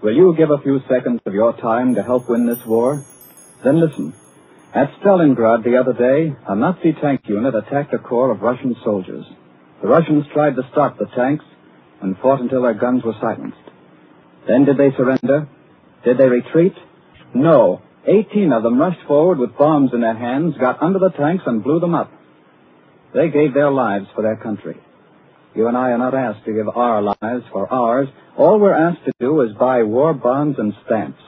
Will you give a few seconds of your time to help win this war? Then listen. At Stalingrad the other day, a Nazi tank unit attacked a corps of Russian soldiers. The Russians tried to stop the tanks and fought until their guns were silenced. Then did they surrender? Did they retreat? No. 18 of them rushed forward with bombs in their hands, got under the tanks, and blew them up. They gave their lives for their country. You and I are not asked to give our lives for ours. All we're asked to do is buy war bonds and stamps.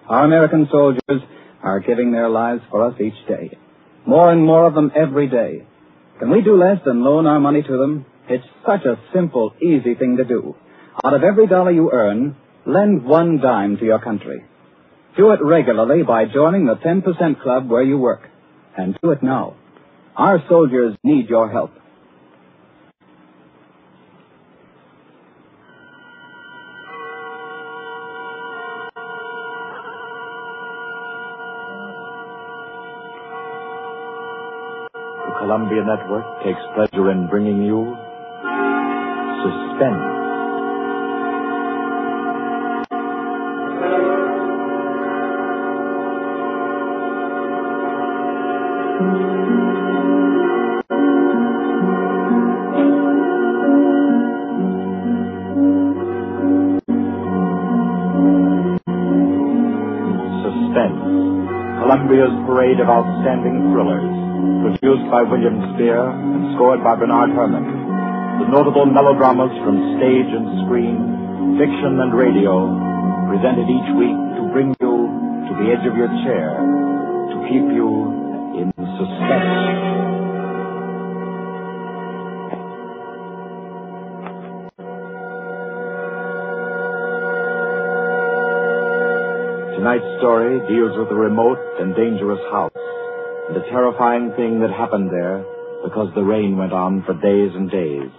Our American soldiers are giving their lives for us each day. More and more of them every day. Can we do less than loan our money to them? It's such a simple, easy thing to do. Out of every dollar you earn, lend 1 dime to your country. Do it regularly by joining the 10% club where you work. And do it now. Our soldiers need your help. The Columbia Network takes pleasure in bringing you Suspense. Columbia's parade of outstanding thrillers, produced by William Spear and scored by Bernard Herrmann. The notable melodramas from stage and screen, fiction and radio, presented each week to bring you to the edge of your chair, to keep you in suspense. Tonight's story deals with a remote and dangerous house, and a terrifying thing that happened there because the rain went on for days and days.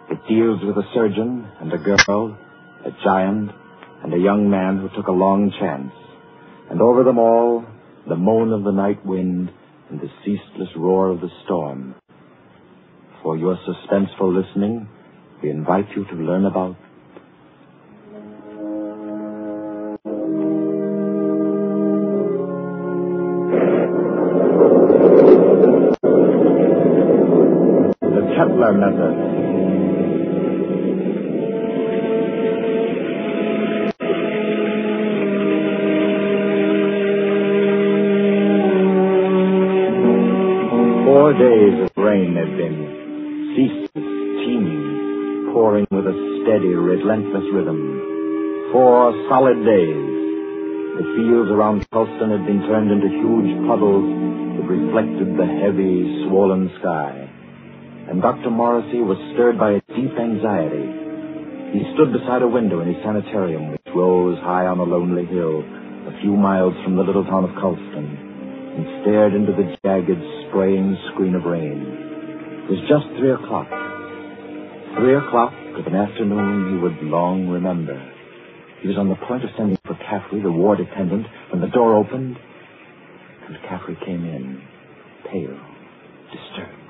It deals with a surgeon and a girl, a giant, and a young man who took a long chance. And over them all, the moan of the night wind and the ceaseless roar of the storm. For your suspenseful listening, we invite you to learn about Kettler method. Four days of rain had been, ceaseless, teeming, pouring with a steady, relentless rhythm. 4 solid days. The fields around Charleston had been turned into huge puddles that reflected the heavy, swollen sky. And Dr. Morrissey was stirred by a deep anxiety. He stood beside a window in his sanitarium, which rose high on a lonely hill, a few miles from the little town of Charleston, and stared into the jagged, spraying screen of rain. It was just 3 o'clock. 3 o'clock of an afternoon he would long remember. He was on the point of sending for Caffrey, the ward attendant, when the door opened, and Caffrey came in, pale, disturbed.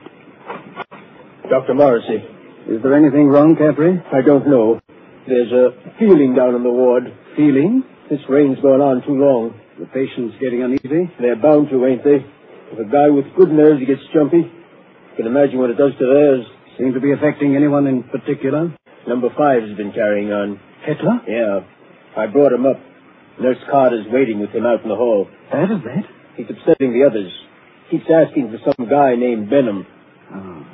Dr. Morrissey. Is there anything wrong, Caffrey? I don't know. There's a feeling down in the ward. Feeling? This rain's going on too long. The patient's getting uneasy? They're bound to, ain't they? If a guy with good nerves he gets jumpy, you can imagine what it does to theirs. Seem to be affecting anyone in particular? Number 5 has been carrying on. Kettler? Yeah. I brought him up. Nurse Carter's waiting with him out in the hall. Bad as that? He's upsetting the others. Keeps asking for some guy named Benham. Oh,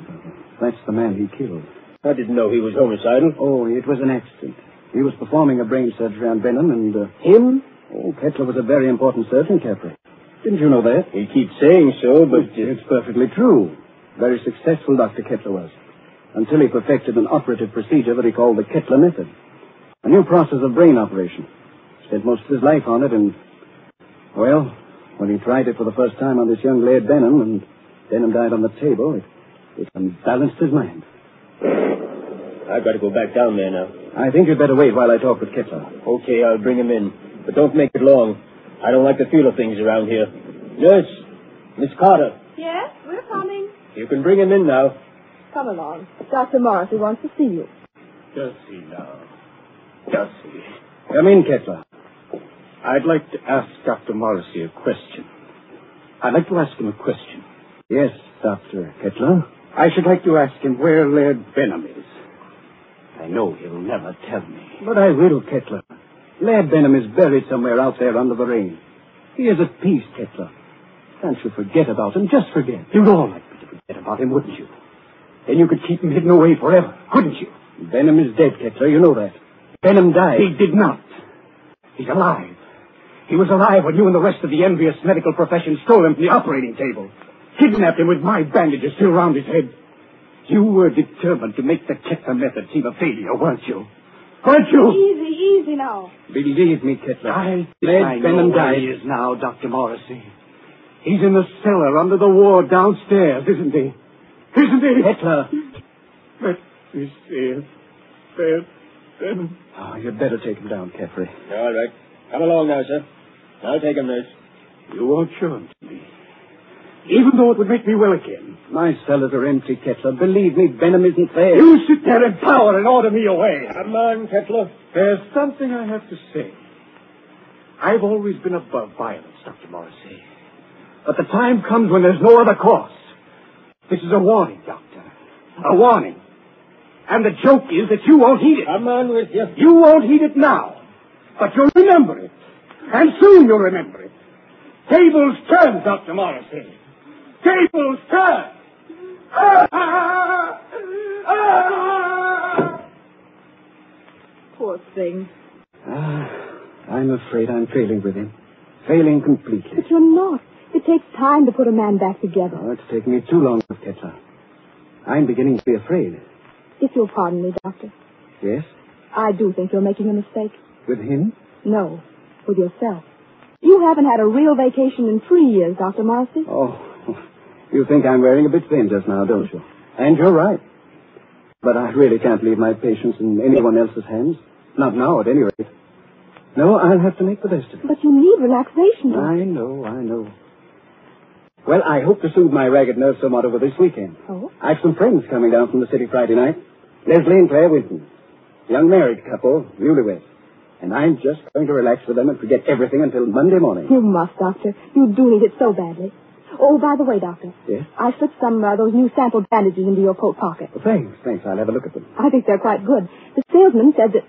that's the man he killed. I didn't know he was homicidal. Oh, it was an accident. He was performing a brain surgery on Benham and... Him? Oh, Kettler was a very important surgeon, Caffrey. Didn't you know that? He keeps saying so, but... It's perfectly true. Very successful Dr. Kettler was. Until he perfected an operative procedure that he called the Kettler method. A new process of brain operation. Spent most of his life on it and... Well, when he tried it for the first time on this young lad Benham, and Benham died on the table, it unbalanced his mind. I've got to go back down there now. I think you'd better wait while I talk with Kettler. Okay, I'll bring him in. But don't make it long. I don't like the feel of things around here. Nurse, Miss Carter. Yes, we're coming. You can bring him in now. Come along. Dr. Morrissey wants to see you. Does he now? Does he? Come in, Kettler. I'd like to ask Dr. Morrissey a question. I'd like to ask him a question. Yes, Dr. Kettler. I should like to ask him where Laird Benham is. I know he'll never tell me. But I will, Kettler. Laird Benham is buried somewhere out there under the rain. He is at peace, Kettler. Can't you forget about him? Just forget. You'd all like me to forget about him, wouldn't you? Then you could keep him hidden away forever, couldn't you? Benham is dead, Kettler. You know that. Benham died. He did not. He's alive. He was alive when you and the rest of the envious medical profession stole him from the operating table. Kidnapped him with my bandages still round his head. You were determined to make the Kettler method seem a failure, weren't you? Weren't you? Easy now. Believe me, Kettler. I Benham know where died. he is now, Dr. Morrissey. He's in the cellar under the ward downstairs, isn't he? Isn't he? Kettler. Let me see it. Benham. Oh, you'd better take him down, Kettler. All right. Come along now, sir. I'll take him, nurse. You won't show him to me. Even though it would make me well again. My cellars are empty, Kettler. Believe me, Benham isn't there. You sit there in power and order me away. Come on, Kettler. There's something I have to say. I've always been above violence, Dr. Morrissey. But the time comes when there's no other course. This is a warning, Doctor. A warning. And the joke is that you won't heed it. Come on with you. You won't heed it now. But you'll remember it. And soon you'll remember it. Tables turn, Dr. Morrissey. Tables turn. Poor thing. I'm afraid I'm failing with him. Failing completely. But you're not. It takes time to put a man back together. Oh, it's taken me too long, Kettler. I'm beginning to be afraid. If you'll pardon me, Doctor. Yes? I do think you're making a mistake. With him? No, with yourself. You haven't had a real vacation in 3 years, Dr. Morrissey. Oh, you think I'm wearing a bit thin just now, don't you? And you're right. But I really can't leave my patients in anyone else's hands. Not now, at any rate. No, I'll have to make the best of it. But you need relaxation, Doctor. I know. Well, I hope to soothe my ragged nerves somewhat over this weekend. Oh? I've some friends coming down from the city Friday night. Leslie and Claire Winton. Young married couple, newlyweds. And I'm just going to relax with them and forget everything until Monday morning. You must, Doctor. You do need it so badly. Oh, by the way, Doctor. Yes? I slipped some those new sample bandages into your coat pocket. Thanks. I'll have a look at them. I think they're quite good. The salesman said that...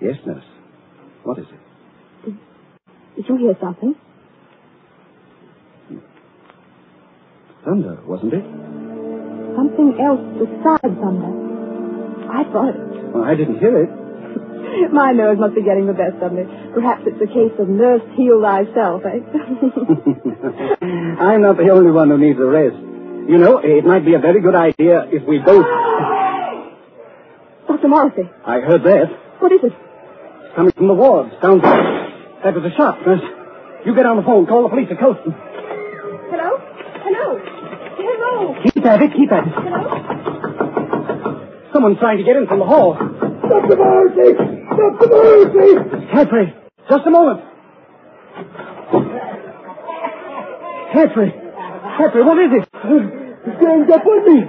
Yes, nurse. What is it? Did you hear something? Thunder, wasn't it? Something else besides thunder. I thought it. Oh, I didn't hear it. My nerves must be getting the best of me. Perhaps it's a case of nurse heal thyself, eh? I'm not the only one who needs a rest. You know, it might be a very good idea if we both... Dr. Morrissey. I heard that. What is it? It's coming from the wards, down there. That was a shot, nurse. You get on the phone, call the police at Coaston. Hello? Keep at it. Hello? Someone's trying to get in from the hall. Dr. Morrissey! Dr. Morrissey! Cadbury, just a moment. Cadbury, what is it? It's ganged up on me.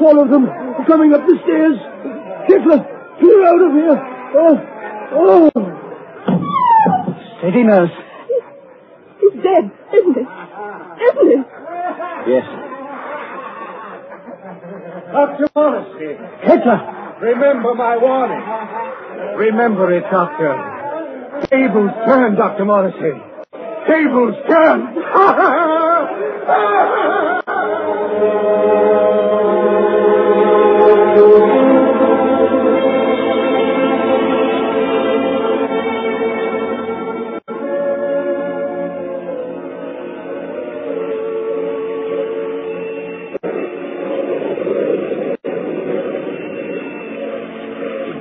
All of them coming up the stairs. Kettler, clear out of here. Steady, nurse. He's dead, isn't he? Yes. Dr. Morrissey, Kettler. remember my warning. Remember it, Doctor. Tables turn, Dr. Morrissey. Tables turn.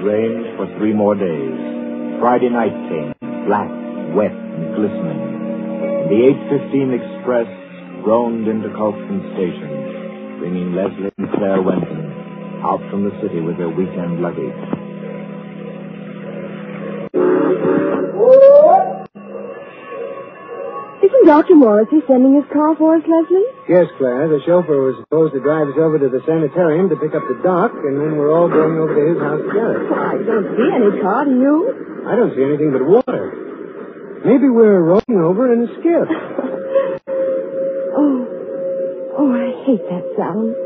Rained for 3 more days. Friday night came, black, wet, and glistening. And the 8:15 express groaned into Colston Station, bringing Leslie and Claire Wenton out from the city with their weekend luggage. Isn't Dr. Morrissey sending his car for us, Leslie? Yes, Claire. The chauffeur was supposed to drive us over to the sanitarium to pick up the doc, and then we're all going over to his house together. I don't see any car, do you? I don't see anything but water. Maybe we're rowing over in a skiff. Oh, I hate that sound.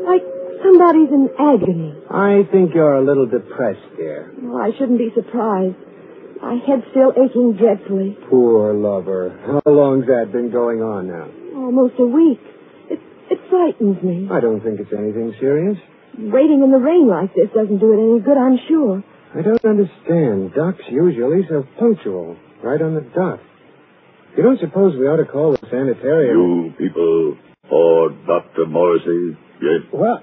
Like somebody's in agony. I think you're a little depressed, dear. Oh, I shouldn't be surprised. My head's still aching dreadfully. Poor lover. How long's that been going on now? Almost a week. It frightens me. I don't think it's anything serious. Waiting in the rain like this doesn't do it any good, I'm sure. I don't understand. Doc's usually so punctual. Right on the dot. You don't suppose we ought to call the sanitarium? You people or Dr. Morrissey, yes? Well,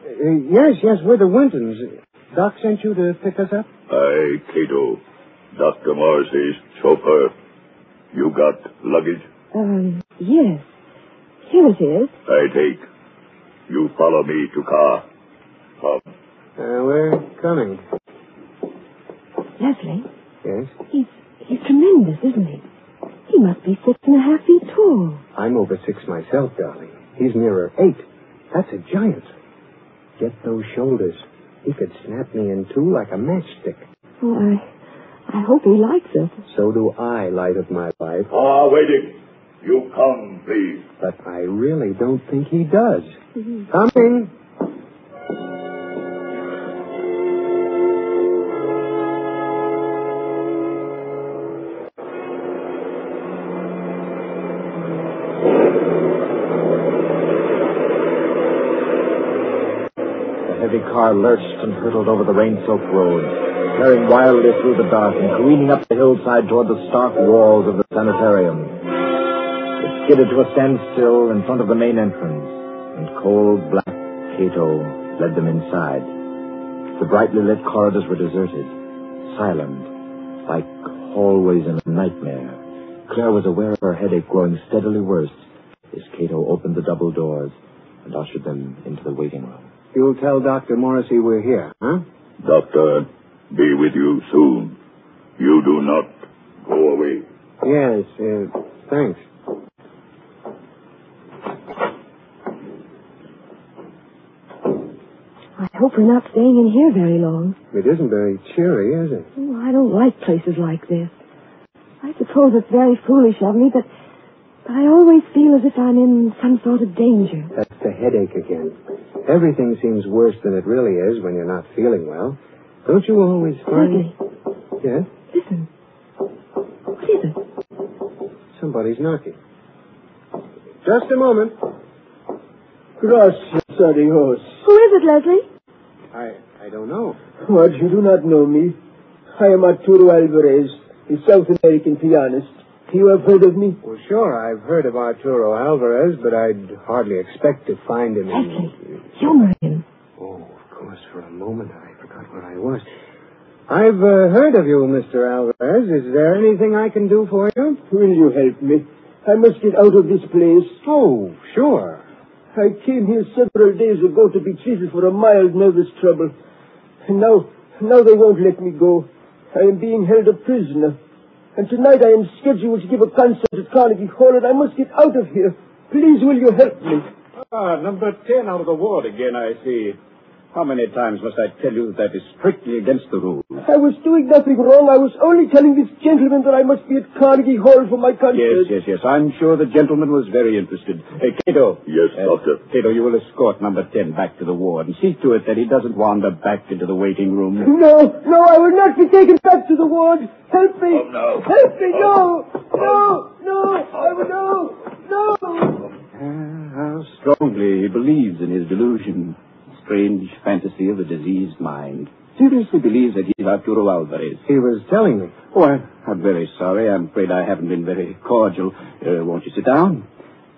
yes, we're the Wintons. Doc sent you to pick us up? Aye, Cato. Dr. Morrissey's chauffeur. You got luggage? Yes. Here it is. I take. You follow me to car. Come. We're coming. Leslie? Yes? He's tremendous, isn't he? He must be 6.5 feet tall. I'm over 6 myself, darling. He's nearer 8. That's a giant. Get those shoulders. He could snap me in two like a matchstick. Oh, I hope he likes it. So do I, light of my life. Waiting. You come, please. But I really don't think he does. Coming. The heavy car lurched and hurtled over the rain-soaked road, tearing wildly through the dark and careening up the hillside toward the stark walls of the sanitarium. It skidded to a standstill in front of the main entrance, and cold black Cato led them inside. The brightly lit corridors were deserted, silent, like hallways in a nightmare. Claire was aware of her headache growing steadily worse as Cato opened the double doors and ushered them into the waiting room. You'll tell Dr. Morrissey we're here, huh? Doctor, be with you soon. You do not go away. Yes, thanks. I hope we're not staying in here very long. It isn't very cheery, is it? Oh, I don't like places like this. I suppose it's very foolish of me, but I always feel as if I'm in some sort of danger. That's the headache again. Everything seems worse than it really is when you're not feeling well. Don't you always find... Leslie. Yes? Listen. What is it? Somebody's knocking. Just a moment. Gracias a Dios. Who is it, Leslie? I don't know. What, you do not know me? I am Arturo Alvarez, the South American pianist. You have heard of me? Well, sure, I've heard of Arturo Alvarez, but I'd hardly expect to find him Leslie, humor him. Oh, of course, for a moment I forgot where I was. I've heard of you, Mr. Alvarez. Is there anything I can do for you? Will you help me? I must get out of this place. Oh, sure. I came here several days ago to be treated for a mild nervous trouble. And now they won't let me go. I am being held a prisoner. And tonight I am scheduled to give a concert at Carnegie Hall, and I must get out of here. Please, will you help me? Number 10 out of the ward again, I see. How many times must I tell you that is strictly against the rules? I was doing nothing wrong. I was only telling this gentleman that I must be at Carnegie Hall for my concert. Yes. I'm sure the gentleman was very interested. Cato. Yes, Doctor. Cato, you will escort number 10 back to the ward and see to it that he doesn't wander back into the waiting room. No, I will not be taken back to the ward. Help me. Oh, no. Help me, no. How strongly he believes in his delusion. Strange fantasy of a diseased mind. Seriously believes that he's Arturo Alvarez. He was telling me. Oh, I'm very sorry. I'm afraid I haven't been very cordial. Won't you sit down?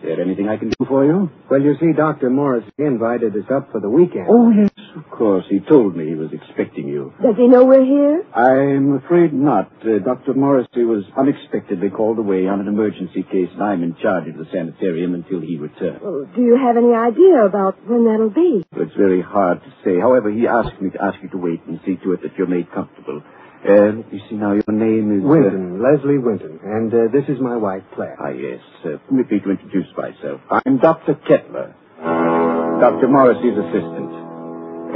Is there anything I can do for you? Well, you see, Dr. Morris invited us up for the weekend. Oh, yes, of course. He told me he was expecting you. Does he know we're here? I'm afraid not. Dr. Morrissey was unexpectedly called away on an emergency case, and I'm in charge of the sanitarium until he returns. Well, do you have any idea about when that'll be? It's very hard to say. However, he asked me to ask you to wait and see to it that you're made comfortable. Let me see now. Your name is... Winton, Leslie Winton. And this is my wife, Claire. Ah, yes. Permit me to introduce myself. I'm Dr. Kettler, Dr. Morrissey's assistant.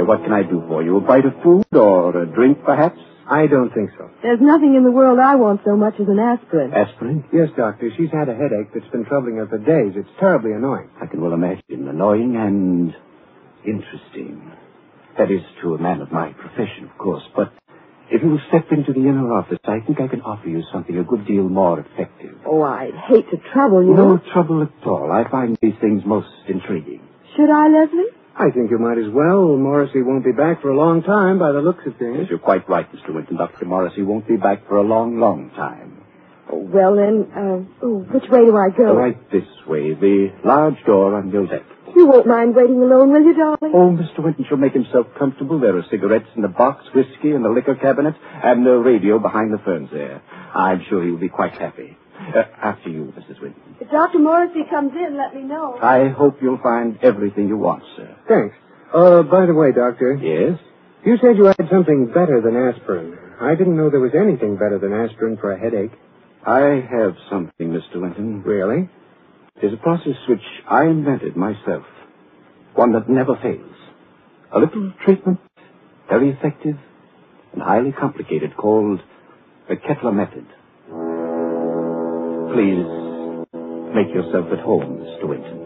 What can I do for you? A bite of food or a drink, perhaps? I don't think so. There's nothing in the world I want so much as an aspirin. Aspirin? Yes, Doctor. She's had a headache that's been troubling her for days. It's terribly annoying. I can well imagine. Annoying and interesting. That is to a man of my profession, of course. But if you will step into the inner office, I think I can offer you something a good deal more effective. Oh, I'd hate to trouble you. No trouble at all. I find these things most intriguing. Should I, Leslie? I think you might as well. Morrissey won't be back for a long time by the looks of things. Yes, you're quite right, Mr. Winton. Dr. Morrissey won't be back for a long, long time. Oh, well, then, which way do I go? Right this way. The large door on your left. You won't mind waiting alone, will you, darling? Oh, Mr. Winton shall make himself comfortable. There are cigarettes in the box, whiskey in the liquor cabinet, and a radio behind the ferns there. I'm sure he will be quite happy. After you, Mrs. Winton. If Dr. Morrissey comes in, let me know. I hope you'll find everything you want, sir. Thanks. By the way, Doctor. Yes? You said you had something better than aspirin. I didn't know there was anything better than aspirin for a headache. I have something, Mr. Winton. Really? It is a process which I invented myself. One that never fails. A little treatment, very effective and highly complicated, called the Kettler method. Please make yourself at home, Mr. Winton.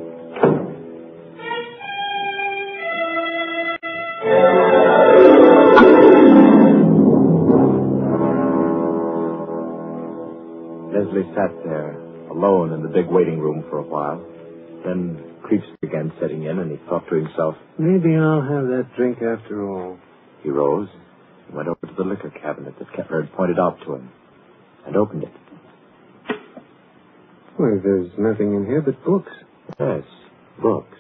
Leslie sat there, alone in the big waiting room for a while. Then creeps began setting in, and he thought to himself, Maybe I'll have that drink after all. He rose and went over to the liquor cabinet that Kettler had pointed out to him, and opened it. Why, there's nothing in here but books. Yes, books.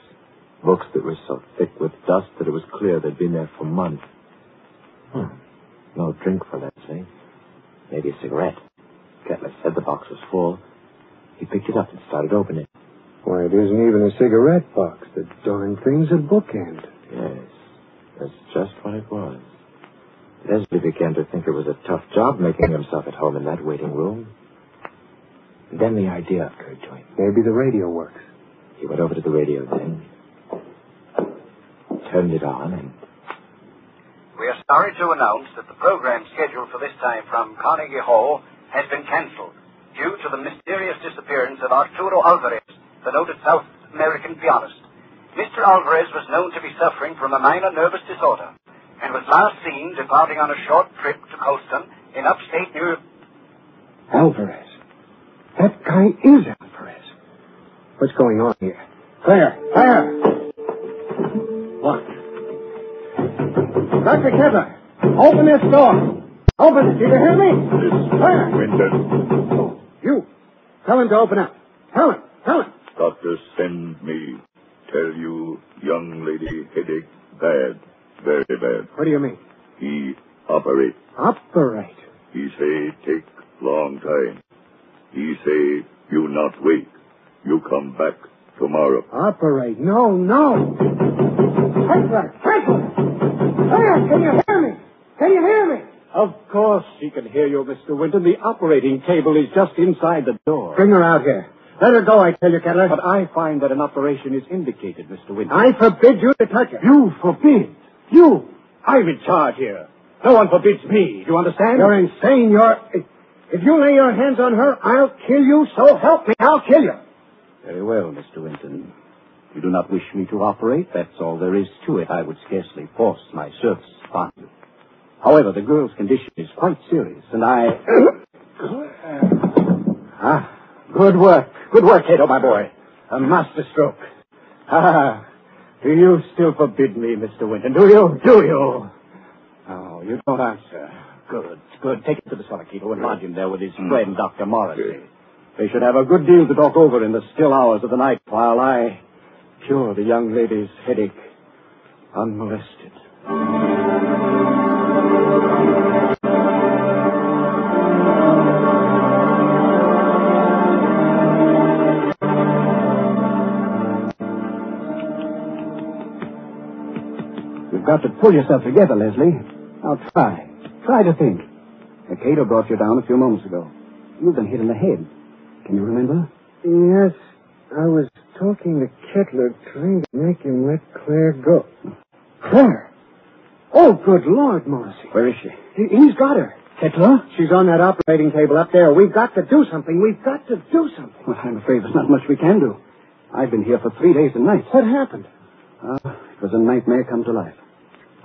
Books that were so thick with dust that it was clear they'd been there for months. No drink for Leslie. Maybe a cigarette. Kettler said the box was full. He picked it up and started opening it. Why, it isn't even a cigarette box. The darn thing's a bookend. Yes, that's just what it was. Leslie began to think it was a tough job making himself at home in that waiting room. And then the idea occurred to him. Maybe the radio works. He went over to the radio then, turned it on, and... We are sorry to announce that the program scheduled for this time from Carnegie Hall has been cancelled due to the mysterious disappearance of Arturo Alvarez, the noted South American pianist. Mr. Alvarez was known to be suffering from a minor nervous disorder and was last seen departing on a short trip to Colston in upstate New York. Alvarez. That guy is Alvarez. What's going on here? Claire! What? Dr. Kettler, open this door. Open it. Do you hear me? Claire! Winton, Oh, you. Tell him to open up. Tell him. doctor send me. Tell you, young lady headache bad. Very bad. What do you mean? He operate. Operate? He say take long time. He say you not wait. You come back tomorrow. Operate? No. Kettler! Claire, can you hear me? Of course she can hear you, Mr. Winton. The operating table is just inside the door. Bring her out here. Let her go, I tell you, Kettler. But I find that an operation is indicated, Mr. Winton. I forbid you to touch her. You forbid? You? I'm in charge here. No one forbids me. Do you understand? You're insane. If you lay your hands on her, I'll kill you. So help me, I'll kill you. Very well, Mr. Winton. You do not wish me to operate. That's all there is to it. I would scarcely force my services upon you. However, the girl's condition is quite serious, and I... Good work. Good work, Cato, my boy. A master stroke. Do you still forbid me, Mr. Winton? Do you? Oh, you don't answer. Good. Take him to the cellar, Cato, and lodge him there with his friend, Dr. Morrissey. They should have a good deal to talk over in the still hours of the night while I cure the young lady's headache unmolested. You've got to pull yourself together, Leslie. Now try to think. Cato brought you down a few moments ago. You've been hit in the head. Can you remember? Yes, I was talking to Kettler, trying to make him let Claire go. Claire? Oh, good Lord, Morrissey. Where is she? He's got her. Kettler? She's on that operating table up there. We've got to do something. We've got to do something. Well, I'm afraid there's not much we can do. I've been here for 3 days and nights. What happened? It was a nightmare come to life.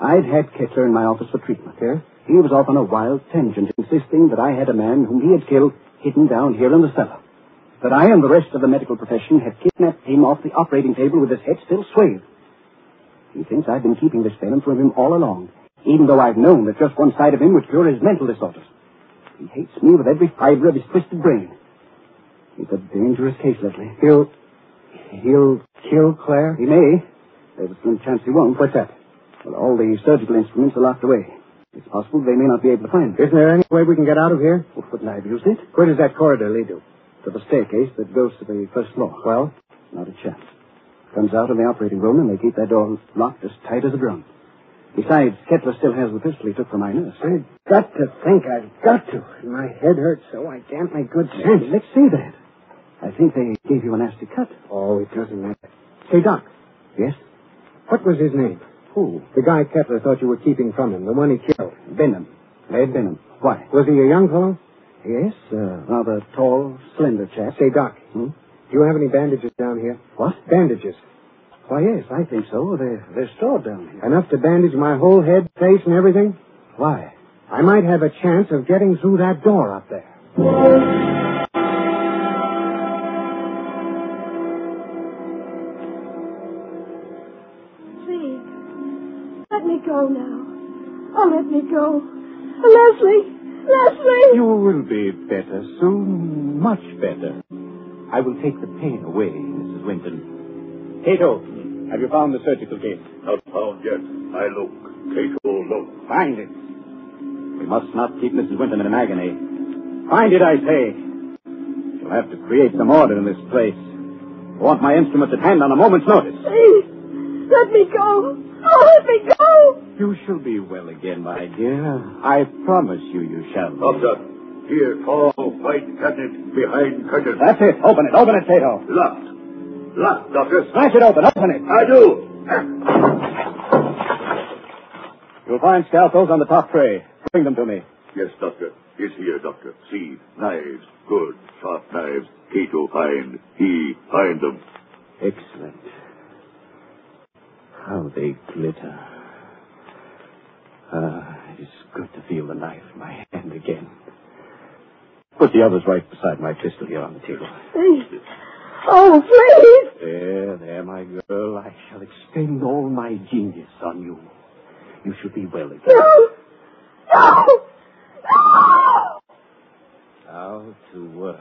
I'd had Kettler in my office for treatment. Yeah? He was off on a wild tangent, insisting that I had a man whom he had killed hidden down here in the cellar. That I and the rest of the medical profession had kidnapped him off the operating table with his head still swathed. He thinks I've been keeping this venom from him all along, even though I've known that just one side of him would cure his mental disorders. He hates me with every fiber of his twisted brain. He's a dangerous case, Leslie. He'll kill Claire? He may. There's a slim chance he won't. What's that? Well, all the surgical instruments are locked away. It's possible they may not be able to find it. Isn't there any way we can get out of here? Well, couldn't I have used it? Where does that corridor lead to? To the staircase that goes to the first floor. Well? Not a chance. Comes out in the operating room, and they keep that door locked as tight as a drum. Besides, Kettler still has the pistol he took from my nurse. I've got to think. I've got to. My head hurts so I can't make good sense. Let's see that. I think they gave you a nasty cut. Oh, it doesn't matter. Say, Doc. Yes? What was his name? Who? The guy Kettler thought you were keeping from him, the one he killed. Benham. Ed Benham. Why? Was he a young fellow? Yes, rather tall, slender chap. Say, Doc, do you have any bandages down here? What? Bandages. Why, yes, I think so. They're stored down here. Enough to bandage my whole head, face, and everything? Why? I might have a chance of getting through that door up there. Please, let me go now. Oh, let me go. Leslie! You will be better soon, much better. I will take the pain away, Mrs. Winton. Cato, have you found the surgical case? Not found yet. I look. Cato, look. Find it. We must not keep Mrs. Winton in an agony. Find it, I say. You'll have to create some order in this place. I want my instruments at hand on a moment's notice. Please, let me go. Oh, let me go. You shall be well again, my dear. I promise you shall. Doctor, here, tall, white cabinet behind curtain. That's it. Open it, Cato. Locked. Locked, Doctor. Smash it open. Open it. I do. You'll find scalpels on the top tray. Bring them to me. Yes, Doctor. It's here, Doctor. See, knives. Good, sharp knives. Cato find. He find them. Excellent. How they glitter. It is good to feel the knife in my hand again. Put the others right beside my pistol here on the table. Please. Oh, please. There, my girl. I shall expend all my genius on you. You shall be well again. No. No. No. Now to work.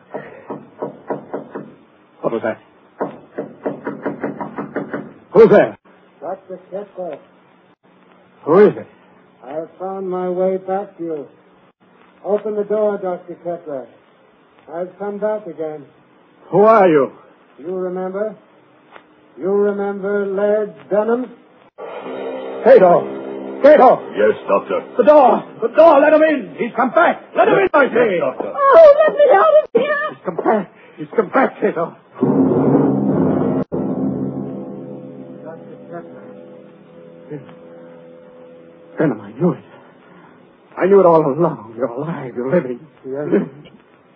What was that? Who's there? Dr. Kettler, Who is it? I found my way back to you. Open the door, Dr. Kettler. I've come back again. Who are you? You remember? You remember Laird Dunham? Cato! Yes, Doctor. The door! Let him in! He's come back! Let him in, I say! Yes, Doctor. Oh, let me out of here. He's come back, Cato. Dr. Kettler. Benham, I knew it. I knew it all along. You're alive. You're living.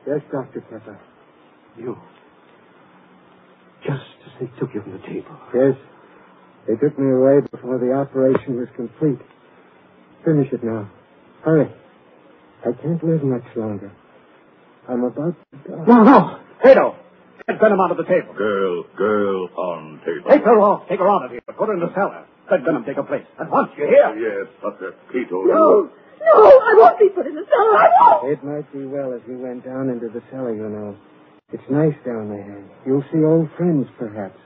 Yes, Dr. Kettler. You. Just as they took you from the table. Yes. They took me away before the operation was complete. Finish it now. Hurry. I can't live much longer. I'm about to die. No. Cato! Get Benham out of the table. Girl on table. Take her off. Take her out of here. Put her in the cellar. Let Benham take her place. At once, you hear? Yes, Doctor. Cato. No. No, I won't be put in the cellar. I won't. It might be well if you went down into the cellar, you know. It's nice down there. You'll see old friends, perhaps.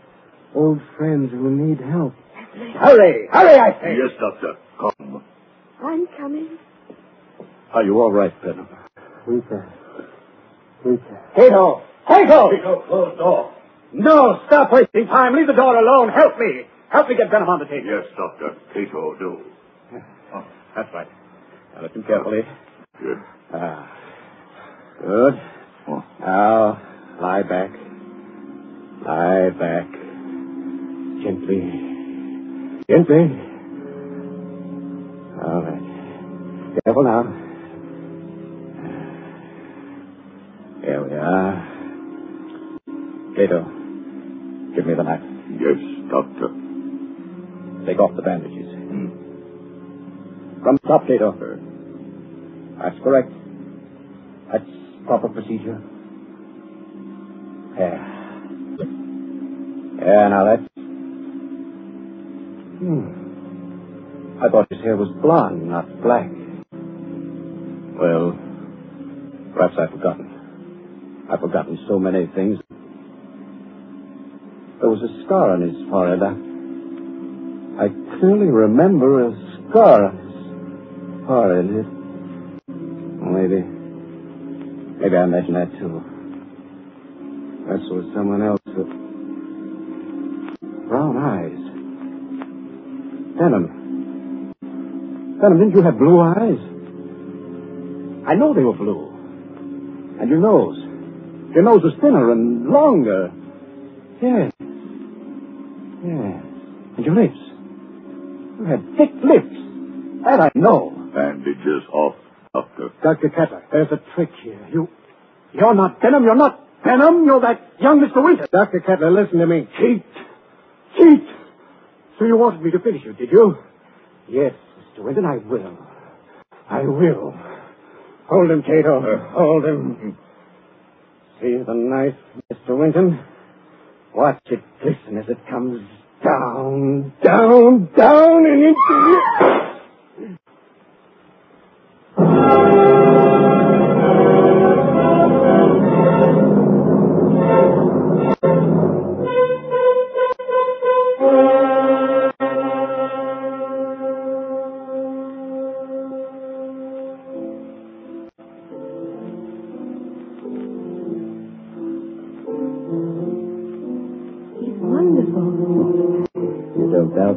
Old friends who need help. Hurry, I say. Yes, Doctor. Come. I'm coming. Are you all right, Benham? Weaker. Cato! Cato, close door. No, stop wasting time. Leave the door alone. Help me. Help me get Benham on the table. Yes, Doctor. Cato, do. Oh, that's right. Now listen carefully. Good. Good. Oh. Now, lie back. Lie back. Gently. Gently. All right. Careful now. Here we are. Cato, give me the knife. Yes, Doctor. Take off the bandages. From the top, Cato. That's correct. That's proper procedure. Yeah, now that's... I thought his hair was blonde, not black. Well, perhaps I've forgotten. I've forgotten so many things. There was a scar on his forehead. I clearly remember a scar on his forehead. Maybe I imagined that too. Perhaps it was someone else with brown eyes. Denham, didn't you have blue eyes? I know they were blue. And your nose. Your nose was thinner and longer. Yes. And your lips. You had thick lips. That I know. Bandages off, Doctor. Dr. Kettler, there's a trick here. You're not Denham. You're not Denham. You're that young Mr. Winter. Dr. Kettler, listen to me. Cheat. So you wanted me to finish you, did you? Yes, Mr. Winter, I will. Hold him, Cato. Hold him. See the knife, Mr. Winton? Watch it glisten as it comes down, and into...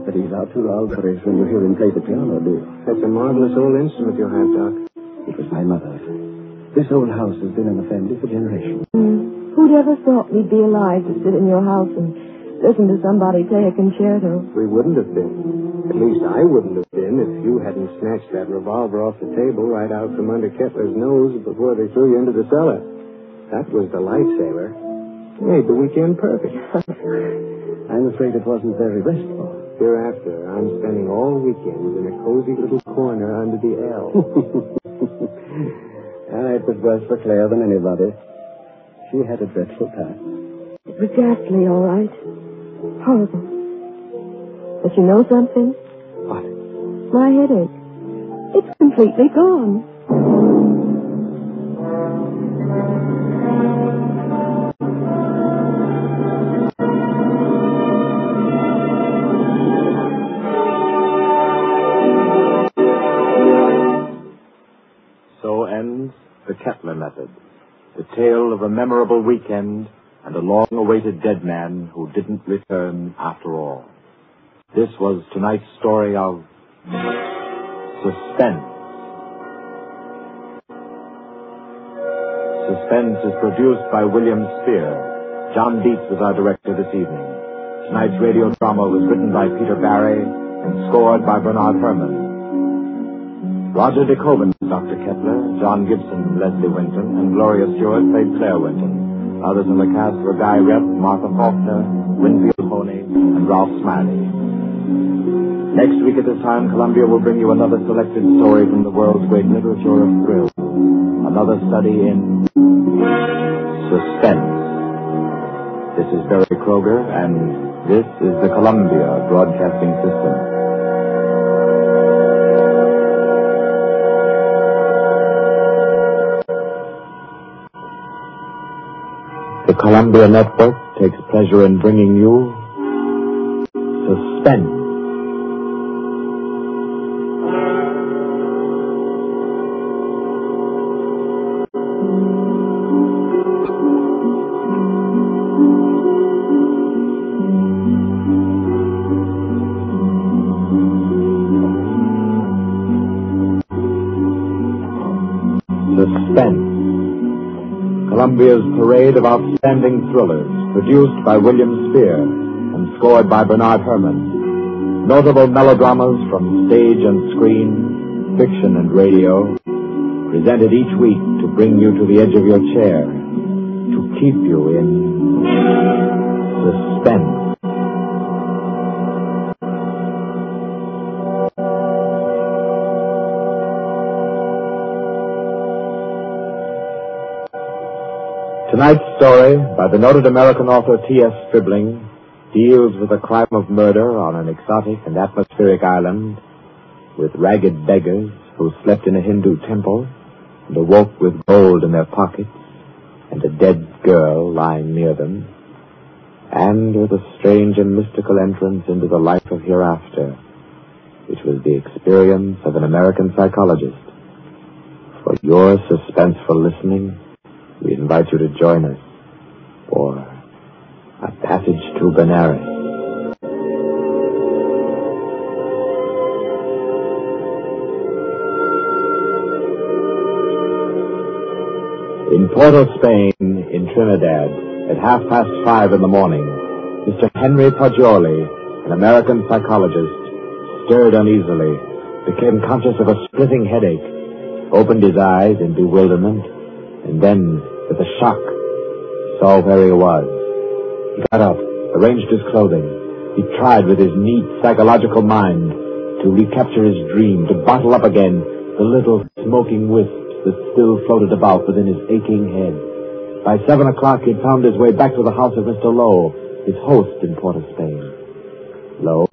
That he's Arturo Alvarez when you hear him play the piano, do you? That's a marvelous old instrument you have, Doc. It was my mother. This old house has been in the family for generations. Who'd ever thought we'd be alive to sit in your house and listen to somebody play a concerto? We wouldn't have been. At least I wouldn't have been if you hadn't snatched that revolver off the table right out from under Kettler's nose before they threw you into the cellar. That was the lifesaver. Made the weekend perfect. I'm afraid it wasn't very restful. Hereafter, I'm spending all weekends in a cozy little corner under the L. It was worse for Claire than anybody. She had a dreadful past. It was ghastly, all right. Horrible. But you know something? What? My headache. It's completely gone. The Kettler method, the tale of a memorable weekend and a long-awaited dead man who didn't return after all. This was tonight's story of Suspense. Suspense is produced by William Spear. John Dietz was our director this evening. Tonight's radio drama was written by Peter Barry and scored by Bernard Herrmann. Roger DeCoven, Dr. Kettler, John Gibson, Leslie Winton, and Gloria Stewart played Claire Winton. Others in the cast were Guy Rep, Martha Faulkner, Winfield Honey, and Ralph Smiley. Next week at this time, Columbia will bring you another selected story from the world's great literature of thrill. Another study in suspense. This is Barry Kroger, and this is the Columbia Broadcasting System. The Columbia Network takes pleasure in bringing you Suspense. Suspense, Columbia's parade of outstanding thrillers, produced by William Spear and scored by Bernard Herrmann. Notable melodramas from stage and screen, fiction and radio, presented each week to bring you to the edge of your chair, to keep you in suspense. Tonight's story, by the noted American author T.S. Stribling, deals with the crime of murder on an exotic and atmospheric island, with ragged beggars who slept in a Hindu temple and awoke with gold in their pockets and a dead girl lying near them, and with a strange and mystical entrance into the life of hereafter, which was the experience of an American psychologist. For your suspenseful listening, we invite you to join us for A Passage to Benares. In Port of Spain, in Trinidad, at 5:30 in the morning, Mr. Henry Poggioli, an American psychologist, stirred uneasily, became conscious of a splitting headache, opened his eyes in bewilderment, and then, with a shock, saw where he was. He got up, arranged his clothing. He tried with his neat psychological mind to recapture his dream, to bottle up again the little smoking wisps that still floated about within his aching head. By 7 o'clock, he'd found his way back to the house of Mr. Lowe, his host in Port of Spain. Lowe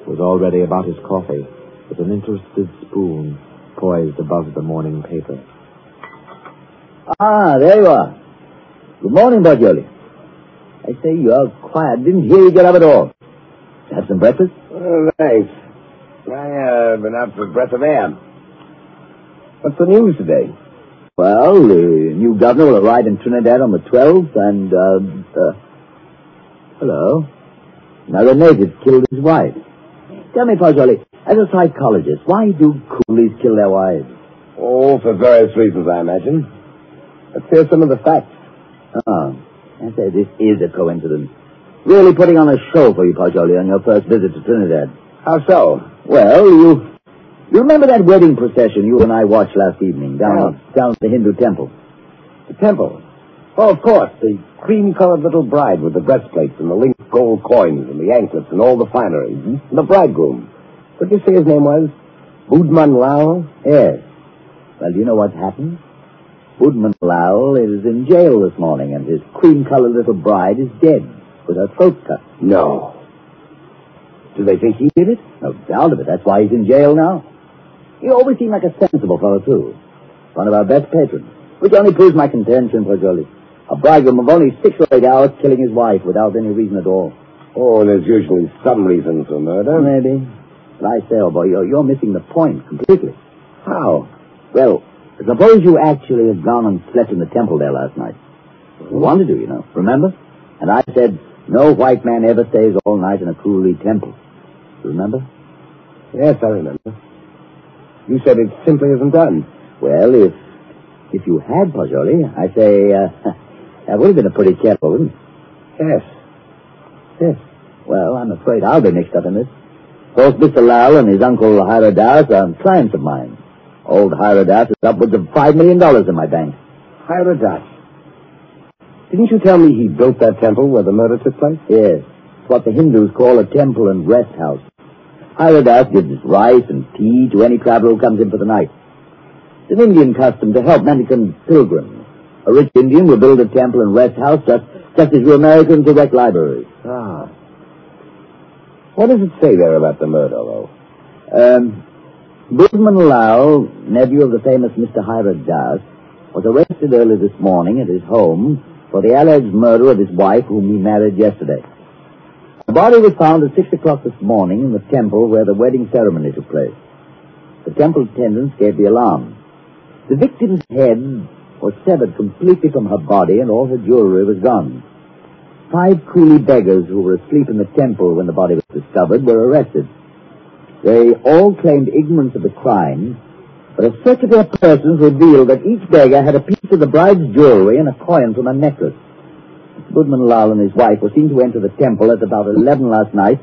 was already about his coffee, with an interested spoon poised above the morning paper. Ah, there you are. Good morning, Poggioli. I say, you are quiet. Didn't hear you get up at all. Have some breakfast? Thanks. I've been out for a breath of air. What's the news today? Well, the new governor will arrive in Trinidad on the 12th, and, hello. Another native killed his wife. Tell me, Poggioli, as a psychologist, why do coolies kill their wives? Oh, for various reasons, I imagine. Let's hear some of the facts. Oh, I say, this is a coincidence. Really putting on a show for you, Poggioli, on your first visit to Trinidad. How so? Well, you remember that wedding procession you and I watched last evening down at the Hindu temple? The temple? Oh, of course. The cream-colored little bride with the breastplates and the linked gold coins and the anklets and all the finery. Mm-hmm. And the bridegroom. What did you say his name was? Budman Lal? Yes. Well, do you know what's happened? Budman Lal is in jail this morning, and his cream-colored little bride is dead with her throat cut. No. Do they think he did it? No doubt of it. That's why he's in jail now. He always seemed like a sensible fellow, too. One of our best patrons. Which only proves my contention, Poggioli. A bridegroom of only 6 or 8 hours killing his wife without any reason at all. Oh, there's usually some reason for murder. Maybe. But I say, old boy, you're missing the point completely. How? Well, suppose you actually had gone and slept in the temple there last night. You wanted to, you know. Remember? And I said, no white man ever stays all night in a coolie temple. Remember? Yes, I remember. You said it simply isn't done. Well, if you had, Poggioli, I say, that would have been a pretty careful, wouldn't it? Yes. Yes. Well, I'm afraid I'll be mixed up in this. Both Mr. Lal and his uncle Hiradas are clients of mine. Old Hiradas is upwards of $5 million in my bank. Hiradas? Didn't you tell me he built that temple where the murder took place? Yes. It's what the Hindus call a temple and rest house. Hiradas gives rice and tea to any traveler who comes in for the night. It's an Indian custom to help mendicant pilgrims. A rich Indian will build a temple and rest house just as you Americans erect libraries. Ah. What does it say there about the murder, though? Budman Lal, nephew of the famous Mr. Hiradas, was arrested early this morning at his home for the alleged murder of his wife, whom he married yesterday. The body was found at 6 o'clock this morning in the temple where the wedding ceremony took place. The temple attendants gave the alarm. The victim's head was severed completely from her body, and all her jewelry was gone. 5 coolie beggars who were asleep in the temple when the body was discovered were arrested. They all claimed ignorance of the crime, But a search of their persons revealed that each beggar had a piece of the bride's jewelry and a coin from a necklace. Goodman Lal and his wife were seen to enter the temple at about 11 last night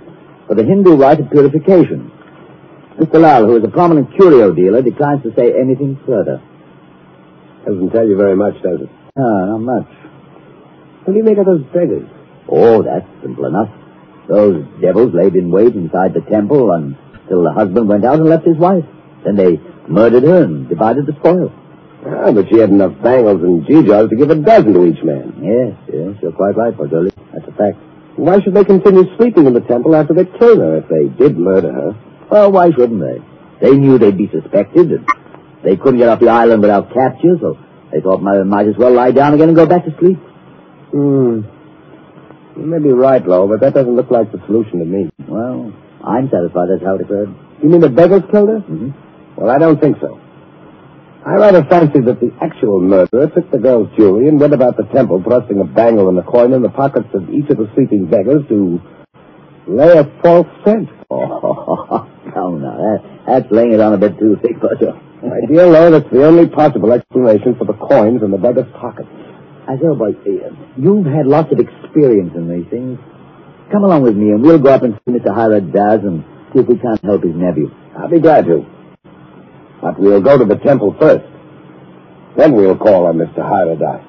for the Hindu rite of purification. Mr. Lal, who is a prominent curio dealer, declines to say anything further. Doesn't tell you very much, does it? No, not much. What do you make of those beggars? Oh, that's simple enough. Those devils laid in wait inside the temple until the husband went out and left his wife. Then they murdered her and divided the spoil. Ah, but she had enough bangles and gewgaws to give a dozen to each man. Yes, you're quite right, Pajoli. That's a fact. Why should they continue sleeping in the temple after they killed her if they did murder her? Well, why shouldn't they? They knew they'd be suspected, and they couldn't get off the island without capture, so they thought might as well lie down again and go back to sleep. You may be right, Lo, but that doesn't look like the solution to me. Well, I'm satisfied that's how it occurred. You mean the beggars killed her? Mm-hmm. Well, I don't think so. I rather fancy that the actual murderer took the girl's jewelry and went about the temple thrusting a bangle and a coin in the pockets of each of the sleeping beggars to lay a false scent. Oh, come now. That's laying it on a bit too thick, Pajoli. My dear Lo, that's the only possible explanation for the coins in the beggars' pockets. I say, boy, you've had lots of experience in these things. Come along with me, and we'll go up and see Mr. Hiram Daz and see if we can't help his nephew. I'll be glad to. But we'll go to the temple first. Then we'll call on Mr. Hiram Daz.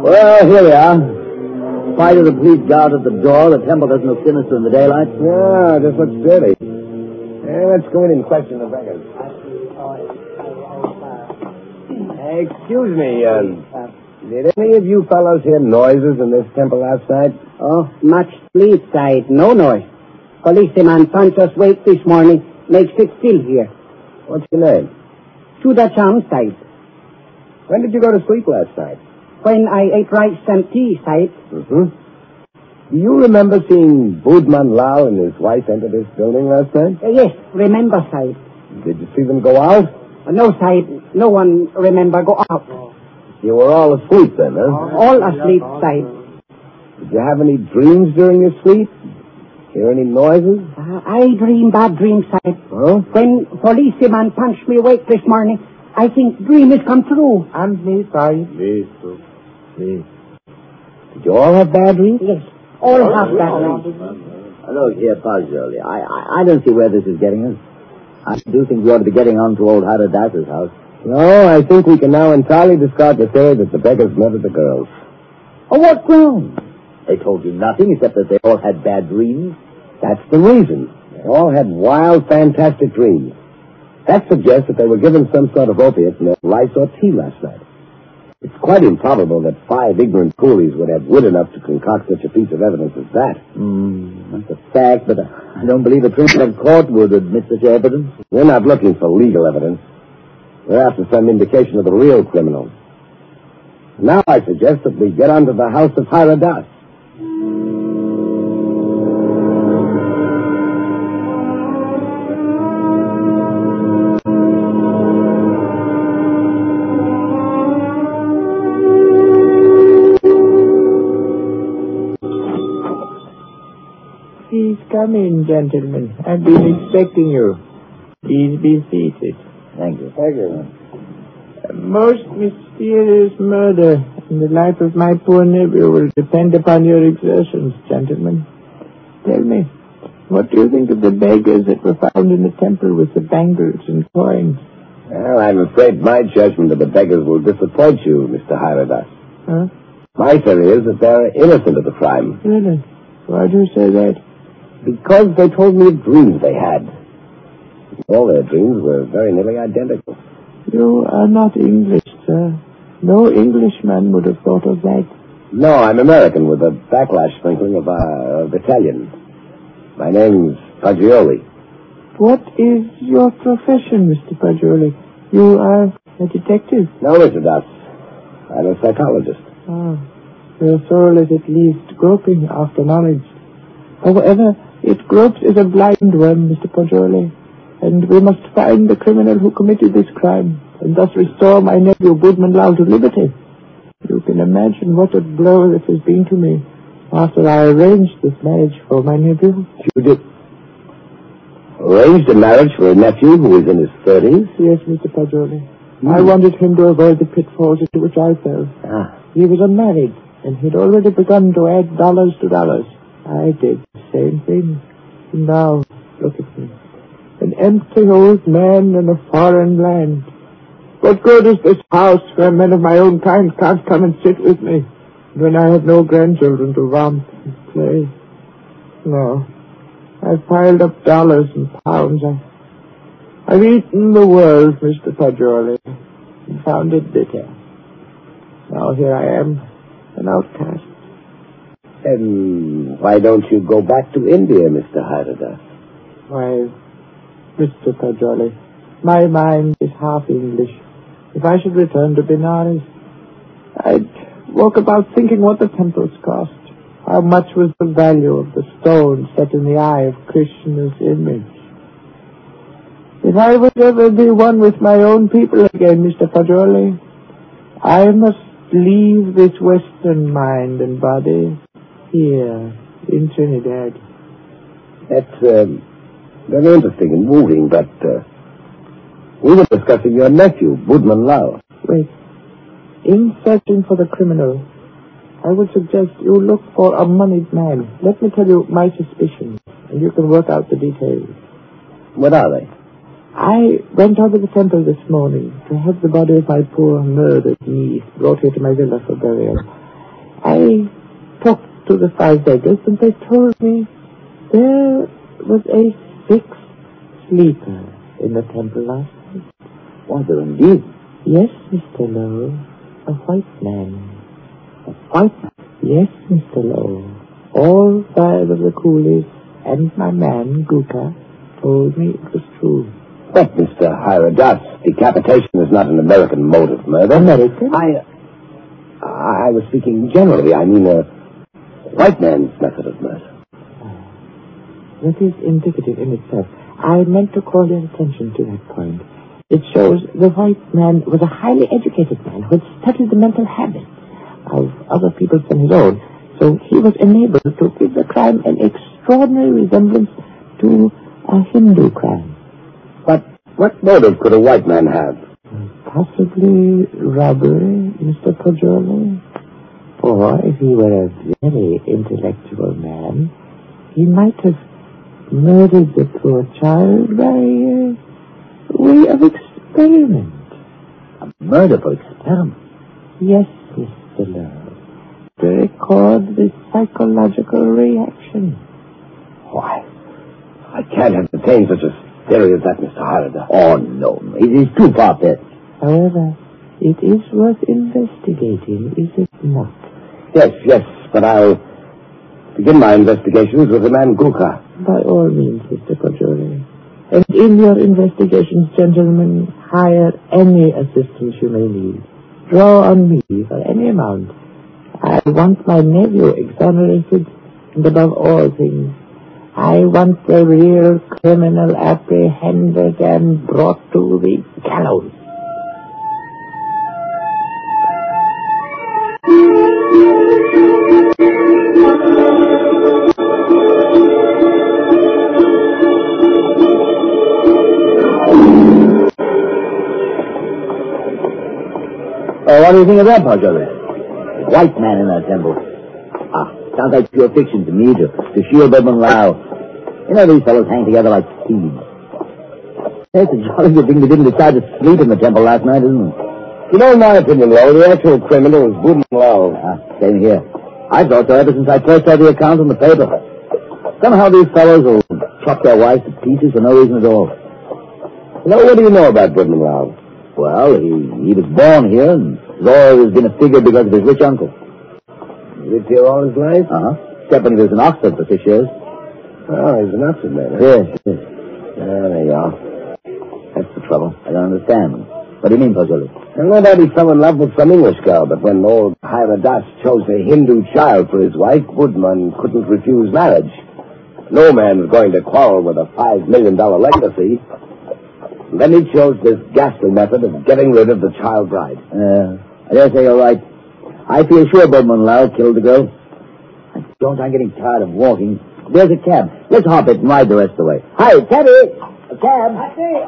Well, here we are. In spite of the police guard at the door, the temple doesn't look sinister in the daylight. Yeah, it just looks dirty. Let's go in and question the beggars. Excuse me, did any of you fellows hear noises in this temple last night? Oh, much sleep side, no noise. Policeman found us wait this morning, makes it still here. What's your name? To the charm side. When did you go to sleep last night? When I ate rice and tea side. Mm-hmm. Do you remember seeing Budman Lal and his wife enter this building last night? Yes, remember side. Did you see them go out? No side, no one remember go out. You were all asleep then, huh? All asleep side. Did you have any dreams during your sleep? Hear any noises? I dream bad dream side. Huh? When policeman punched me awake this morning, I think dream has come true. And me side. Me too. Me. Did you all have bad dreams? Yes, all have bad dreams. Look here, Pajoli. I don't see where this is getting us. I do think we ought to be getting on to old Haradas's house. No, I think we can now entirely discard the theory that the beggars murdered the girls. On what ground? They told you nothing except that they all had bad dreams. That's the reason. They all had wild, fantastic dreams. That suggests that they were given some sort of opiate in their rice or tea last night. It's quite improbable that 5 ignorant coolies would have wit enough to concoct such a piece of evidence as that. That's a fact, but I don't believe a Trinidad court would admit such evidence. We're not looking for legal evidence. We're after some indication of the real criminal. Now I suggest that we get onto the house of Haradas. Please come in, gentlemen. I've been expecting you. Please be seated. Thank you. Thank you. A most mysterious murder, and the life of my poor nephew will depend upon your exertions, gentlemen. Tell me, what do you think of the beggars that were found in the temple with the bangles and coins? Well, I'm afraid my judgment of the beggars will disappoint you, Mr. Haradas. Huh? My theory is that they're innocent of the crime. Really? Why do you say that? Because they told me of dreams they had. All their dreams were very nearly identical. You are not English, sir. No Englishman would have thought of that. No, I'm American with a backlash sprinkling of Italian. My name's Paggioli. What is your profession, Mr. Paggioli? You are a detective? No, Mr. Das. I'm a psychologist. Ah, your soul is at least groping after knowledge. However, it gropes as a blind worm, Mr. Poggioli, and we must find the criminal who committed this crime, and thus restore my nephew Woodman Lau to liberty. You can imagine what a blow this has been to me after I arranged this marriage for my nephew. You did arranged a marriage for a nephew who was in his 30s? Yes, Mr. Poggioli. I wanted him to avoid the pitfalls into which I fell. He was unmarried, and he'd already begun to add dollars to dollars. I did the same thing. And now, look at me. An empty old man in a foreign land. What good is this house where men of my own kind can't come and sit with me, when I have no grandchildren to romp and play? No. I've piled up dollars and pounds. I've eaten the world, Mr. Poggioli, and found it bitter. Now here I am, an outcast. And why don't you go back to India, Mr. Hyradas? Why, Mr. Poggioli, my mind is half English. If I should return to Benares, I'd walk about thinking what the temples cost. How much was the value of the stone set in the eye of Krishna's image? If I would ever be one with my own people again, Mr. Poggioli, I must leave this Western mind and body here in Trinidad. That's very interesting and moving, but we were discussing your nephew, Woodman Lau. Wait. In searching for the criminal, I would suggest you look for a moneyed man. Let me tell you my suspicions, and you can work out the details. What are they? I went out to the temple this morning to have the body of my poor murdered niece brought here to my villa for burial. I talked to the 5 beggars, and they told me there was a 6th sleeper in the temple last night. Was there indeed? Yes, Mr. Lowe. A white man. A white man? Yes, Mr. Lowe. All 5 of the coolies and my man, Guka, told me it was true. But, Mr. Hyradas, decapitation is not an American mode of murder. American? I was speaking generally. I mean, a white man's method of murder. That is indicative in itself. I meant to call your attention to that point. It shows the white man was a highly educated man who had studied the mental habits of other people than his own. So he was enabled to give the crime an extraordinary resemblance to a Hindu crime. But what motive could a white man have? Possibly robbery, Mr. Poggioli. Or if he were a very intellectual man, he might have murdered the poor child by way of experiment. A murder for experiment? Yes, Mr. Lowe. To record the psychological reaction. Why, I can't entertain such a theory as that, Mr. Hyradas. Oh, no. It is too far-fetched. However, it is worth investigating, is it not? Yes, but I'll begin my investigations with the man Guka. By all means, Mr. Poggioli. And in your investigations, gentlemen, hire any assistance you may need. Draw on me for any amount. I want my nephew exonerated, and above all things, I want the real criminal apprehended and brought to the gallows. What do you think of that, Poggioli? White man in that temple. Sounds like pure fiction to me, to shield Woodman Lau. You know, these fellows hang together like thieves. It's a jolly good thing they didn't decide to sleep in the temple last night, isn't it? You know, in my opinion, Lowe, the actual criminal is Woodman Lau. Same here. I thought so ever since I first saw the account in the paper. Somehow these fellows will chop their wives to pieces for no reason at all. Now, what do you know about Woodman Lau? Well, he was born here and has always been a figure because of his rich uncle. He lived here all his life? Except when he was in Oxford for 6 years. Oh, he's an Oxford man, huh? Yes. There you are. That's the trouble. I don't understand. What do you mean, Poggioli? Well, no doubt he fell in love with some English girl, but when old Hyradas chose a Hindu child for his wife, Woodman couldn't refuse marriage. No man's going to quarrel with a $5 million legacy. And then he chose this ghastly method of getting rid of the child bride. I dare say you're right. I feel sure Boatman Lau killed the girl. I'm getting tired of walking. There's a cab. Let's hop it and ride the rest of the way. Hi, cabby! A cab! I say,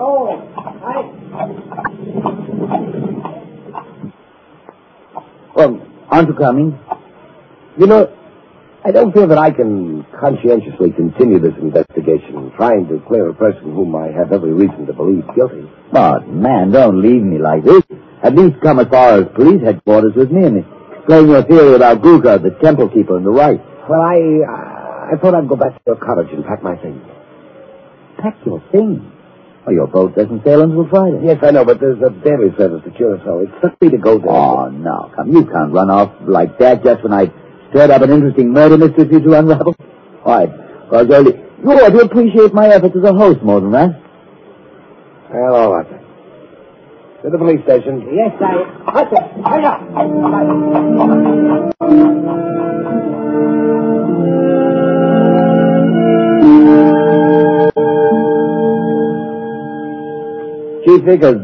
Well, aren't you coming? You know, I don't feel that I can conscientiously continue this investigation, trying to clear a person whom I have every reason to believe guilty. But, man, don't leave me like this. At least come as far as police headquarters with me and explain your theory about Guga, the temple keeper, and the right. Well, I thought I'd go back to your cottage and pack my things. Pack your things? Oh, your boat doesn't sail until Friday. Yes, I know, but there's a daily service to Curacao. It's took me to go there. Oh, no. Come, you can't run off like that just when I stirred up an interesting murder mystery for you to unravel. Why, Rosoli, you ought to appreciate my efforts as a host more than that. Well, all right, then. To the police station. Yes, hurry up. Chief Vickers,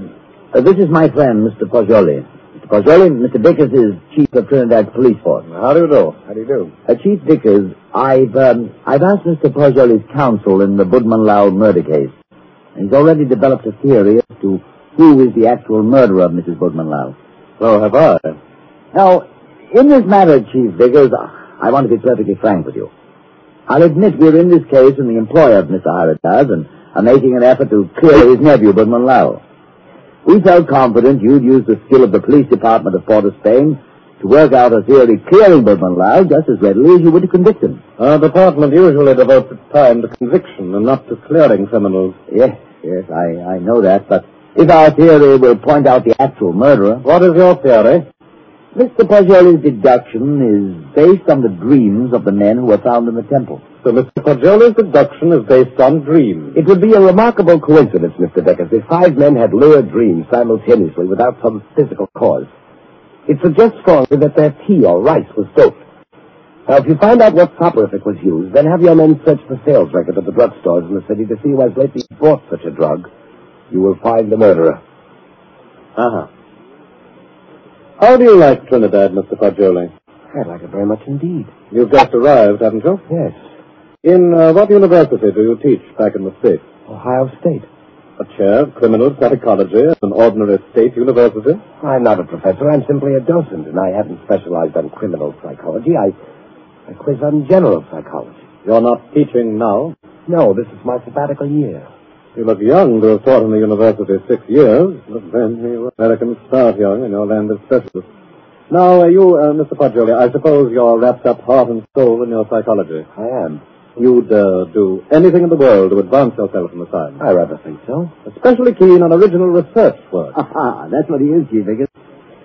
this is my friend, Mr. Poggioli. Mr. Poggioli, Mr. Vickers is Chief of Trinidad Police Force. How do you do? How do you do? Chief Vickers, I've asked Mr. Poggioli's counsel in the Boatman Lau murder case. He's already developed a theory as to who is the actual murderer of Mrs. Boatman Lau. So have I. Now, in this matter, Chief Vickers, I want to be perfectly frank with you. I'll admit we're in this case in the employ of Mr. Haradas and are making an effort to clear his nephew, Boatman Lau. We felt confident you'd use the skill of the police department of Port of Spain to work out a theory clearing Boatman Lau just as readily as you would to convict him. Our department usually devotes its time to conviction and not to clearing criminals. Yes, I know that, but if our theory will point out the actual murderer... What is your theory? Mr. Poggioli's deduction is based on the dreams of the men who were found in the temple. So Mr. Poggioli's deduction is based on dreams. It would be a remarkable coincidence, Mr. Vickers, if 5 men had lurid dreams simultaneously without some physical cause. It suggests strongly that their tea or rice was doped. Now, if you find out what soporific was used, then have your men search the sales record of the drugstores in the city to see who has lately bought such a drug. You will find the murderer. Uh-huh. How do you like Trinidad, Mr. Poggioli? I like it very much indeed. You've just arrived, haven't you? Yes. In what university do you teach back in the States? Ohio State. A chair of criminal psychology at an ordinary state university? I'm not a professor. I'm simply a docent, and I haven't specialized on criminal psychology. I quiz on general psychology. You're not teaching now? No, this is my sabbatical year. You look young to have taught in the university 6 years, but then you Americans start young in your land of specialists. Now, Mr. Poggioli, I suppose you're wrapped up heart and soul in your psychology. I am. You'd do anything in the world to advance yourself in the science. I rather think so. Especially keen on original research work. Aha, that's what he is, Chief Vickers.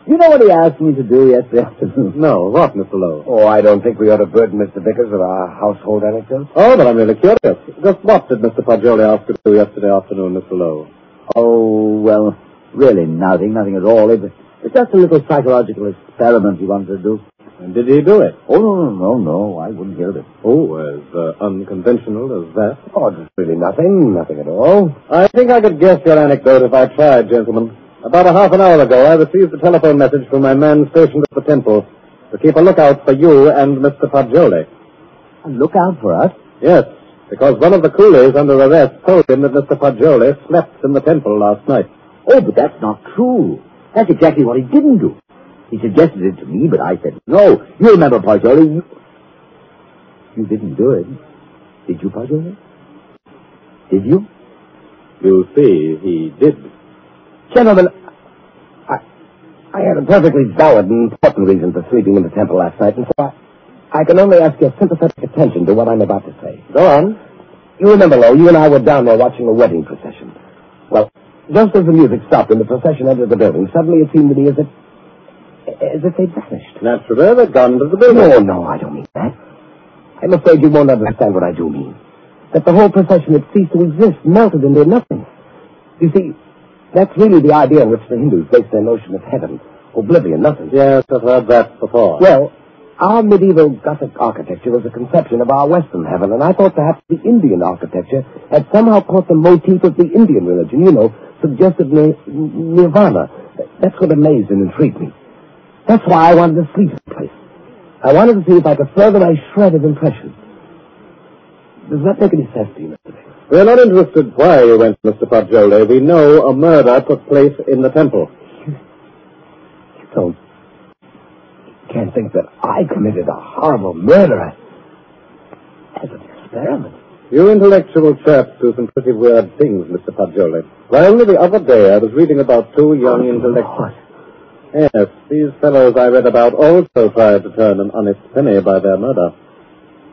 You know what he asked me to do yesterday afternoon? No, what, Mr. Lowe? Oh, I don't think we ought to burden Mr. Vickers with our household anecdotes. Oh, but I'm really curious. Just what did Mr. Poggioli ask you to do yesterday afternoon, Mr. Lowe? Oh, well, really nothing at all. It's just a little psychological experiment he wanted to do. And did he do it? Oh, no, I wouldn't hear of it. Oh, as unconventional as that? Oh, it's really nothing at all. I think I could guess your anecdote if I tried, gentlemen. About a half an hour ago, I received a telephone message from my man stationed at the temple to keep a lookout for you and Mr. Poggioli. A lookout for us? Yes, because one of the coolies under arrest told him that Mr. Poggioli slept in the temple last night. Oh, but that's not true. That's exactly what he didn't do. He suggested it to me, but I said, no. You remember, Poggioli, you didn't do it. Did you, Poggioli? Did you? You see, he did. Gentlemen, I had a perfectly valid and important reason for sleeping in the temple last night, and so I can only ask your sympathetic attention to what I'm about to say. Go on. You remember, Lowe, you and I were down there watching a wedding procession. Well, just as the music stopped and the procession entered the building, suddenly it seemed to me as if they'd vanished. Naturally, they'd gone to the building. No, I don't mean that. I'm afraid you won't understand what I do mean. That the whole procession had ceased to exist, melted into nothing. You see, that's really the idea on which the Hindus base their notion of heaven. Oblivion, nothing. Yes, I've heard that before. Well, our medieval Gothic architecture was a conception of our Western heaven, and I thought perhaps the Indian architecture had somehow caught the motif of the Indian religion, suggested nirvana. That's what amazed and intrigued me. That's why I wanted to sleep in the place. I wanted to see if I could further my shred of impression. Does that make any sense to you, Mr. Baker? We're not interested why you went, Mr. Fagioli. We know a murder took place in the temple. You don't... You can't think that I committed a horrible murder as an experiment. You intellectual chaps do some pretty weird things, Mr. Fagioli. Why, only the other day I was reading about two young intellectuals. Yes, these fellows I read about also tried to turn an honest penny by their murder.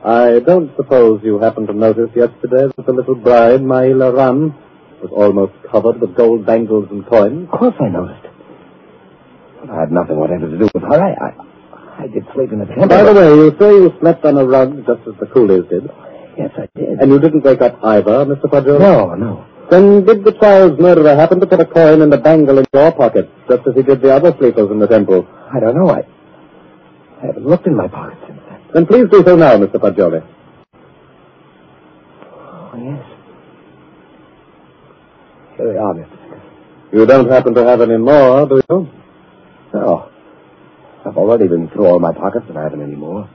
I don't suppose you happened to notice yesterday that the little bride, Maila Ram, was almost covered with gold bangles and coins? Of course I noticed. I had nothing whatever to do with her. I did sleep in the temple. By the way, you say you slept on a rug just as the coolies did. Yes, I did. And you didn't wake up either, Mr. Fagioli? No. Then did the child's murderer happen to put a coin and a bangle in your pocket, just as he did the other sleepers in the temple? I don't know. I haven't looked in my pocket since then. Then please do so now, Mr. Fagioli. Oh, yes. Here they are, Mr. Baker. You don't happen to have any more, do you? No. I've already been through all my pockets and I haven't any more.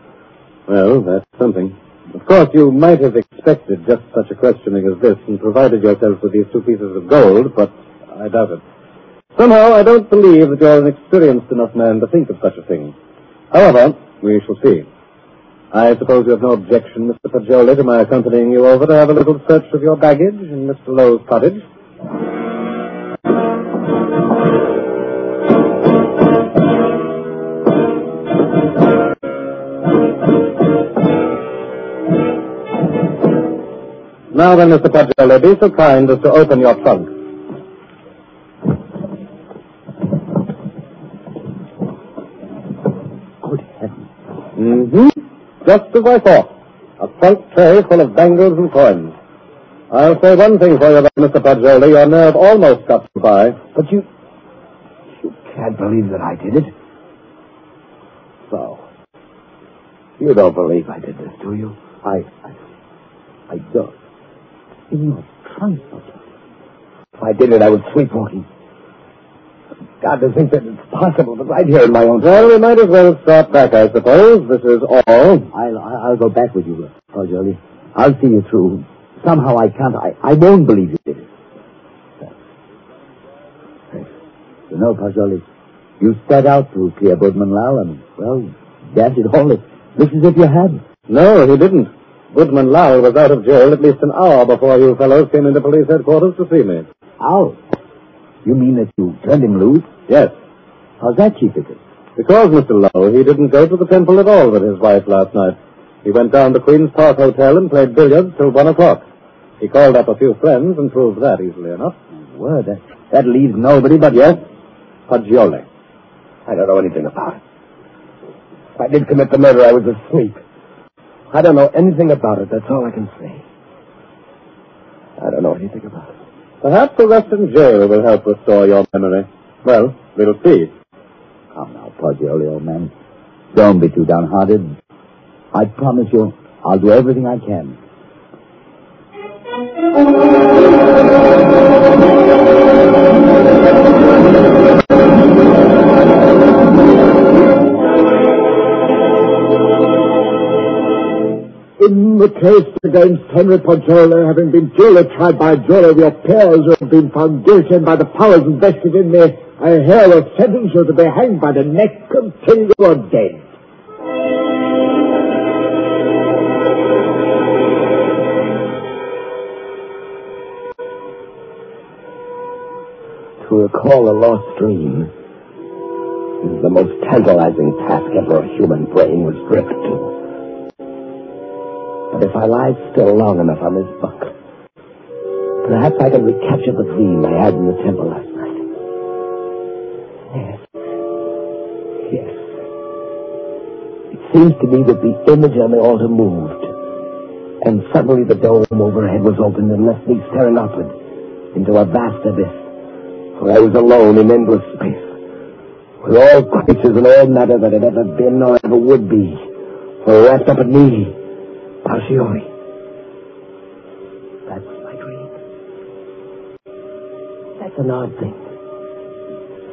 Well, that's something. Of course, you might have expected just such a questioning as this and provided yourself with these 2 pieces of gold, but I doubt it. Somehow, I don't believe that you're an experienced enough man to think of such a thing. However, we shall see. I suppose you have no objection, Mr. Fagioli, to my accompanying you over to have a little search of your baggage in Mr. Lowe's cottage. Now then, Mr. Fagioli, be so kind as to open your trunk. Good heavens. Mm-hmm. Just as I thought. A trunk tray full of bangles and coins. I'll say one thing for you, Mr. Fagioli. Your nerve almost got you by. But you can't believe that I did it. So, you don't believe I did this, do you? I don't. In your trunk. If I did it, I would sleepwalking. God, to think that it's possible, but right here in my own... Well, we might as well start back, I suppose. This is all. I'll go back with you, Fagioli. I'll see you through. Somehow I can't. I won't believe you did it. You know, Fagioli, you set out to clear Budman Lal, and, well, dash it all. This is if you had. No, he didn't. Budman Lal was out of jail at least an hour before you fellows came into police headquarters to see me. How? You mean that you turned him loose? Yes. How's that, Chief Vicar? Because, Mr. Lowe, he didn't go to the temple at all with his wife last night. He went down to Queen's Park Hotel and played billiards till 1 o'clock. He called up a few friends and proved that easily enough. Well, that leaves nobody but... Yes, Fagioli. I don't know anything about it. If I did commit the murder, I was asleep. I don't know anything about it. That's all I can say. I don't know anything about it. Perhaps the rest in jail will help restore your memory. Well, we'll see. Come now, Fagioli, old man. Don't be too downhearted. I promise you, I'll do everything I can. In the case against Henry Fagioli, having been duly tried by a jury of your peers who have been found guilty and by the powers invested in me, I herewith sentence you to be hanged by the neck until you are dead. To recall a lost dream is the most tantalizing task ever a human brain was driven to. But if I lie still long enough on this bunk, perhaps I can recapture the dream I had in the temple last night. Yes. It seems to me that the image on the altar moved, and suddenly the dome overhead was opened and left me staring upward into a vast abyss, where I was alone in endless space, With all creatures and all matter that had ever been or ever would be, were wrapped up in me, Alcione. That's my dream. That's an odd thing.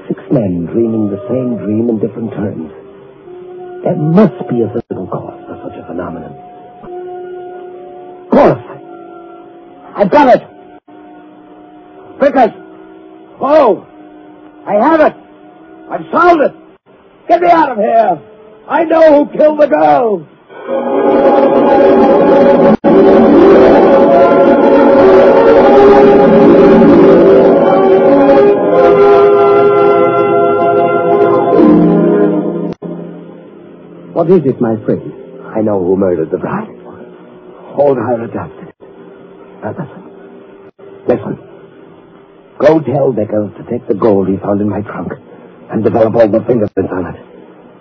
6 men dreaming the same dream in different terms. There must be a physical cause for such a phenomenon. Of course! I've got it! Vickers! Whoa! I have it! I've solved it! Get me out of here! I know who killed the girl! What is it, my friend? I know who murdered the bride. Old Hira did it. Now listen. Go tell Decker to take the gold he found in my trunk and develop all the fingerprints on it.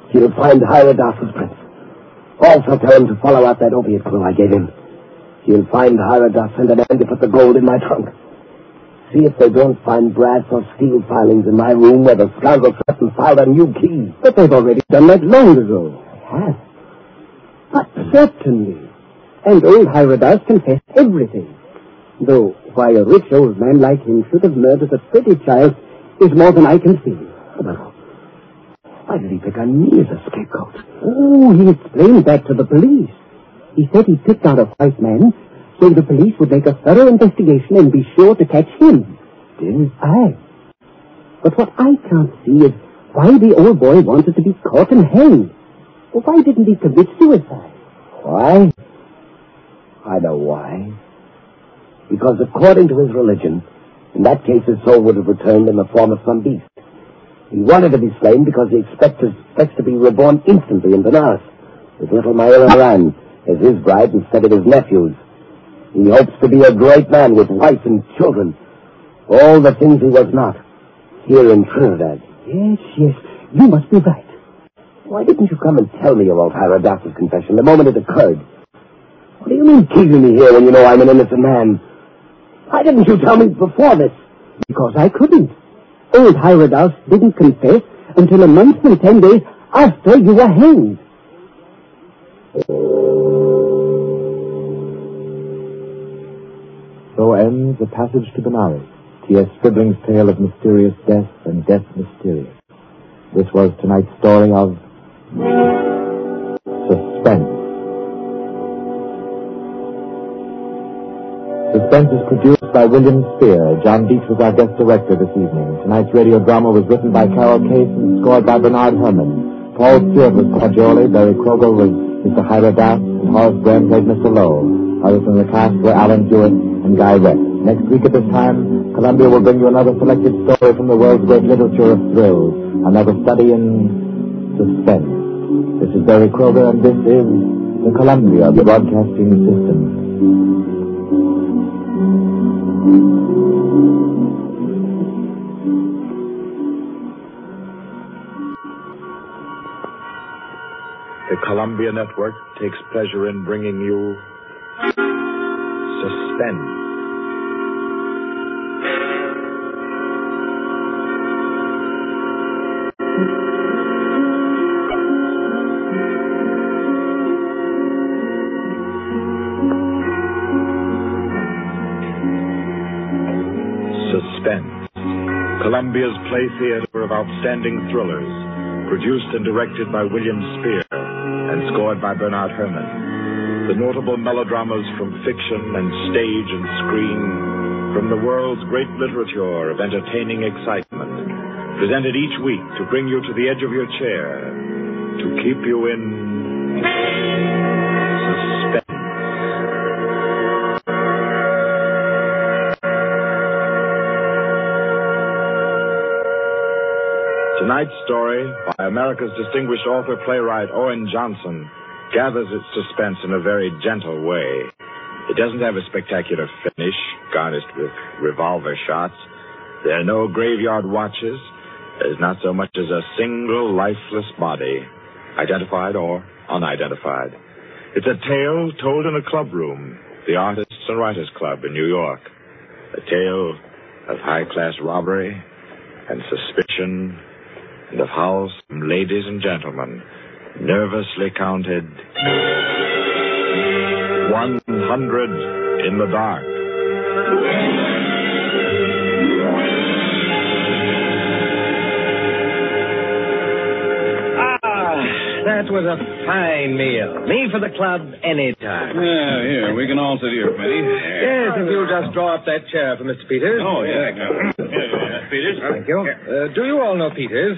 He'll find Hira Das's prints. Also tell him to follow out that opiate clue I gave him. He'll find Hira Das and a man to put the gold in my trunk. See if they don't find brass or steel filings in my room where the scoundrel slept and filed a new key. But they've already done that long ago. Have? But certainly. And old Hira Das confessed everything. Though why a rich old man like him should have murdered a pretty child is more than I can see. Well, why did he pick on me as a scapegoat? Oh, he explained that to the police. He said he picked out a white man so the police would make a thorough investigation and be sure to catch him. Did? Aye. But what I can't see is why the old boy wanted to be caught and hanged. Well, why didn't he commit suicide? Why? I know why. Because according to his religion, in that case his soul would have returned in the form of some beast. He wanted to be slain because he expects to be reborn instantly in Benares, with little Myra Ran as his bride instead of his nephews. He hopes to be a great man with wife and children. All the things he was not, here in Trinidad. Yes, you must be right. Why didn't you come and tell me about Hira Das's confession the moment it occurred? What do you mean keeping me here when you know I'm an innocent man? Why didn't you tell me before this? Because I couldn't. Old Hira Das didn't confess until a month and 10 days after you were hanged. So ends The Passage to Benares, T.S. Scribling's tale of mysterious death and death mysterious. This was tonight's story of Suspense. Suspense is produced by William Spear. John Dietz was our guest director this evening. Tonight's radio drama was written by Carol Case and scored by Bernard Herrmann. Paul Stewart was Claudioli, Barry Kroger was Mr. Hira Das, and Horace Graham played Mr. Lowe. Others from the cast were Alan Jewett and Guy Rex. Next week at this time, Columbia will bring you another selected story from the world's great literature of thrills, another study in suspense. This is Barry Kroger, and this is the Columbia Broadcasting System. The Columbia Network takes pleasure in bringing you Suspense. Suspense, Columbia's play theater of outstanding thrillers, produced and directed by William Spear and scored by Bernard Herrmann. The notable melodramas from fiction and stage and screen, from the world's great literature of entertaining excitement, presented each week to bring you to the edge of your chair, to keep you in suspense. Tonight's story, by America's distinguished author-playwright Owen Johnson, gathers its suspense in a very gentle way. It doesn't have a spectacular finish, garnished with revolver shots. There are no graveyard watches. There's not so much as a single lifeless body, identified or unidentified. It's a tale told in a club room, the Artists and Writers Club in New York. A tale of high-class robbery and suspicion and of how some ladies and gentlemen nervously counted 100 in the dark. That was a fine meal. Me for the club anytime. Yeah, here, we can all sit here, Penny. Yes, if you'll just draw up that chair for Mr. Peters. Oh, yeah. Peters. Thank you. Do you all know Peters?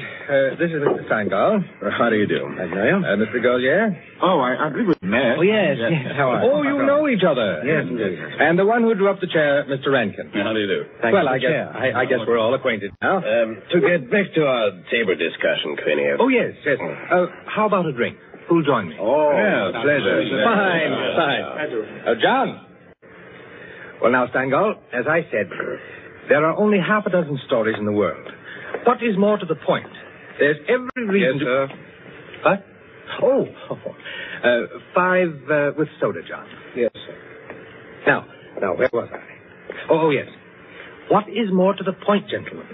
This is Mr. Steingall. How do you do? I know you. Mr. Gaulier. Oh, I believe we've met. Oh, yes. How are you? Oh, you know each other. Yes, indeed. And the one who drew up the chair, Mr. Rankin. How do you do? Well, I guess we're all acquainted now. To get back to our table discussion, Queenie. Oh, yes. How about a drink? Who'll join me? Oh, yeah, pleasure. Fine. John. Well, now, Steingall, as I said, there are only half a dozen stories in the world. What is more to the point? There's every reason sir. What? Oh. 5 with soda, John. Yes, sir. Now, where was I? Oh, yes. What is more to the point, gentlemen,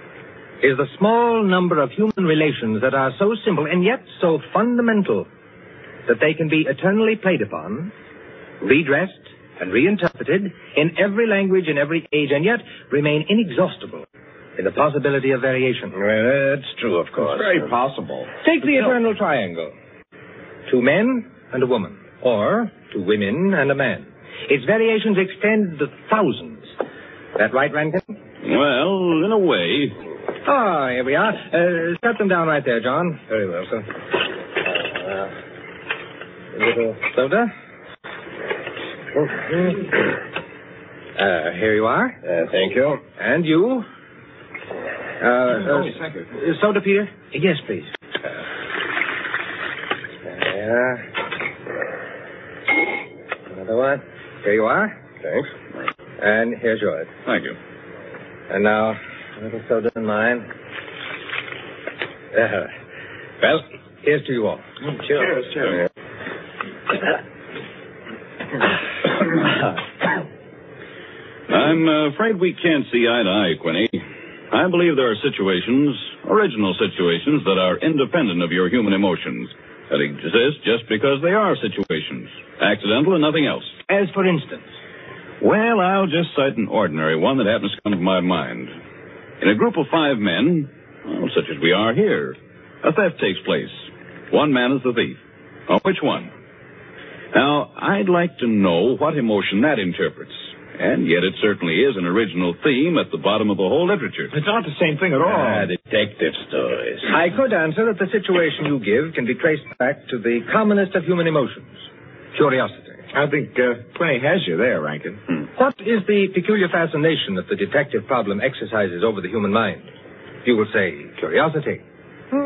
is the small number of human relations that are so simple and yet so fundamental that they can be eternally played upon, redressed, and reinterpreted in every language, in every age, and yet remain inexhaustible in the possibility of variation. Well, that's true, of course. It's very possible. Take the eternal triangle. 2 men and a woman, or 2 women and a man. Its variations extend to thousands. That right, Rankin? Well, in a way. Ah, here we are. Set them down right there, John. Very well, sir. A little soda. Here you are. Thank you. And you? Thank you. Soda, Peter? Yes, please. There. Another one. Here you are. Thanks. And here's yours. Thank you. And now, a little soda in mine. Well, here's to you all. Cheers. I'm afraid we can't see eye to eye, Quinny. I believe there are situations, original situations, that are independent of your human emotions, that exist just because they are situations, accidental and nothing else. As for instance? Well, I'll just cite an ordinary one that happens to come to my mind. In a group of 5 men, such as we are here, a theft takes place. One man is the thief. Which one? Now, I'd like to know what emotion that interprets. And yet it certainly is an original theme at the bottom of the whole literature. It's not the same thing at all. Detective stories. I could answer that the situation you give can be traced back to the commonest of human emotions, curiosity. I think Quinny has you there, Rankin. What is the peculiar fascination that the detective problem exercises over the human mind? You will say curiosity.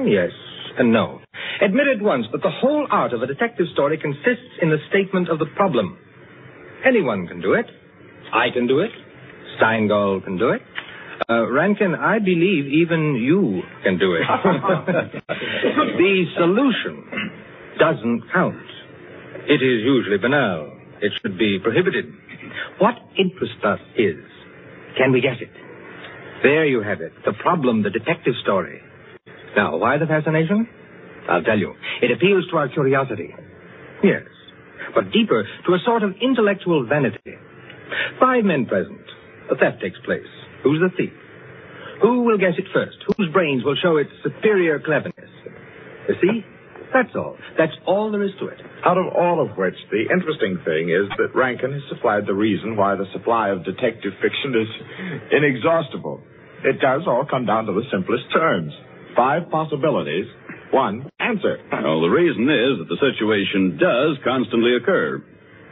Yes and no. Admit at once that the whole art of a detective story consists in the statement of the problem. Anyone can do it. I can do it. Steingall can do it. Rankin, I believe even you can do it. The solution doesn't count. It is usually banal. It should be prohibited. What interests us is, can we guess it? There you have it. The problem, the detective story. Now, why the fascination? I'll tell you. It appeals to our curiosity. Yes. But deeper, to a sort of intellectual vanity. 5 men present. A theft takes place. Who's the thief? Who will guess it first? Whose brains will show its superior cleverness? You see? That's all. That's all there is to it. Out of all of which, the interesting thing is that Rankin has supplied the reason why the supply of detective fiction is inexhaustible. It does all come down to the simplest terms. 5 possibilities, 1 answer. Well, the reason is that the situation does constantly occur.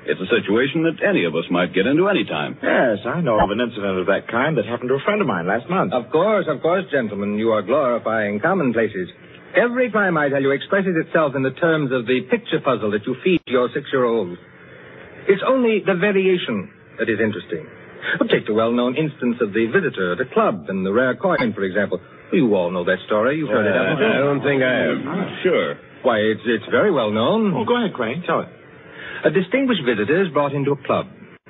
It's a situation that any of us might get into any time. Yes, I know of an incident of that kind that happened to a friend of mine last month. Of course, gentlemen. You are glorifying commonplaces. Every crime, I tell you, expresses itself in the terms of the picture puzzle that you feed your 6-year-old. It's only the variation that is interesting. Take the well-known instance of the visitor at a club and the rare coin, for example. You all know that story. You've heard it, haven't you? I don't think I have. Sure. Why, it's very well known. Oh, go ahead, Crane. Tell it. A distinguished visitor is brought into a club.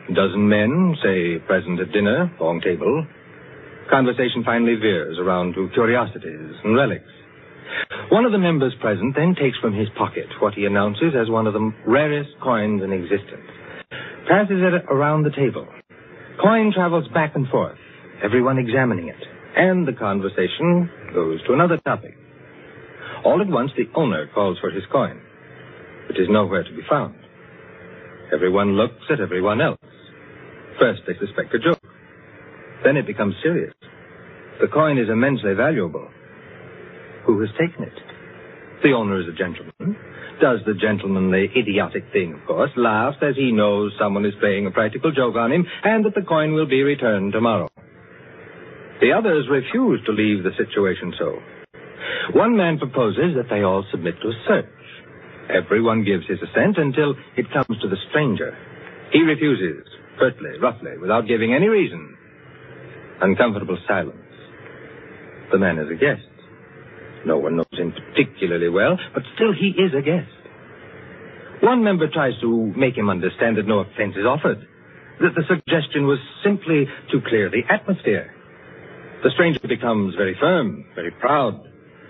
A dozen men, say, present at dinner, long table. Conversation finally veers around to curiosities and relics. One of the members present then takes from his pocket what he announces as one of the rarest coins in existence, passes it around the table. Coin travels back and forth, everyone examining it, and the conversation goes to another topic. All at once, the owner calls for his coin. It is nowhere to be found. Everyone looks at everyone else. First, they suspect a joke. Then it becomes serious. The coin is immensely valuable. Who has taken it? The owner is a gentleman. Does the gentlemanly, idiotic thing, of course, laughs as he knows someone is playing a practical joke on him and that the coin will be returned tomorrow. The others refuse to leave the situation so. One man proposes that they all submit to a search. Everyone gives his assent until it comes to the stranger. He refuses, curtly, roughly, without giving any reason. Uncomfortable silence. The man is a guest. No one knows him particularly well, but still he is a guest. One member tries to make him understand that no offense is offered, that the suggestion was simply to clear the atmosphere. The stranger becomes very firm, very proud,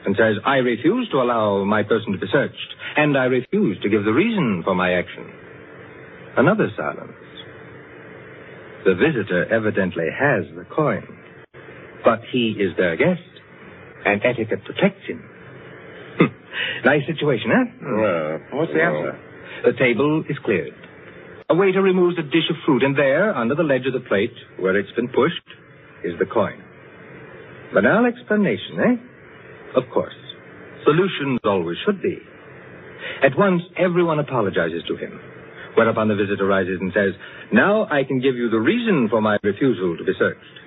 and says, I refuse to allow my person to be searched, and I refuse to give the reason for my action. Another silence. The visitor evidently has the coin, but he is their guest, and etiquette protects him. Nice situation, huh? Well, what's the answer? The table is cleared. A waiter removes a dish of fruit, and there, under the ledge of the plate, where it's been pushed, is the coin. Banal explanation, eh? Of course. Solutions always should be. At once, everyone apologizes to him, whereupon the visitor rises and says, now I can give you the reason for my refusal to be searched.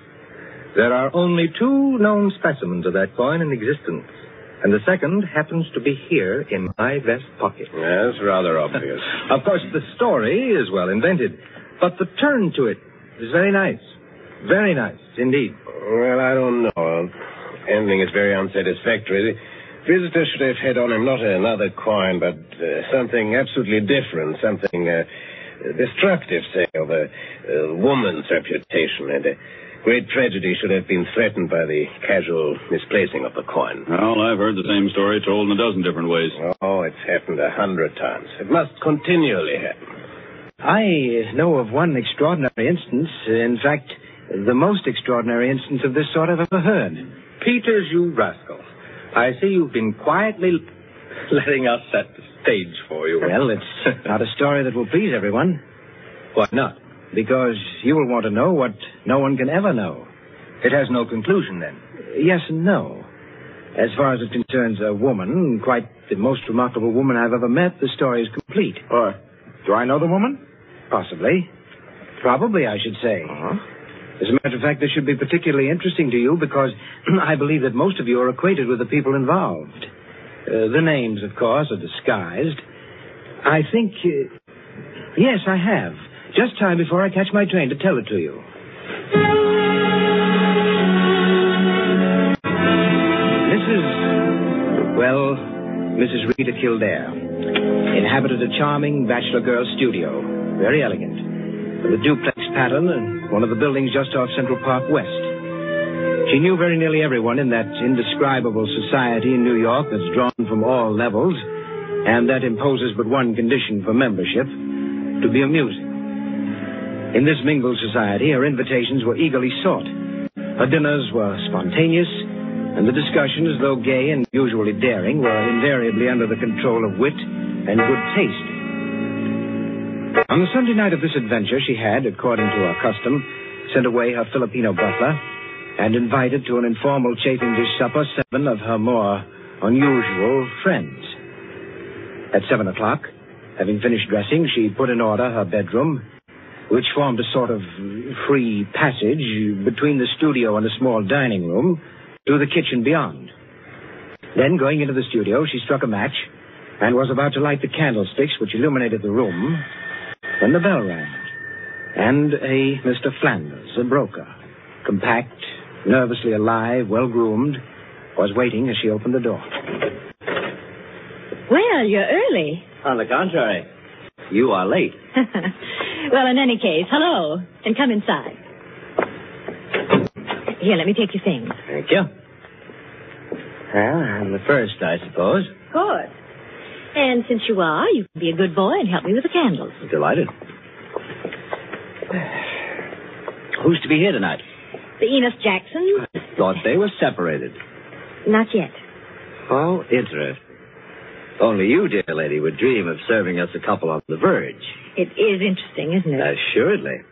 There are only 2 known specimens of that coin in existence, and the second happens to be here in my vest pocket. Yes, rather obvious. Of course, the story is well invented, but the turn to it is very nice. Very nice, indeed. Well, I don't know. Ending is very unsatisfactory. The visitor should have had on him not another coin, but something absolutely different, something destructive, say, of a woman's reputation, and a great tragedy should have been threatened by the casual misplacing of the coin. Well, I've heard the same story told in a dozen different ways. Oh, it's happened 100 times. It must continually happen. I know of one extraordinary instance. In fact, the most extraordinary instance of this sort I've ever heard. Peters, you rascal. I see you've been quietly letting us set the stage for you. Well, it's not a story that will please everyone. Why not? Because you will want to know what no one can ever know. It has no conclusion, then? Yes and no. As far as it concerns a woman, quite the most remarkable woman I've ever met, the story is complete. Do I know the woman? Possibly. Probably, I should say. As a matter of fact, this should be particularly interesting to you because I believe that most of you are acquainted with the people involved. The names, of course, are disguised. I think... yes, I have. Just time before I catch my train to tell it to you. Mrs. Rita Kildare inhabited a charming bachelor girl studio, very elegant, with a duplex pattern and one of the buildings just off Central Park West. She knew very nearly everyone in that indescribable society in New York that's drawn from all levels and that imposes but one condition for membership, to be amusing. In this mingled society, her invitations were eagerly sought. Her dinners were spontaneous, and the discussions, though gay and usually daring, were invariably under the control of wit and good taste. On the Sunday night of this adventure, she had, according to her custom, sent away her Filipino butler and invited to an informal chafing dish supper 7 of her more unusual friends. At 7 o'clock, having finished dressing, she put in order her bedroom, which formed a sort of free passage between the studio and a small dining room, to the kitchen beyond. Then, going into the studio, she struck a match and was about to light the candlesticks which illuminated the room when the bell rang. And a Mr. Flanders, a broker, compact, nervously alive, well-groomed, was waiting as she opened the door. Well, you're early. On the contrary, you are late. Well, in any case, hello, and come inside. Here, let me take your things. Thank you. Well, I'm the first, I suppose. Good. And since you are, you can be a good boy and help me with the candles. Delighted. Who's to be here tonight? The Enos Jacksons? I thought they were separated. Not yet. Oh, interesting. Only you, dear lady, would dream of serving us a couple on the verge. It is interesting, isn't it? Assuredly.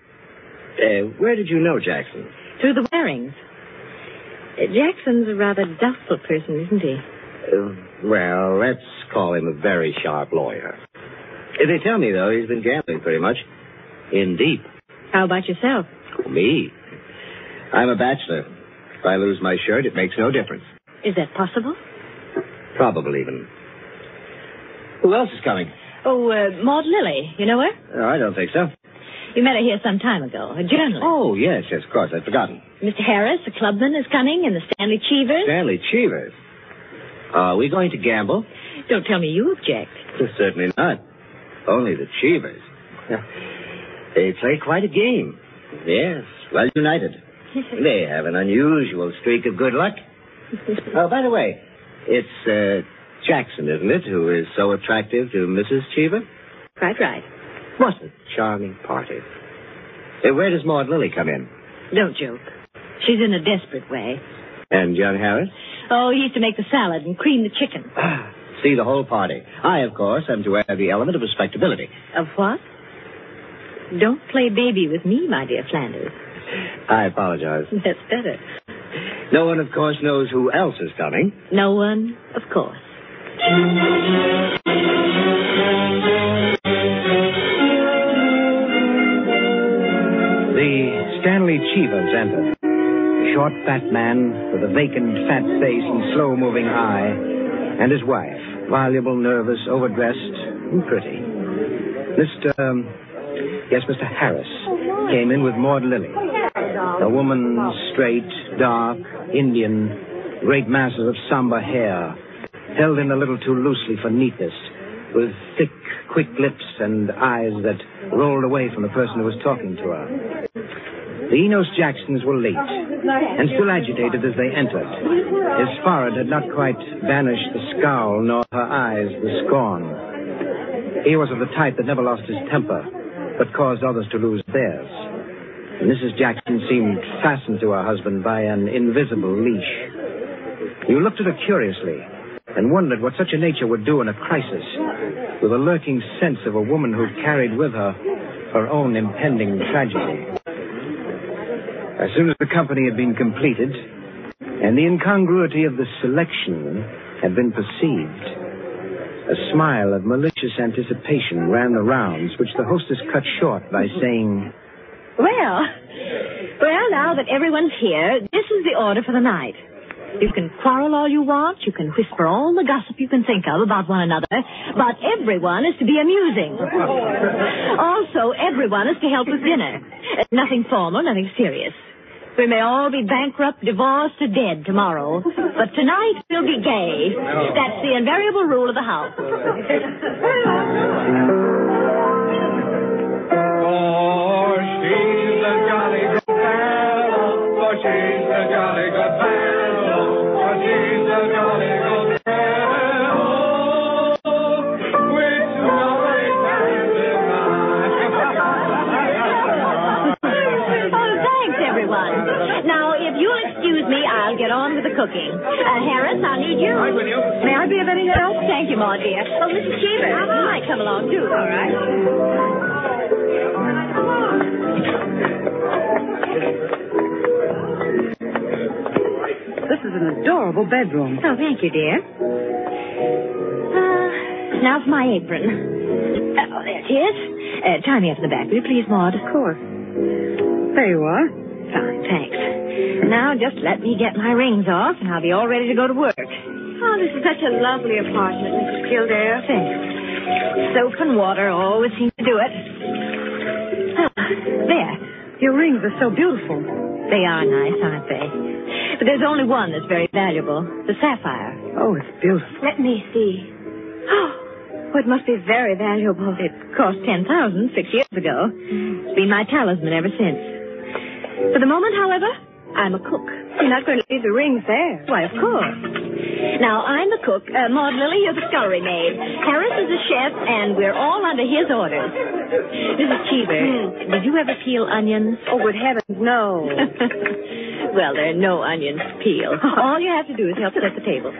Where did you know Jackson? Through the Warings. Jackson's a rather doubtful person, isn't he? Well, let's call him a very sharp lawyer. They tell me, though, he's been gambling pretty much. In deep. How about yourself? Me? I'm a bachelor. If I lose my shirt, it makes no difference. Is that possible? Probable, even. Who else is coming? Oh, Maud Lily. You know her? Oh, I don't think so. You met her here some time ago. A journalist. Oh, yes, of course. I'd forgotten. Mr. Harris, the clubman, is coming, and the Stanley Cheevers. Stanley Cheevers? Are we going to gamble? Don't tell me you object. Certainly not. Only the Cheevers. They play quite a game. Yes, well united. They have an unusual streak of good luck. Oh, by the way, it's Jackson, isn't it, who is so attractive to Mrs. Cheever? Quite right. What a charming party. Where does Maud Lily come in? Don't joke. She's in a desperate way. And John Harris? Oh, he used to make the salad and cream the chicken. See the whole party. I, of course, am to add the element of respectability. Of what? Don't play baby with me, my dear Flanders. I apologize. That's better. No one, of course, knows who else is coming. No one, of course. The Stanley Cheevers entered. A short, fat man with a vacant, fat face and slow-moving eye, and his wife, voluble, nervous, overdressed, and pretty. Mr. Harris came in with Maud Lily. A woman, straight, dark, Indian, great masses of somber hair, held in a little too loosely for neatness, with thick, quick lips and eyes that rolled away from the person who was talking to her. The Enos Jacksons were late, and still agitated as they entered. His forehead had not quite banished the scowl, nor her eyes the scorn. He was of the type that never lost his temper, but caused others to lose theirs. Mrs. Jackson seemed fastened to her husband by an invisible leash. You looked at her curiously and wondered what such a nature would do in a crisis, with a lurking sense of a woman who carried with her her own impending tragedy. As soon as the company had been completed and the incongruity of the selection had been perceived, a smile of malicious anticipation ran the rounds, which the hostess cut short by saying, Well, now that everyone's here, this is the order for the night. You can quarrel all you want, you can whisper all the gossip you can think of about one another, but everyone is to be amusing. Also, everyone is to help with dinner. Nothing formal, nothing serious. We may all be bankrupt, divorced, or dead tomorrow, but tonight we'll be gay. That's the invariable rule of the house. For she's a jolly good fellow, for she's a jolly good fellow, for she's a jolly good fellow, with lovely times in Oh, thanks, everyone. Now, if you'll excuse me, I'll get on with the cooking. Harris, I'll need you. Right with you. May I be of any help? Thank you, Maud, dear. Oh, Mrs. Cheever, you might come along, too. All right. This is an adorable bedroom. Oh, thank you, dear. Now for my apron. Oh, there it is. Tie me up in the back, will you please, Maud? Of course. There you are. Fine, thanks. Now just let me get my rings off, and I'll be all ready to go to work. Oh, this is such a lovely apartment, Mrs. Kildare. Thanks. Soap and water always seem to do it. There. Your rings are so beautiful. They are nice, aren't they? But there's only one that's very valuable, the sapphire. Oh, it's beautiful. Let me see. Oh, it must be very valuable. It cost $10,000 6 years ago. It's been my talisman ever since. For the moment, however, I'm a cook. You're not going to leave the rings there. Why, of course. Now, I'm the cook. Maud Lily, you're the scullery maid. Harris is the chef, and we're all under his orders. Mrs. Cheever, did you ever peel onions? Oh, good heavens, no. Well, there are no onions to peel. All you have to do is help set the table.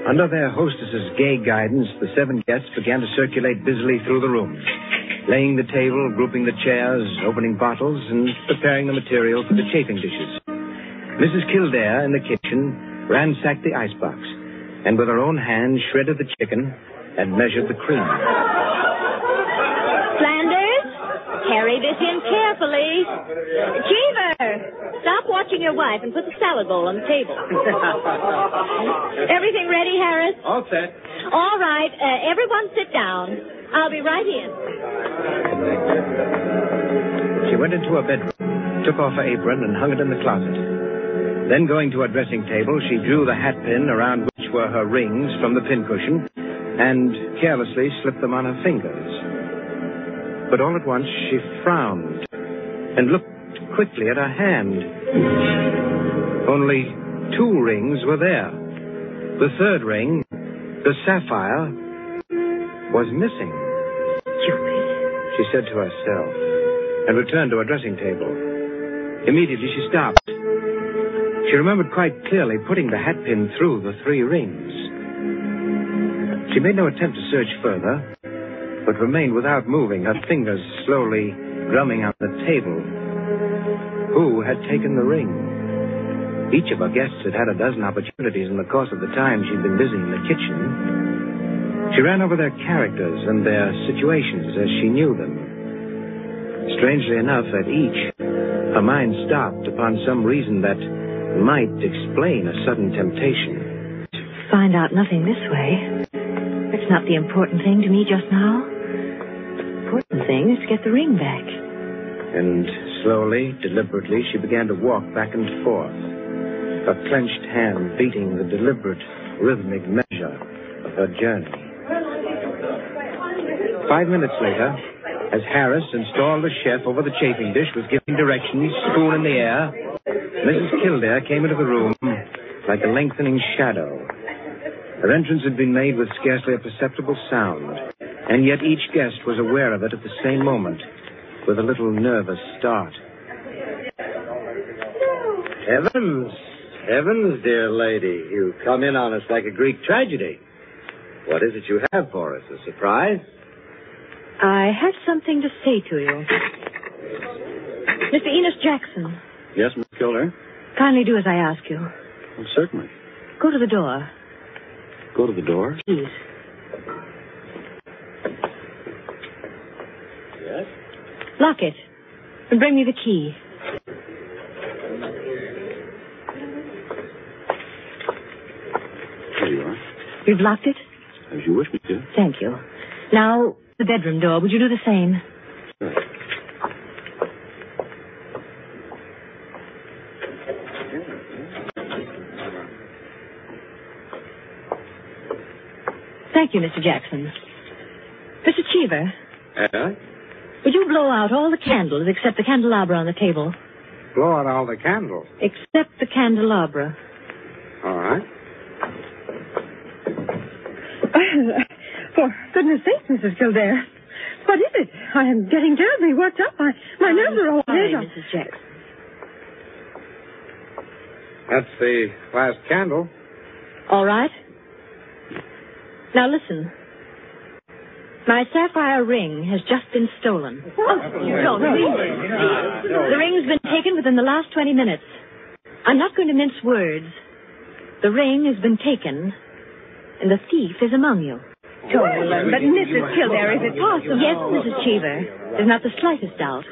Under their hostess's gay guidance, the 7 guests began to circulate busily through the room, laying the table, grouping the chairs, opening bottles, and preparing the material for the chafing dishes. Mrs. Kildare, in the kitchen, ransacked the icebox, and with her own hand shredded the chicken and measured the cream. Flanders, carry this in carefully. Cheever, stop watching your wife and put the salad bowl on the table. Everything ready, Harris? All set. All right. Everyone sit down. I'll be right in. She went into her bedroom, took off her apron, and hung it in the closet. Then, going to her dressing table, she drew the hat pin around which were her rings from the pincushion and carelessly slipped them on her fingers. But all at once, she frowned and looked quickly at her hand. Only 2 rings were there. The 3rd ring, the sapphire, was missing. She said to herself, and returned to her dressing table. Immediately she stopped. She remembered quite clearly putting the hat pin through the 3 rings. She made no attempt to search further, but remained without moving, her fingers slowly drumming on the table. Who had taken the ring? Each of her guests had had a dozen opportunities in the course of the time she'd been busy in the kitchen. She ran over their characters and their situations as she knew them. Strangely enough, at each, her mind stopped upon some reason that might explain a sudden temptation. Find out nothing this way. That's not the important thing to me just now. The important thing is to get the ring back. And slowly, deliberately, she began to walk back and forth, her clenched hand beating the deliberate, rhythmic measure of her journey. 5 minutes later, as Harris, installed as chef over the chafing dish, was giving directions, spoon in the air, Mrs. Kildare came into the room like a lengthening shadow. Her entrance had been made with scarcely a perceptible sound, and yet each guest was aware of it at the same moment, with a little nervous start. Heavens, heavens, dear lady. You come in on us like a Greek tragedy. What is it you have for us? A surprise? I have something to say to you. Mr. Enos Jackson. Yes, Miss Kildare? Kindly do as I ask you. Well, certainly. Go to the door. Go to the door? Please. Yes? Lock it. And bring me the key. There you are. You've locked it? As you wish me to. Thank you. Now, the bedroom door. Would you do the same? Sure. Thank you, Mr. Jackson. Mr. Cheever, Yeah? would you blow out all the candles except the candelabra on the table? Blow out all the candles. Except the candelabra. All right. For goodness sake, Mrs. Kildare. What is it? I am getting terribly worked up. My nerves are all Sorry, dead. Mrs. Jackson. That's the last candle. All right. Now listen. My sapphire ring has just been stolen. Oh, you don't mean it. The ring's been taken within the last 20 minutes. I'm not going to mince words. The ring has been taken, and the thief is among you. But Mrs. Kildare, is it possible? Yes, Mrs. Cheever. There's not the slightest doubt.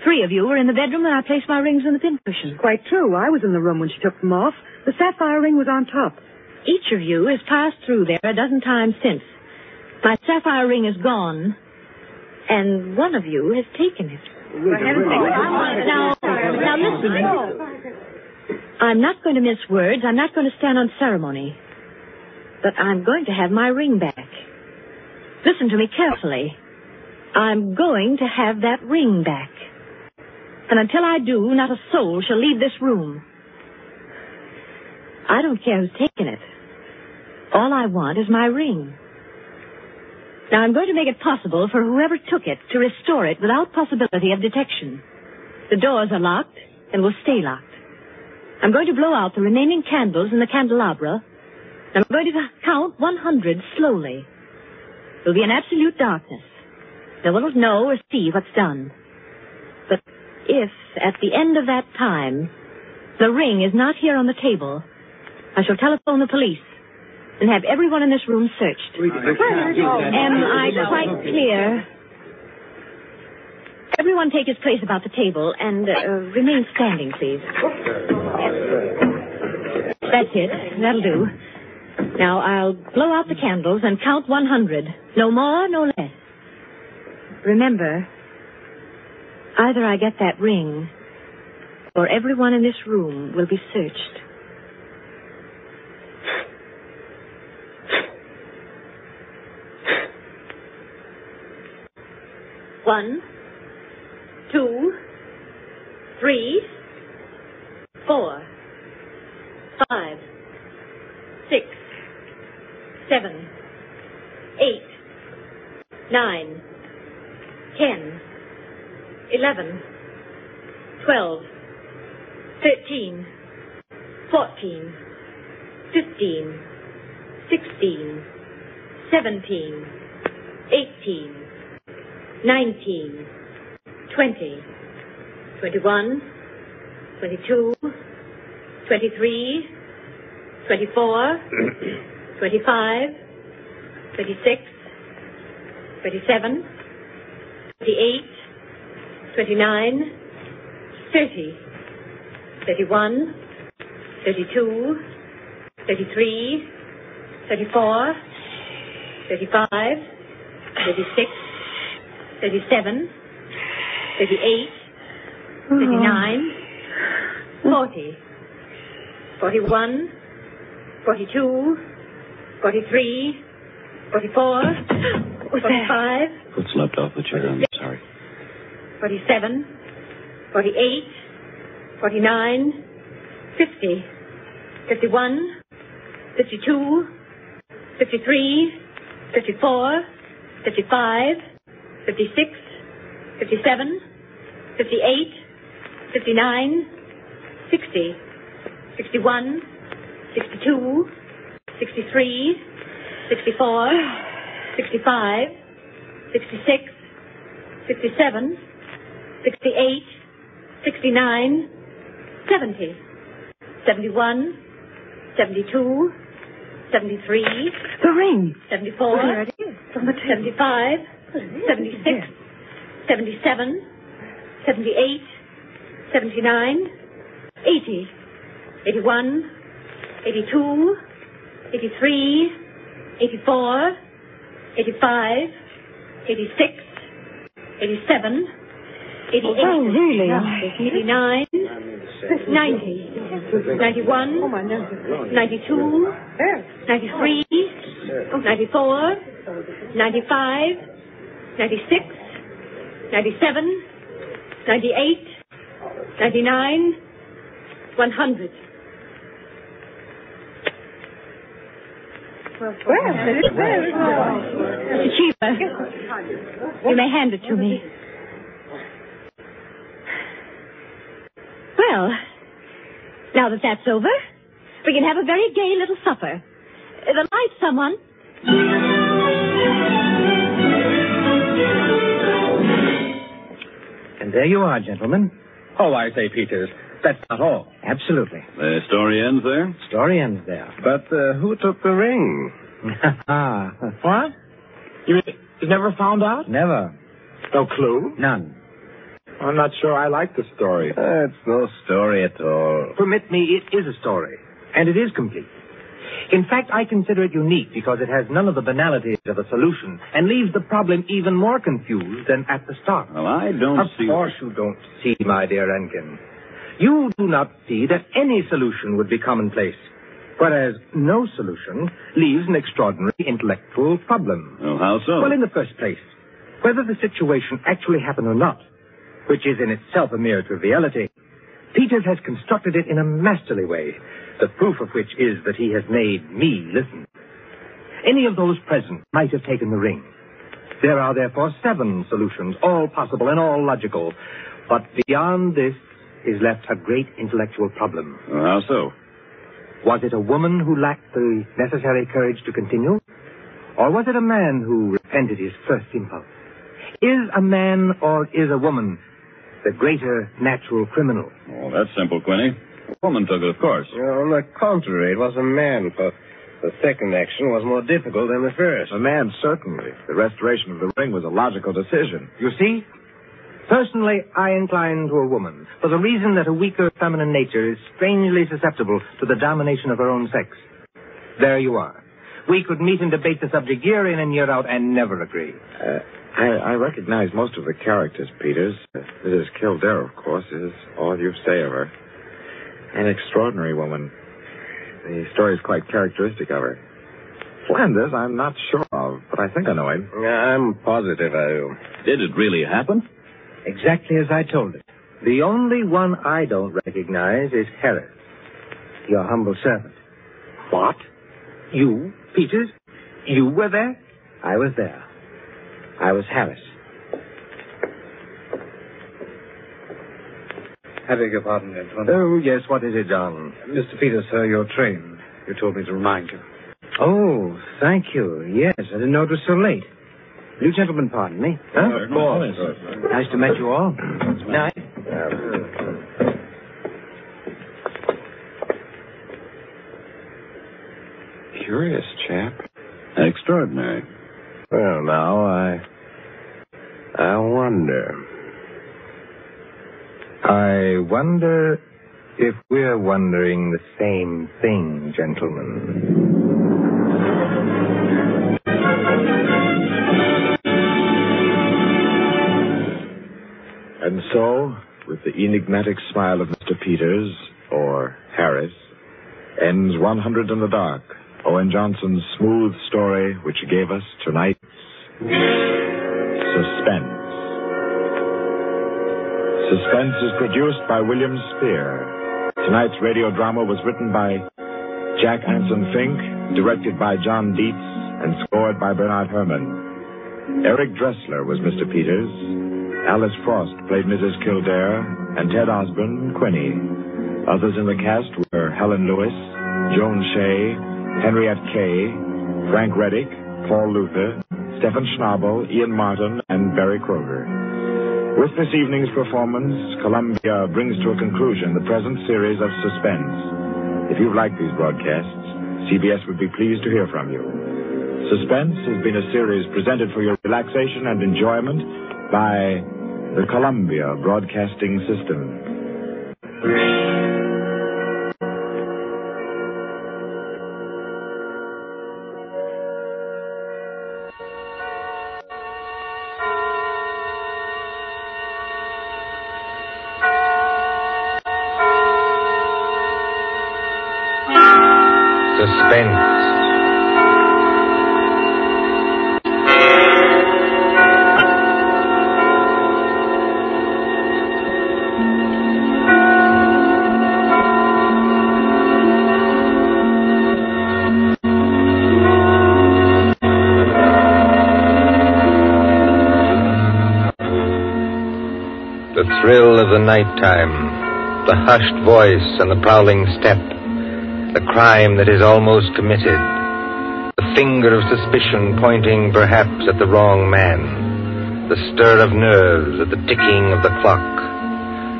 3 of you were in the bedroom when I placed my rings on the pincushion. Quite true. I was in the room when she took them off. The sapphire ring was on top. Each of you has passed through there a dozen times since. My sapphire ring is gone, and one of you has taken it. Now listen. I'm not going to mince words. I'm not going to stand on ceremony. But I'm going to have my ring back. Listen to me carefully. I'm going to have that ring back. And until I do, not a soul shall leave this room. I don't care who's taken it. All I want is my ring. Now, I'm going to make it possible for whoever took it to restore it without possibility of detection. The doors are locked and will stay locked. I'm going to blow out the remaining candles in the candelabra, and I'm going to count 100 slowly. There'll be an absolute darkness. No one will know or see what's done. But if, at the end of that time, the ring is not here on the table, I shall telephone the police and have everyone in this room searched. Am I quite clear? Everyone take his place about the table and remain standing, please. That's it. That'll do. Now, I'll blow out the candles and count 100. No more, no less. Remember, either I get that ring, or everyone in this room will be searched. One, 2, 3, 4, 5, 6, 7, 8, 9, 10, 11, 12, 13, 14, 15, 16, 17, 18, 19, 20, 21, 22, 23, 24, 25, 26, 27, 28, 29, 30, 31, 32, 33, 34, 35, 36, 37, 38, 39, 40, 41, 42, 43, 44, 45. Foot slipped off the chair. I'm sorry. 47, 48, 49, 50, 51, 52, 53, 54, 55, 56, 57, 58, 59, 60, 61, 62, 63, 64, 65, 66, 67, 68, 69, 70, 71, 72, 73. The ring. 74. There it is. 75, 76, 77, 78, 79, 80, 81, 82, 83, 84, 85, 86, 87, 88, Oh, really? 89, 90, 91, 92, 93, 94, 95, 96, 97, 98, 99, 100. Mr. Cheever, you may hand it to me. Well, now that that's over, we can have a very gay little supper. The light, someone. And there you are, gentlemen. Oh, I say, Peters, that's not all. Absolutely. The story ends there? Story ends there. But who took the ring? What? You never found out? Never. No clue? None. I'm not sure I like the story. It's no story at all. Permit me, it is a story. And it is complete. In fact, I consider it unique because it has none of the banalities of a solution and leaves the problem even more confused than at the start. Well, I don't see... Of course you don't see, my dear Rankin. You do not see that any solution would be commonplace, whereas no solution leaves an extraordinary intellectual problem. Well, how so? Well, in the first place, whether the situation actually happened or not, which is in itself a mere triviality. Peters has constructed it in a masterly way, the proof of which is that he has made me listen. Any of those present might have taken the ring. There are therefore 7 solutions, all possible and all logical. But beyond this is left a great intellectual problem. How so? Was it a woman who lacked the necessary courage to continue? Or was it a man who repented his first impulse? Is a man or is a woman the greater natural criminal? Oh, that's simple, Quinny. The woman took it, of course. On the contrary, it was a man, for the second action was more difficult than the first. A man, certainly. The restoration of the ring was a logical decision. You see? Personally, I incline to a woman, for the reason that a weaker feminine nature is strangely susceptible to the domination of her own sex. There you are. We could meet and debate the subject year in and year out and never agree. I recognize most of the characters, Peters. Mrs. Kildare, of course, is all you say of her. An extraordinary woman. The story is quite characteristic of her. Flanders, I'm not sure of, but I think I know him. I'm positive I do. Did it really happen? Exactly as I told it. The only one I don't recognize is Harris, your humble servant. What? You, Peters? You were there? I was there. I was Harris. I beg your pardon, gentlemen. Oh, yes, what is it, John? Mr. Peters, sir, your train. You told me to remind you. Oh, thank you. Yes, I didn't know it was so late. You gentlemen pardon me. Huh? Of course. Nice to meet you all. Night. Curious chap. Extraordinary. Well, now, I wonder. I wonder if we're wondering the same thing, gentlemen. And so, with the enigmatic smile of Mr. Peters, or Harris, ends 100 in the Dark, Owen Johnson's smooth story which gave us tonight's Suspense. Suspense is produced by William Spear. Tonight's radio drama was written by Jack Anson Fink, directed by John Dietz, and scored by Bernard Herrmann. Eric Dressler was Mr. Peters. Alice Frost played Mrs. Kildare, and Ted Osborne, Quinny. Others in the cast were Helen Lewis, Joan Shea, Henriette Kay, Frank Reddick, Paul Luther, Stephen Schnabel, Ian Martin, and Barry Kroger. With this evening's performance, Columbia brings to a conclusion the present series of Suspense. If you've liked these broadcasts, CBS would be pleased to hear from you. Suspense has been a series presented for your relaxation and enjoyment by the Columbia Broadcasting System. Suspense. The thrill of the nighttime, the hushed voice and the prowling step, the crime that is almost committed, the finger of suspicion pointing perhaps at the wrong man, the stir of nerves at the ticking of the clock,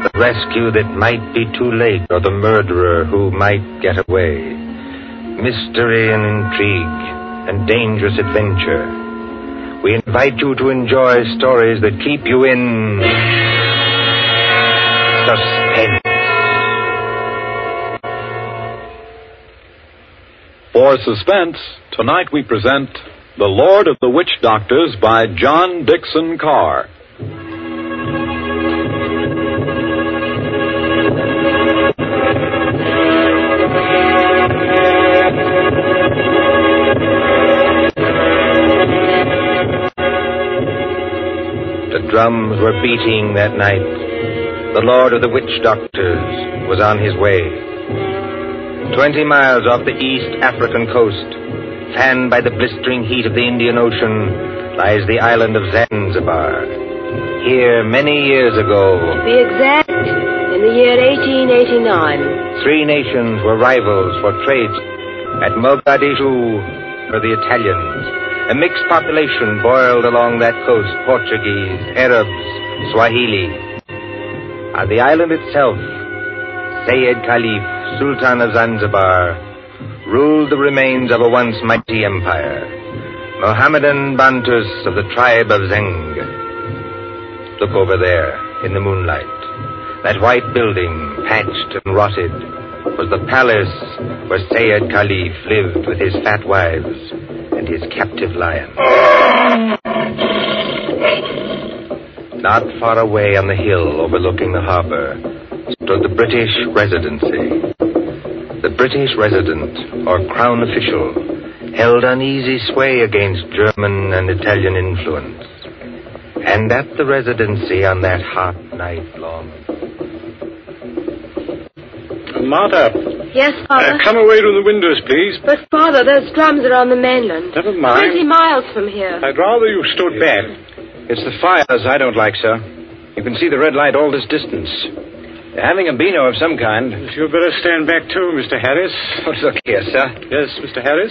the rescue that might be too late or the murderer who might get away, mystery and intrigue and dangerous adventure. We invite you to enjoy stories that keep you in suspense. For Suspense, tonight we present The Lord of the Witch Doctors by John Dixon Carr. The drums were beating that night. The Lord of the Witch Doctors was on his way. 20 miles off the East African coast, fanned by the blistering heat of the Indian Ocean, lies the island of Zanzibar. Here, many years ago... To be exact, in the year 1889. 3 nations were rivals for trade. At Mogadishu were the Italians. A mixed population boiled along that coast, Portuguese, Arabs, Swahili. On the island itself, Sayyid Khalif, Sultan of Zanzibar, ruled the remains of a once mighty empire. Mohammedan Bantus of the tribe of Zeng. Look over there, in the moonlight. That white building, patched and rotted, was the palace where Sayyid Khalif lived with his fat wives and his captive lion. Not far away on the hill overlooking the harbor stood the British Residency. The British resident, or crown official, held uneasy sway against German and Italian influence. And at the Residency on that hot night long... Martha. Yes, Father? Come away from the windows, please. But, Father, those drums are on the mainland. Never mind. 20 miles from here. I'd rather you stood back. It's the fires I don't like, sir. You can see the red light all this distance. They're having a beano of some kind. You'd better stand back, too, Mr. Harris. Oh, look here, sir. Yes, Mr. Harris?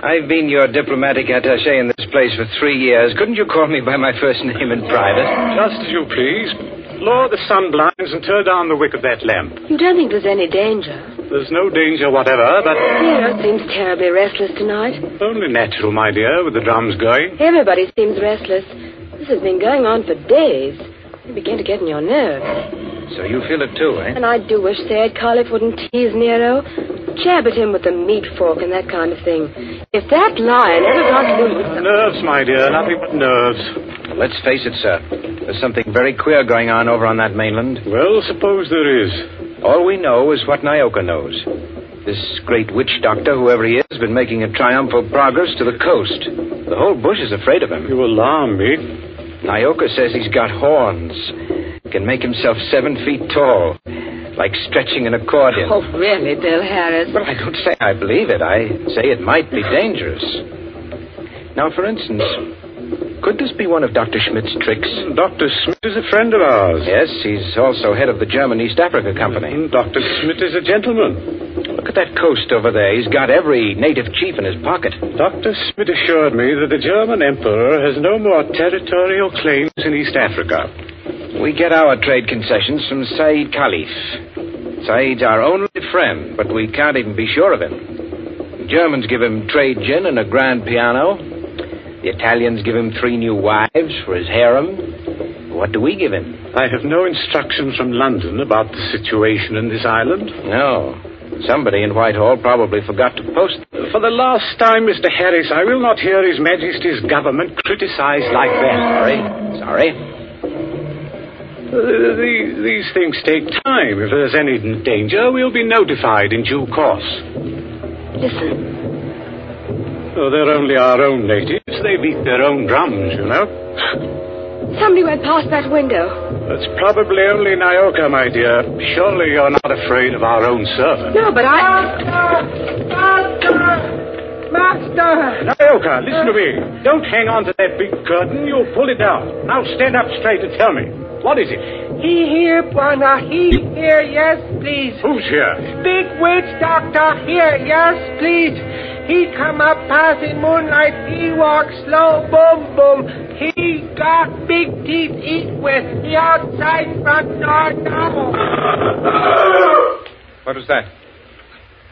I've been your diplomatic attaché in this place for 3 years. Couldn't you call me by my first name in private? Just as you please. Lower the sun blinds and turn down the wick of that lamp. You don't think there's any danger? There's no danger whatever, but... Hero seems terribly restless tonight. Only natural, my dear, with the drums going. Everybody seems restless. This has been going on for days. You begin to get in your nerves. So you feel it too, eh? And I do wish Sayyid Khalif wouldn't tease Nero. Jab at him with the meat fork and that kind of thing. If that lion ever got loose... Nerves, my dear, nothing but nerves. Let's face it, sir. There's something very queer going on over on that mainland. Well, suppose there is. All we know is what Nyoka knows. This great witch doctor, whoever he is, has been making a triumphal progress to the coast. The whole bush is afraid of him. You alarm me. Nyoka says he's got horns. Can make himself 7 feet tall. Like stretching an accordion. Oh, really, Bill Harris? Well, I don't say I believe it. I say it might be dangerous. Now, for instance, could this be one of Dr. Schmidt's tricks? Dr. Schmidt is a friend of ours. Yes, he's also head of the German East Africa Company. Dr. Schmidt is a gentleman. Look at that coast over there. He's got every native chief in his pocket. Dr. Schmidt assured me that the German emperor has no more territorial claims in East Africa. We get our trade concessions from Sayyid Khalif. Sayyid's our only friend, but we can't even be sure of him. The Germans give him trade gin and a grand piano. The Italians give him 3 new wives for his harem. What do we give him? I have no instructions from London about the situation in this island. No. Somebody in Whitehall probably forgot to post them. For the last time, Mr. Harris, I will not hear His Majesty's government criticized like that. Sorry. These things take time. If there's any danger, we'll be notified in due course. Listen. Oh, they're only our own natives. They beat their own drums, you know. Somebody went past that window. That's probably only Nyoka, my dear. Surely you're not afraid of our own servant. No, but Master! Nyoka, listen to me. Don't hang on to that big curtain. You'll pull it down. Now stand up straight and tell me. What is it? He here, Bwana. He here, yes, please. Who's here? Big witch doctor here, yes, please. He come up past in moonlight. He walk slow, boom, boom. He got big teeth eat with. He outside front door now. What was that?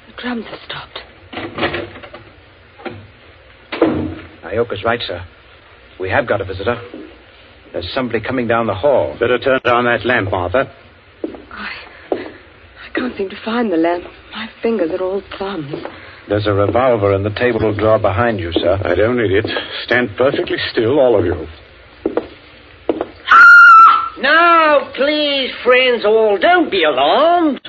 The drums have stopped. Nyoka's right, sir. We have got a visitor. There's somebody coming down the hall. Better turn down that lamp, Martha. I can't seem to find the lamp. My fingers are all thumbs. There's a revolver in the table drawer behind you, sir. I don't need it. Stand perfectly still, all of you. Now, please, friends all, don't be alarmed.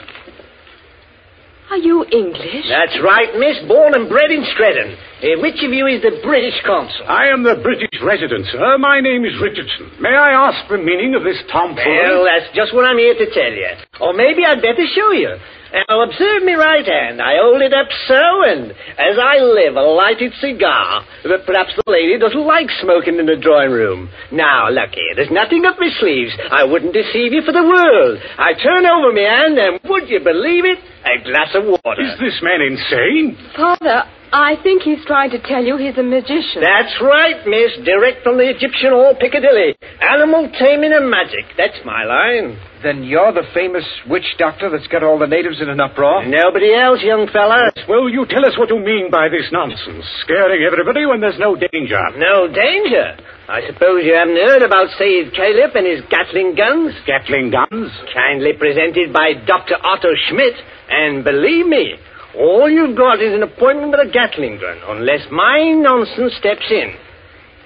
Are you English? That's right, miss. Born and bred in Stretton. Which of you is the British consul? I am the British resident, sir. My name is Richardson. May I ask the meaning of this tomfoolery? Well, that's just what I'm here to tell you. Or maybe I'd better show you. Now, observe me right hand. I hold it up so, and as I live, a lighted cigar. But perhaps the lady doesn't like smoking in the drawing room. Now, look here, there's nothing up my sleeves. I wouldn't deceive you for the world. I turn over my hand, and would you believe it? A glass of water. Is this man insane? Father, I think he's trying to tell you he's a magician. That's right, miss. Direct from the Egyptian or Piccadilly. Animal taming and magic. That's my line. Then you're the famous witch doctor that's got all the natives in an uproar? Nobody else, young fella. Will you tell us what you mean by this nonsense? Scaring everybody when there's no danger. No danger? I suppose you haven't heard about Sayyid Caliph and his Gatling guns? Gatling guns? Kindly presented by Dr. Otto Schmidt. And believe me, all you've got is an appointment with a Gatling gun, unless my nonsense steps in.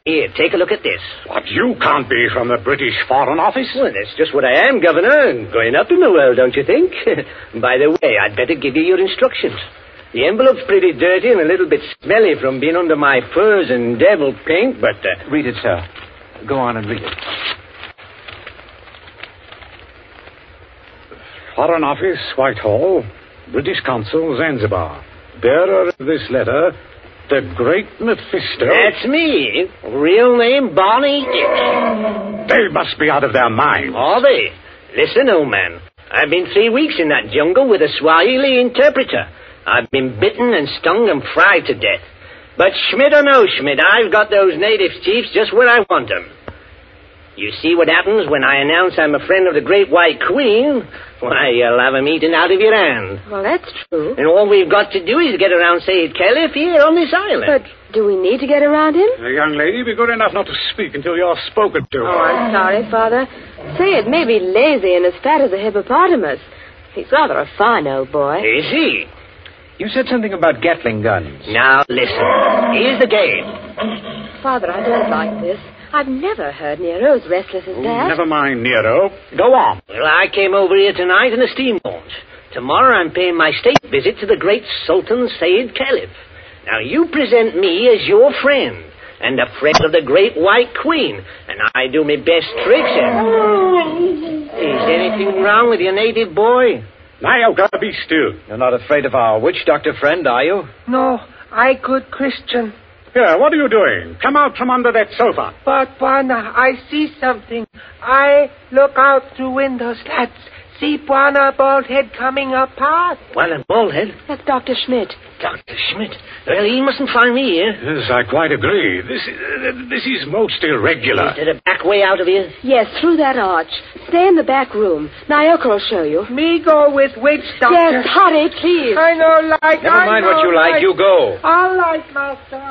Here, take a look at this. What, you can't be from the British Foreign Office? Well, that's just what I am, Governor. Going up in the world, don't you think? By the way, I'd better give you your instructions. The envelope's pretty dirty and a little bit smelly from being under my furs and devil paint, but... Read it, sir. Go on and read it. Foreign Office, Whitehall. British Consul, Zanzibar. Bearer of this letter... The Great Mephisto? That's me. Real name, Barney Hicks. They must be out of their minds. Are they? Listen, old man. I've been 3 weeks in that jungle with a Swahili interpreter. I've been bitten and stung and fried to death. But Schmidt or no Schmidt, I've got those native chiefs just where I want them. You see what happens when I announce I'm a friend of the Great White Queen? Why, you'll have 'em eaten out of your hand. Well, that's true. And all we've got to do is get around Sayyid Caliph here on this island. But do we need to get around him? Young lady, be good enough not to speak until you're spoken to. Oh, I'm sorry, Father. Sayid may be lazy and as fat as a hippopotamus. He's rather a fine old boy. Is he? You said something about Gatling guns. Now, listen. Here's the game. Father, I don't like this. I've never heard Nero as restless as that. Never mind, Nero. Go on. Well, I came over here tonight in a steam launch. Tomorrow I'm paying my state visit to the great Sultan Sayyid Caliph. Now, you present me as your friend, and a friend of the Great White Queen, and I do my best tricks. Is anything wrong with your native boy? Now, gotta be still. You're not afraid of our witch doctor friend, are you? No, I good Christian. Here, what are you doing? Come out from under that sofa. But, Bwana, I see something. I look out through windows, lads. See Bwana bald head coming up past. Bwana bald head? That's Dr. Schmidt. Dr. Schmidt? Well, he mustn't find me here. Yes, I quite agree. This is most irregular. Is there a back way out of here? Yes, through that arch. Stay in the back room. Nyoko will show you. Me go with witch doctor. Yes, hurry, please. I know like. Never mind what you like. You go. All right, master.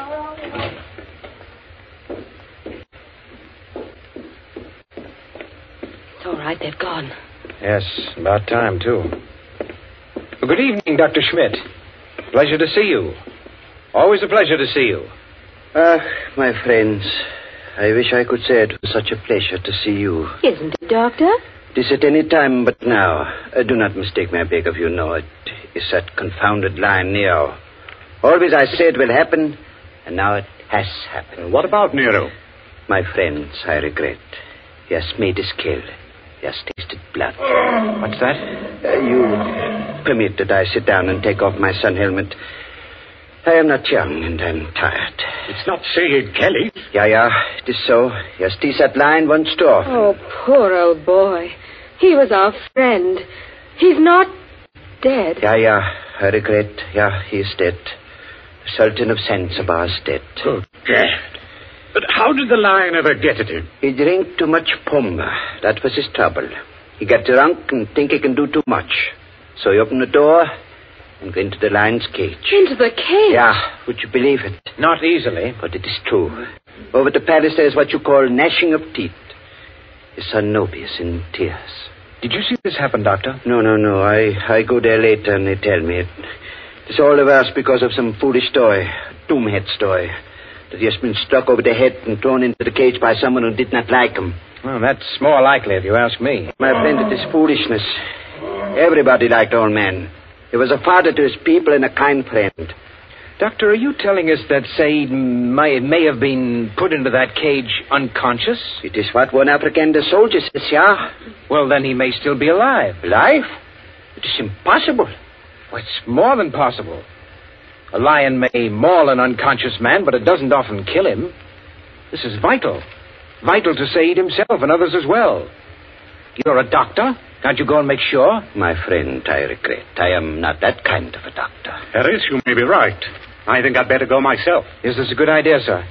It's all right. They've gone. Yes, about time, too. Well, good evening, Dr. Schmidt. Pleasure to see you. Always a pleasure to see you. My friends, I wish I could say it was such a pleasure to see you. Isn't it, Doctor? This at any time but now. Do not mistake me, I beg of you. No, it is that confounded line, Nero. Always I say it will happen, and now it has happened. What about Nero? My friends, I regret. He has made his kill. He has tasted blood. What's that? You permit that I sit down and take off my sun helmet. I am not young, and I'm tired. It's not Sayyid Kelly. Yeah, it is so. He has teased that line once too. Oh, poor old boy. He was our friend. He's not dead. Yeah, I regret. Yeah, he is dead. The Sultan of Zanzibar is dead. Good God. But how did the lion ever get at him? He drank too much pumba. That was his trouble. He got drunk and think he can do too much. So he opened the door and go into the lion's cage. Into the cage? Yeah, would you believe it? Not easily. But it is true. Over the palace there's what you call gnashing of teeth. His son Nobius in tears. Did you see this happen, Doctor? No. I go there later and they tell me it. It's all the worse because of some foolish story. Doomhead story. That he has been struck over the head and thrown into the cage by someone who did not like him. Well, that's more likely if you ask me. My friend, it is foolishness. Everybody liked old man. He was a father to his people and a kind friend. Doctor, are you telling us that Said may have been put into that cage unconscious? It is what one African soldier says, yeah. Well, then he may still be alive. Alive? It is impossible. Well, it's more than possible. A lion may maul an unconscious man, but it doesn't often kill him. This is vital. Vital to Said himself and others as well. You're a doctor. Can't you go and make sure? My friend, I regret. I am not that kind of a doctor. Harris, you may be right. I think I'd better go myself. Yes, that's a good idea, sir.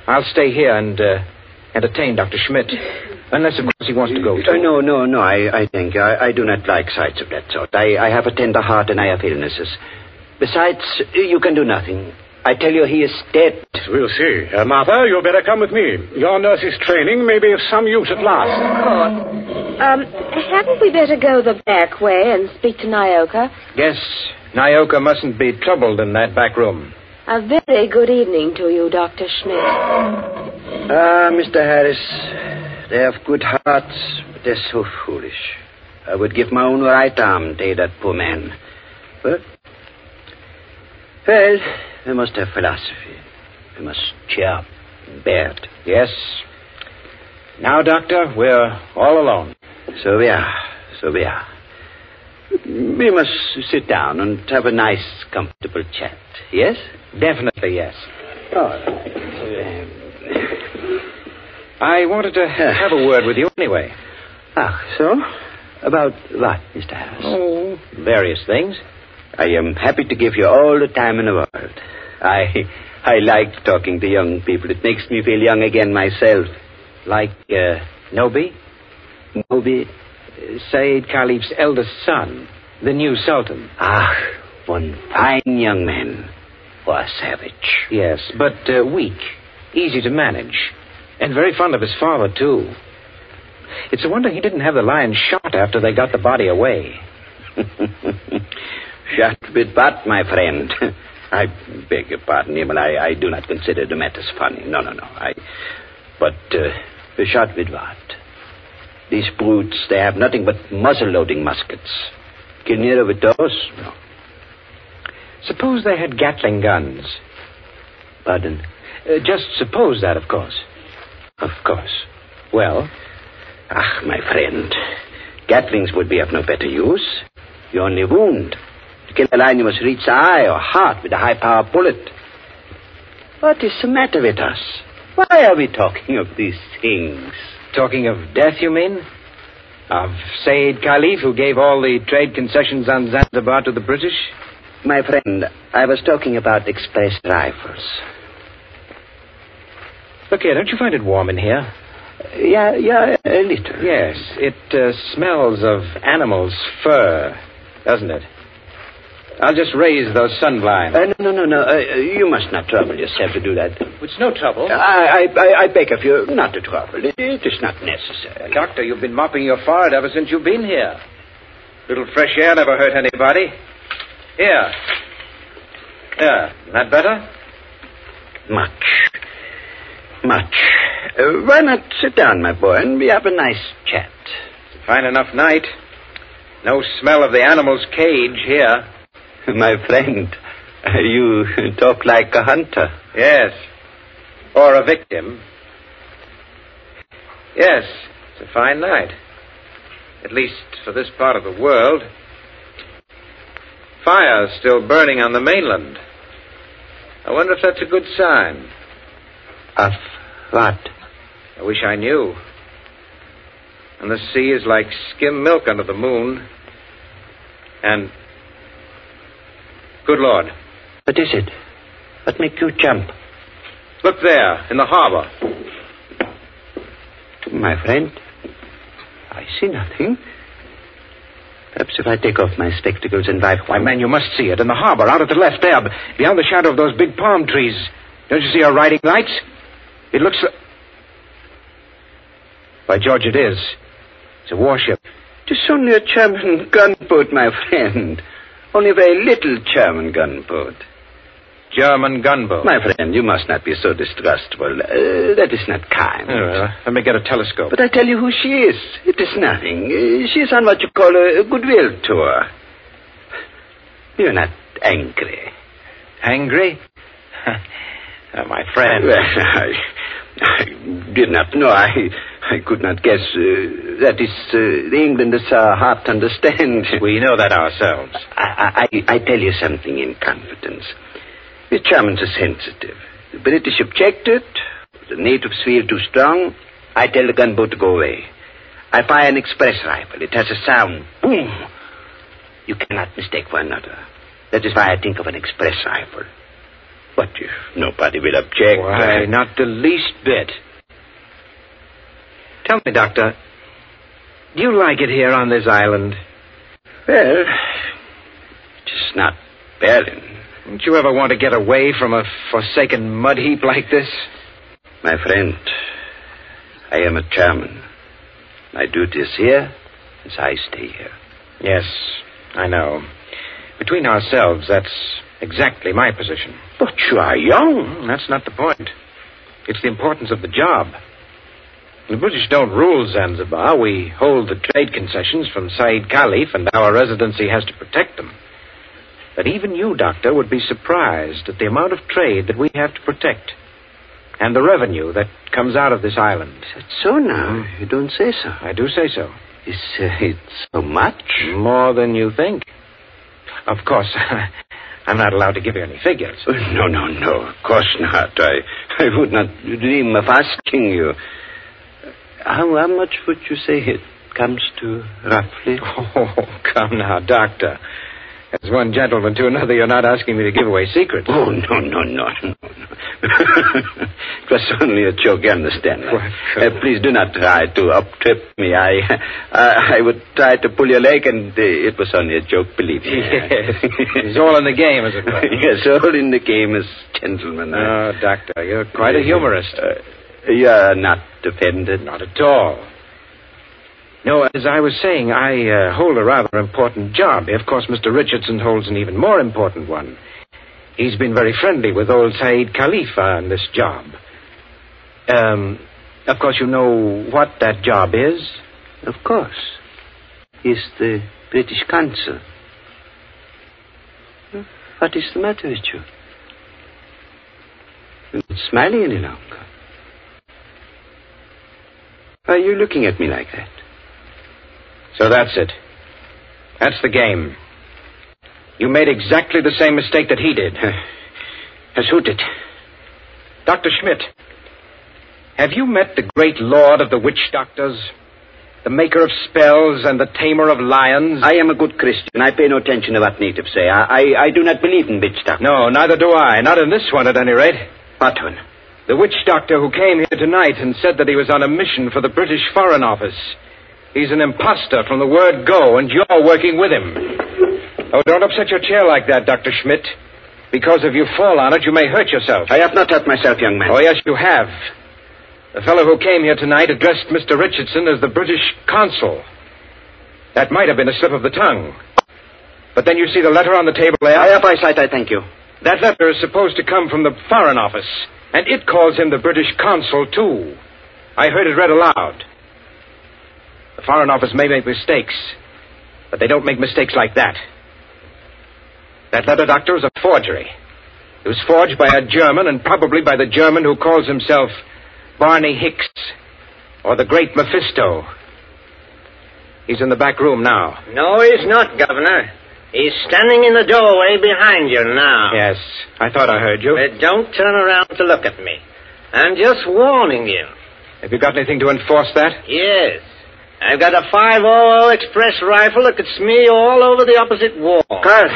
I'll stay here and entertain Dr. Schmidt. Unless, of course, he wants to go, too. No, I think. I do not like sights of that sort. I have a tender heart and I have illnesses. Besides, you can do nothing. I tell you, he is dead. We'll see. Martha, you'd better come with me. Your nurse's training may be of some use at last. Of course. Hadn't we better go the back way and speak to Nyoka? Yes, Nyoka mustn't be troubled in that back room. A very good evening to you, Dr. Schmidt. Mr. Harris, they have good hearts, but they're so foolish. I would give my own right arm to aid that poor man. But, well, we must have philosophy. We must cheer up and bear it. Yes. Now, Doctor, we're all alone. So we are. We must sit down and have a nice, comfortable chat. Yes? Definitely, yes. All right. I wanted to have a word with you anyway. So? About what, Mr. Harris? Oh, various things. I am happy to give you all the time in the world. I like talking to young people. It makes me feel young again myself. Like, Nobi? Nobi? Said Khalif's eldest son, the new Sultan. One fine young man. For a savage. Yes, but weak, easy to manage, and very fond of his father, too. It's a wonder he didn't have the lion shot after they got the body away. Shot with what, my friend? I beg your pardon, Emil. I do not consider the matters funny. No. But shot with what? These brutes, they have nothing but muzzle-loading muskets. Kill nearer with those? No. Suppose they had Gatling guns. Pardon? Just suppose that, of course. Of course. Well? My friend, Gatlings would be of no better use. You only wound. To kill a lion, you must reach the eye or heart with a high-power bullet. What is the matter with us? Why are we talking of these things? Talking of death, you mean? Of Said Khalif, who gave all the trade concessions on Zanzibar to the British? My friend, I was talking about express rifles. Look here, don't you find it warm in here? Yeah, a little. Yes, it smells of animal's fur, doesn't it? I'll just raise those sun blinds. No. You must not trouble yourself to do that. It's no trouble. I beg of you not to trouble. It is not necessary. Doctor, you've been mopping your forehead ever since you've been here. Little fresh air never hurt anybody. Here. That better? Much. Why not sit down, my boy, and we have a nice chat? It's a fine enough night. No smell of the animal's cage here. My friend, you talk like a hunter. Yes. Or a victim. Yes, it's a fine night. At least for this part of the world. Fire's still burning on the mainland. I wonder if that's a good sign. Of what? I wish I knew. And the sea is like skim milk under the moon. And... Good Lord. What is it? What make you jump? Look there, in the harbor. My friend, I see nothing. Perhaps if I take off my spectacles and wipe... Why, man, you must see it. In the harbor, out at the left there, beyond the shadow of those big palm trees. Don't you see our riding lights? It looks like... By George, it is. It's a warship. It is only a German gunboat, my friend. Only a very little German gunboat. German gunboat? My friend, you must not be so distrustful. That is not kind. Oh, well, let me get a telescope. But I tell you who she is. It is nothing. She is on what you call a goodwill tour. You're not angry, Angry? My friend. I did not know. I could not guess. That is, the Englanders are hard to understand. We know that ourselves. I tell you something in confidence. The Germans are sensitive. The British objected. The natives feel too strong. I tell the gunboat to go away. I fire an express rifle. It has a sound. Boom! You cannot mistake for another. That is why I think of an express rifle. But if nobody will object... Why, not the least bit. Tell me, Doctor, do you like it here on this island? Well, just not Berlin. Don't you ever want to get away from a forsaken mud heap like this? My friend, I am a German. My duty is here, as I stay here. Yes, I know. Between ourselves, that's exactly my position. But you are young. That's not the point. It's the importance of the job. The British don't rule Zanzibar. We hold the trade concessions from Said Khalif, and our residency has to protect them. But even you, Doctor, would be surprised at the amount of trade that we have to protect. And the revenue that comes out of this island. That's so now. You don't say so. I do say so. It's so much? More than you think. Of course, I'm not allowed to give you any figures. No, of course not. I would not dream of asking you. How much would you say it comes to, roughly? Oh, come now, Doctor. As one gentleman to another, you're not asking me to give away secrets. Oh, no. It was only a joke, you understand. Please do not try to up-trip me. I would try to pull your leg, and it was only a joke, believe me. Yes. It's all in the game, as it were. Yes, all in the game as gentlemen. Oh, Doctor, you're quite a humorist. You're not offended? Not at all. No, as I was saying, I hold a rather important job. Of course, Mr. Richardson holds an even more important one. He's been very friendly with old Said Khalifa on this job. Of course, you know what that job is? Of course. He's the British consul. What is the matter with you? You're not smiling any longer. Why are you looking at me like that? So that's it. That's the game. You made exactly the same mistake that he did. As who did? Dr. Schmidt. Have you met the great lord of the witch doctors? The maker of spells and the tamer of lions? I am a good Christian. I pay no attention to what natives say. I do not believe in witch doctors. No, neither do I. Not in this one, at any rate. What one? The witch doctor who came here tonight and said that he was on a mission for the British Foreign Office. He's an imposter from the word go, and you're working with him. Oh, don't upset your chair like that, Dr. Schmidt. Because if you fall on it, you may hurt yourself. I have not hurt myself, young man. Oh, yes, you have. The fellow who came here tonight addressed Mr. Richardson as the British consul. That might have been a slip of the tongue. But then you see the letter on the table there? I have eyesight, I thank you. That letter is supposed to come from the Foreign Office, and it calls him the British consul, too. I heard it read aloud. The Foreign Office may make mistakes, but they don't make mistakes like that. That letter, Doctor, was a forgery. It was forged by a German, and probably by the German who calls himself Barney Hicks, or the Great Mephisto. He's in the back room now. No, he's not, Governor. He's standing in the doorway behind you now. Yes, I thought I heard you. But don't turn around to look at me. I'm just warning you. Have you got anything to enforce that? Yes. I've got a 500 express rifle that could smear you all over the opposite wall. Karl,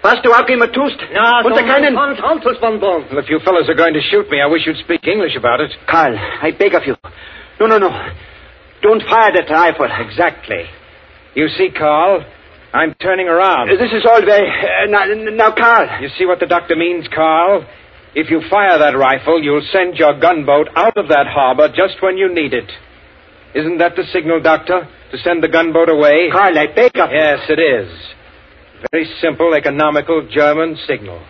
was du auch immer tust? No, Unter keinen... Well, if you fellows are going to shoot me, I wish you'd speak English about it. Karl, I beg of you. No. Don't fire that rifle. Exactly. You see, Carl, I'm turning around. This is all very... now, Karl. You see what the doctor means, Carl? If you fire that rifle, you'll send your gunboat out of that harbor just when you need it. Isn't that the signal, Doctor? To send the gunboat away? Karl, I beg of you. Yes, it is. Very simple, economical German signal.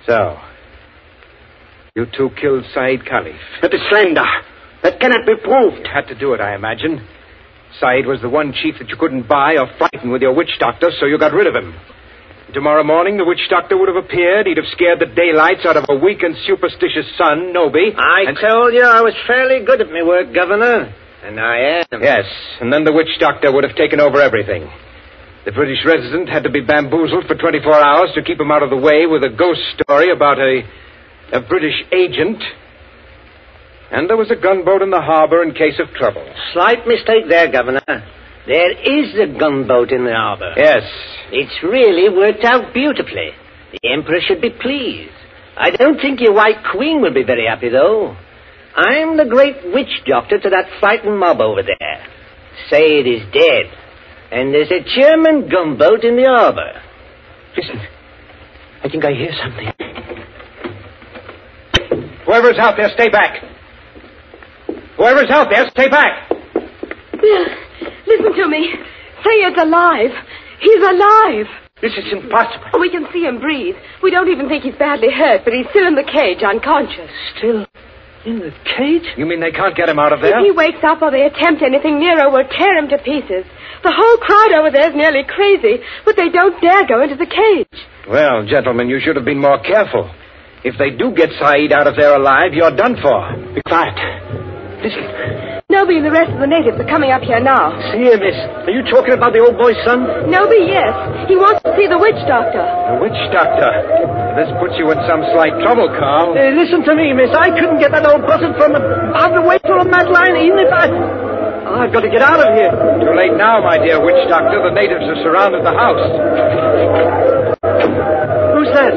So, you two killed Said Khalif. That is slander. That cannot be proved. You had to do it, I imagine. Said was the one chief that you couldn't buy or frighten with your witch doctor, so you got rid of him. Tomorrow morning, the witch doctor would have appeared. He'd have scared the daylights out of a weak and superstitious son, Noby. I told you I was fairly good at my work, Governor. And I am. Yes, and then the witch doctor would have taken over everything. The British resident had to be bamboozled for 24 hours to keep him out of the way with a ghost story about a British agent. And there was a gunboat in the harbor in case of trouble. Slight mistake there, Governor. There is a gunboat in the harbor. Yes. It's really worked out beautifully. The Emperor should be pleased. I don't think your White Queen will be very happy, though. I'm the great witch doctor to that frightened mob over there. Say it is dead. And there's a German gunboat in the harbor. Listen. I think I hear something. Whoever's out there, stay back. Whoever's out there, stay back. Bill, listen to me. Say it's alive. He's alive. This is impossible. We can see him breathe. We don't even think he's badly hurt, but he's still in the cage, unconscious. Still in the cage? You mean they can't get him out of there? If he wakes up or they attempt anything, Nero will tear him to pieces. The whole crowd over there is nearly crazy, but they don't dare go into the cage. Well, gentlemen, you should have been more careful. If they do get Saeed out of there alive, you're done for. Be quiet. Listen. Noby and the rest of the natives are coming up here now. See here, miss. Are you talking about the old boy's son? Noby, yes. He wants to see the witch doctor. The witch doctor? This puts you in some slight trouble, Carl. Listen to me, miss. I couldn't get that old buzzard from out of the way from that line, even if I... Oh, I've got to get out of here. Too late now, my dear witch doctor. The natives have surrounded the house. Who's that?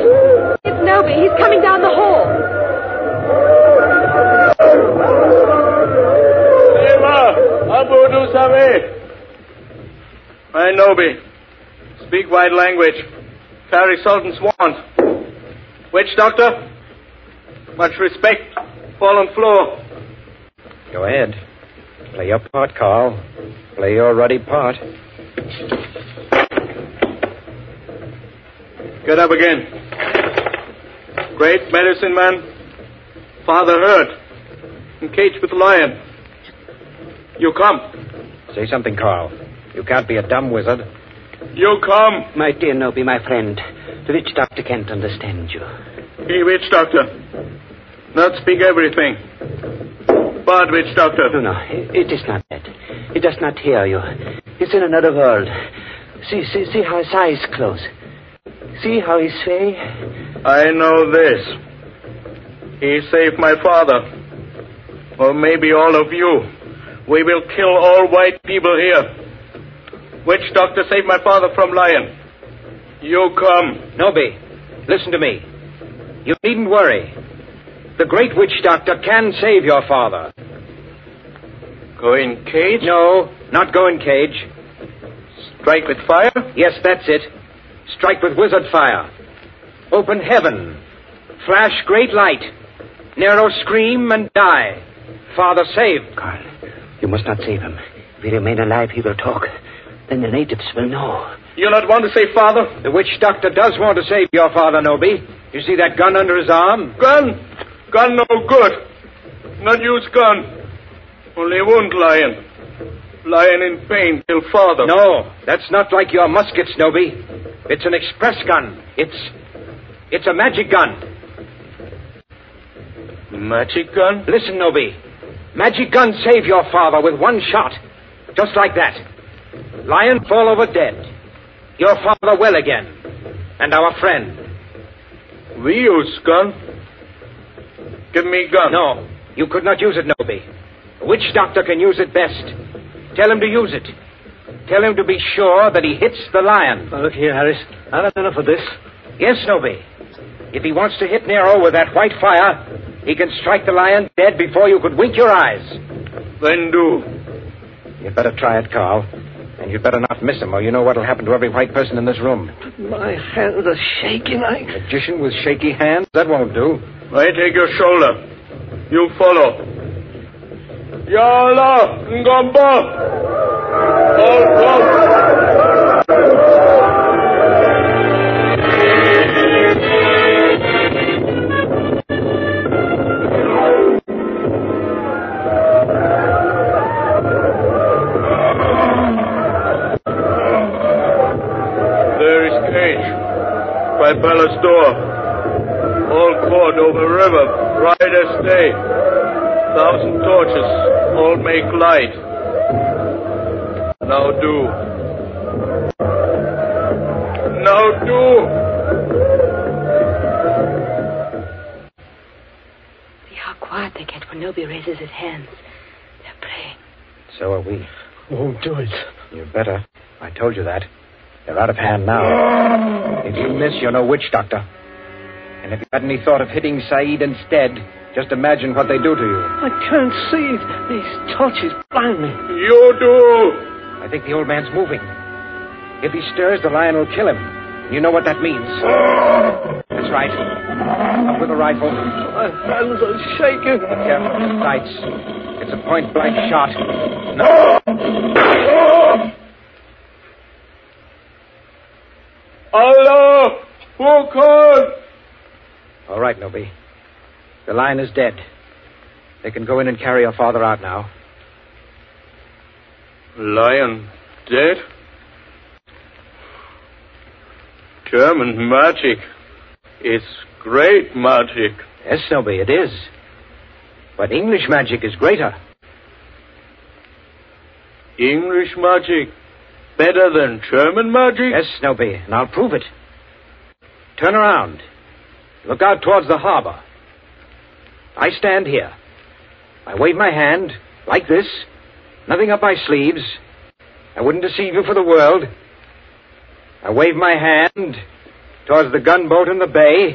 It's Noby. He's coming down the hall. Abu do sabe. I Noby. Speak white language. Carry Sultan's wand. Witch doctor? Much respect. Fallen floor. Go ahead. Play your part, Carl. Play your ruddy part. Get up again. Great medicine man. Father hurt. Encaged with lion. You come. Say something, Carl. You can't be a dumb wizard. You come. My dear Noby, my friend, the witch doctor can't understand you. Hey, witch doctor. Not speak everything. Bad witch doctor. No, it is not that. He does not hear you. He's in another world. See how his eyes close. See how he's sway. I know this. He saved my father. Or maybe all of you. We will kill all white people here. Witch doctor saved my father from lion. You come. Noby, listen to me. You needn't worry. The great witch doctor can save your father. Go in cage? No, not go in cage. Strike with fire? Yes, that's it. Strike with wizard fire. Open heaven. Flash great light. Nero scream and die. Father saved. Carl, you must not save him. If he remain alive, he will talk. Then the natives will know. You not want to save father? The witch doctor does want to save your father, Noby. You see that gun under his arm? Gun? Gun no good. Not use gun. Only wound lion. Lion in pain till father. No, that's not like your muskets, Noby. It's an express gun. It's a magic gun. Magic gun? Listen, Noby. Magic gun save your father with one shot. Just like that. Lion fall over dead. Your father well again. And our friend. We use gun. Give me gun. No, you could not use it, Noby. The witch doctor can use it best. Tell him to use it. Tell him to be sure that he hits the lion. Look here, Harris. I've had enough of this. Yes, Noby. If he wants to hit Nero with that white fire, he can strike the lion dead before you could wink your eyes. Then do. You'd better try it, Carl. And you'd better not miss him, or you know what'll happen to every white person in this room. My hands are shaking. Magician with shaky hands? That won't do. I take your shoulder. You follow. Yalla, Ngomba. There is cage. by palace door. All court over river, bright as day. 1,000 torches, all make light. Now do. Now do. See how quiet they get when nobody raises his hands. They're praying. So are we. Won't do it. You better. I told you that. They're out of hand now. If you miss, you're no witch doctor. And if you had any thought of hitting Saeed instead, just imagine what they do to you. I can't see it. These torches blind me. You do. I think the old man's moving. If he stirs, the lion will kill him. You know what that means. That's right. Up with the rifle. My hands are shaking. Be careful of the sights. It's a point-blank shot. No. Allah! Who called? All right, Nobi. The lion is dead. They can go in and carry your father out now. Lion dead? German magic. It's great magic. Yes, Nobi, it is. But English magic is greater. English magic? Better than German magic? Yes, Nobi, and I'll prove it. Turn around. Look out towards the harbor. I stand here. I wave my hand, like this. Nothing up my sleeves. I wouldn't deceive you for the world. I wave my hand towards the gunboat in the bay.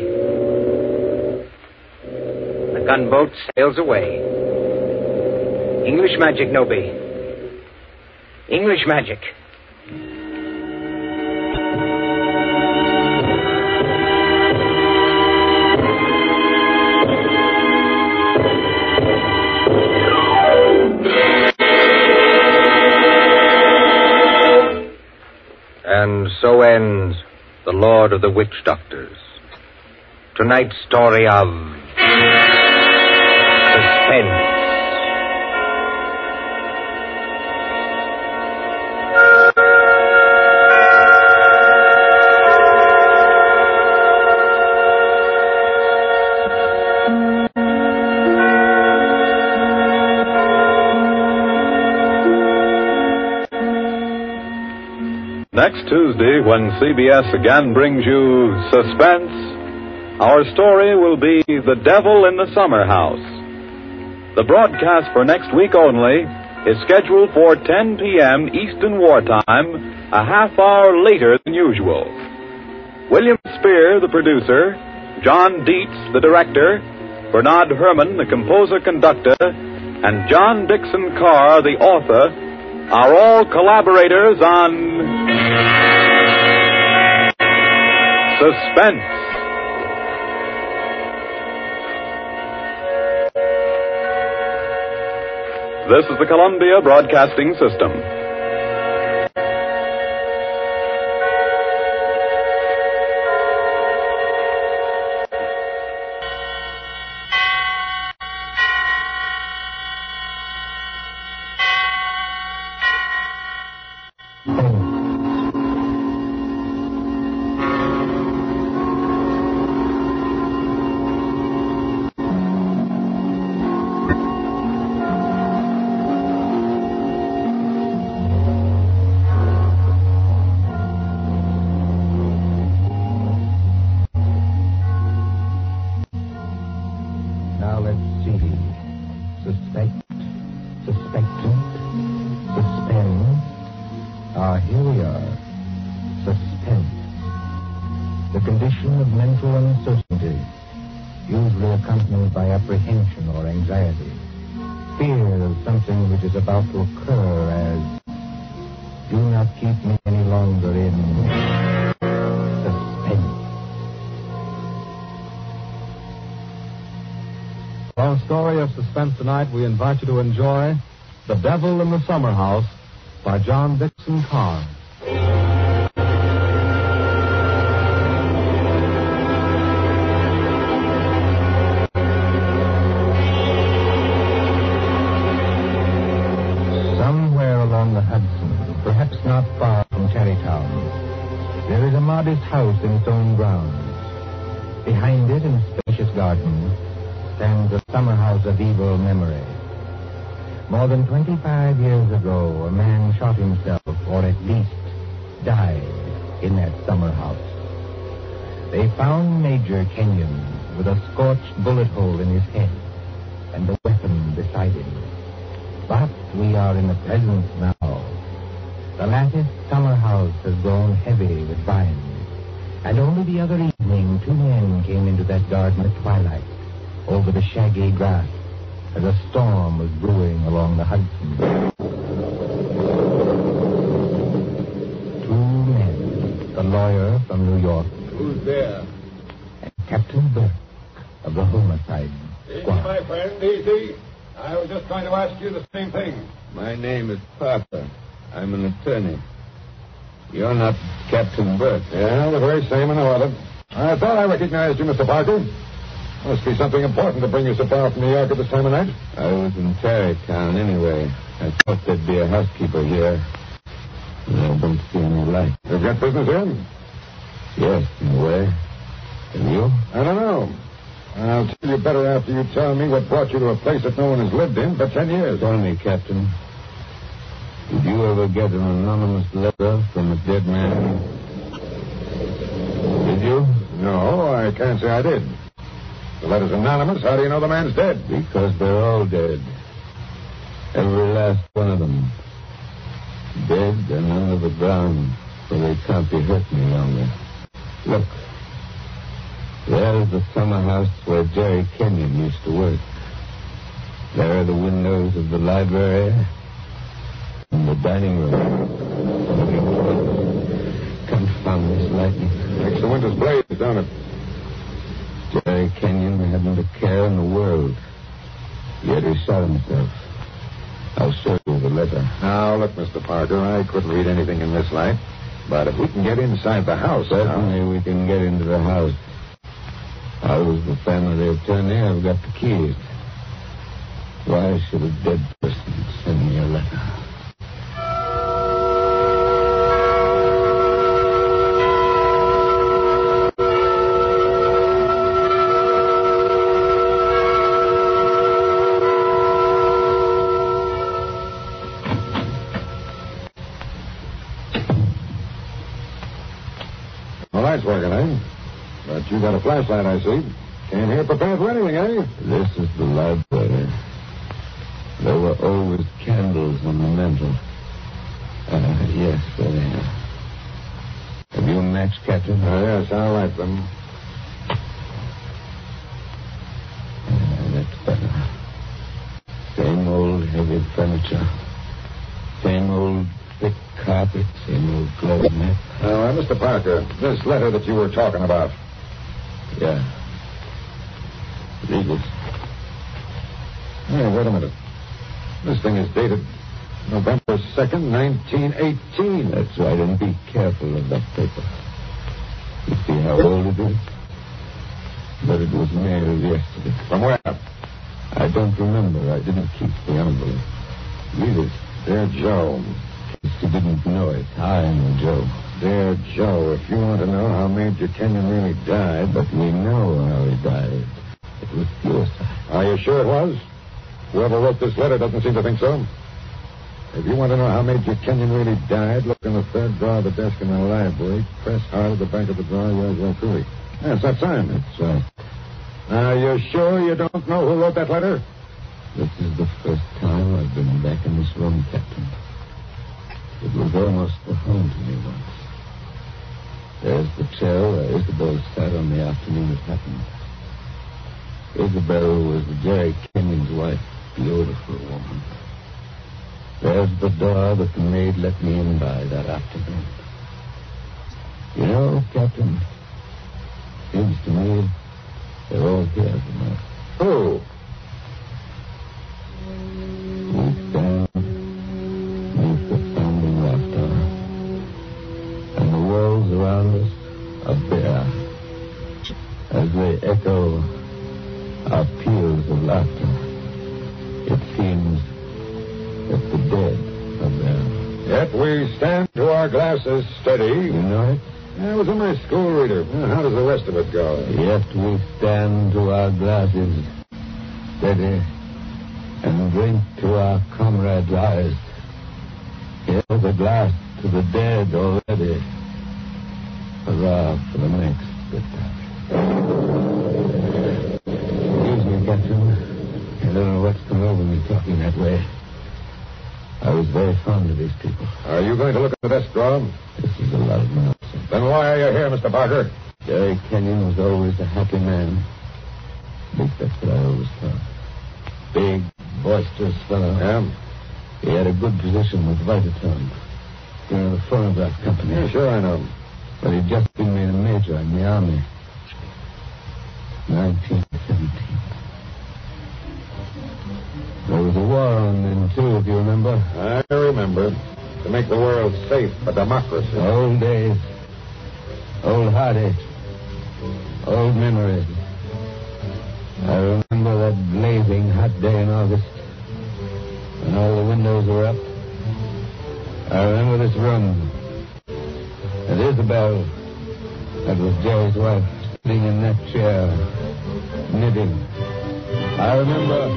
The gunboat sails away. English magic, Nobi. English magic. And so ends The Lord of the Witch Doctors. Tonight's story of Suspense. Next Tuesday, when CBS again brings you Suspense, our story will be The Devil in the Summer House. The broadcast for next week only is scheduled for 10 p.m. Eastern Wartime, a half hour later than usual. William Spear, the producer, John Dietz, the director, Bernard Herrmann, the composer-conductor, and John Dixon Carr, the author, are all collaborators on Suspense. This is the Columbia Broadcasting System. Now let's see. Suspect, suspectant, suspend. Here we are. Suspense. The condition of mental uncertainty, usually accompanied by apprehension or anxiety. Fear of something which is about to occur as, do not keep me any longer in suspense. For our story of suspense tonight, we invite you to enjoy The Devil in the Summer House by John Dixon Carr. Somewhere along the Hudson, perhaps not far from Tarrytown, there is a modest house in its own grounds. Behind it, in a spacious garden, stands a summer house of evil memory. More than 25 years ago, a man shot himself, or at least died, in that summer house. They found Major Kenyon with a scorched bullet hole in his head and the weapon beside him. But we are in the present now. The latticed summer house has grown heavy with vines, and only the other evening 2 men came into that garden at twilight, over the shaggy grass, as a storm was brewing along the Hudson. 2 men, the lawyer from New York. Who's there? And Captain Burke of the Homicide Easy, Squad. my friend, easy. I was just going to ask you the same thing. My name is Parker. I'm an attorney. You're not Captain Burke. Yeah, the very same and no other. I thought I recognized you, Mr. Parker. Must be something important to bring you so far from New York at this time of night. I was in Tarrytown anyway. I thought there'd be a housekeeper here. And I don't see any light. You've got business here? Yes, in a way. And you? I don't know. I'll tell you better after you tell me what brought you to a place that no one has lived in for 10 years. Tell me, Captain. Did you ever get an anonymous letter from a dead man? Did you? No, I can't say I did. The letter's anonymous. How do you know the man's dead? Because they're all dead. Every last one of them. Dead and under the ground, so they can't be hurt any longer. Look. There's the summer house where Jerry Kenyon used to work. There are the windows of the library and the dining room. Confound this lightning. Makes the windows blaze, don't it? Jerry Kenyon hadn't a care in the world. Yet he shot himself. I'll show you the letter. Now, look, Mr. Parker, I couldn't read anything in this light. But if we can get inside the house... Certainly we can get into the house. I was the family attorney. I've got the keys. Why should a dead person send me a letter? The light's working, eh? But you got a flashlight, I see. Came here prepared for anything, eh? This is the library. There were always candles on the mantel. Yes, there they are. Have you a match, Captain? Yes, I'll light them. That's better. Same old heavy furniture. Same old thick carpet. Same old glove mat. Now, Mr. Parker, this letter that you were talking about. Yeah. Read it. Hey, wait a minute. This thing is dated November 2nd, 1918. That's right, and be careful of that paper. You see how old it is? But it was mailed yesterday. From where? I don't remember. I didn't keep the envelope. Read it. Dear Joe. In case you didn't know it, I'm Joe. Dear Joe, if you want to know how Major Kenyon really died... But we know how he died. It was suicide. Are you sure it was? Whoever wrote this letter doesn't seem to think so. If you want to know how Major Kenyon really died, look in the third drawer of the desk in the library. Press hard at the back of the drawer. Yours very truly. Yes, that's time. That's right. Now, you're sure you don't know who wrote that letter? This is the first time I've been back in this room, Captain. It was almost a home to me once. There's the chair where Isabel sat on the afternoon it happened. Isabel was Jerry Kenyon's wife, beautiful woman. There's the door that the maid let me in by that afternoon. You know, Captain, seems to me they're all here tonight. Who? We stand beneath the sounding laughter, and the walls around us are bare as they echo our peals of laughter. It seems that the dead are there. Yet we stand to our glasses steady. You know it? I was only a school reader. How does the rest of it go? Yet we stand to our glasses, steady, and drink to our comrades' eyes. Here's a glass to the dead already. Hurrah for the next bitter. Excuse me, Captain. I don't know what's come over me talking that way. I was very fond of these people. Are you going to look at the desk drawer? This is a lot of nonsense. Then why are you here, Mr. Parker? Jerry Kenyon was always a happy man. At least that's what I always thought. Big, boisterous fellow. Yeah? He had a good position with Vitaton. The phonograph company. Yeah, sure, I know. But he'd just been made a major in the army. 1917. There was a war on then, too, if you remember. I remember. To make the world safe for democracy. Old days. Old heartache. Old memories. I remember that blazing hot day in August when all the windows were up. I remember this room. And Isabel, that was Jerry's wife, sitting in that chair, knitting. I remember...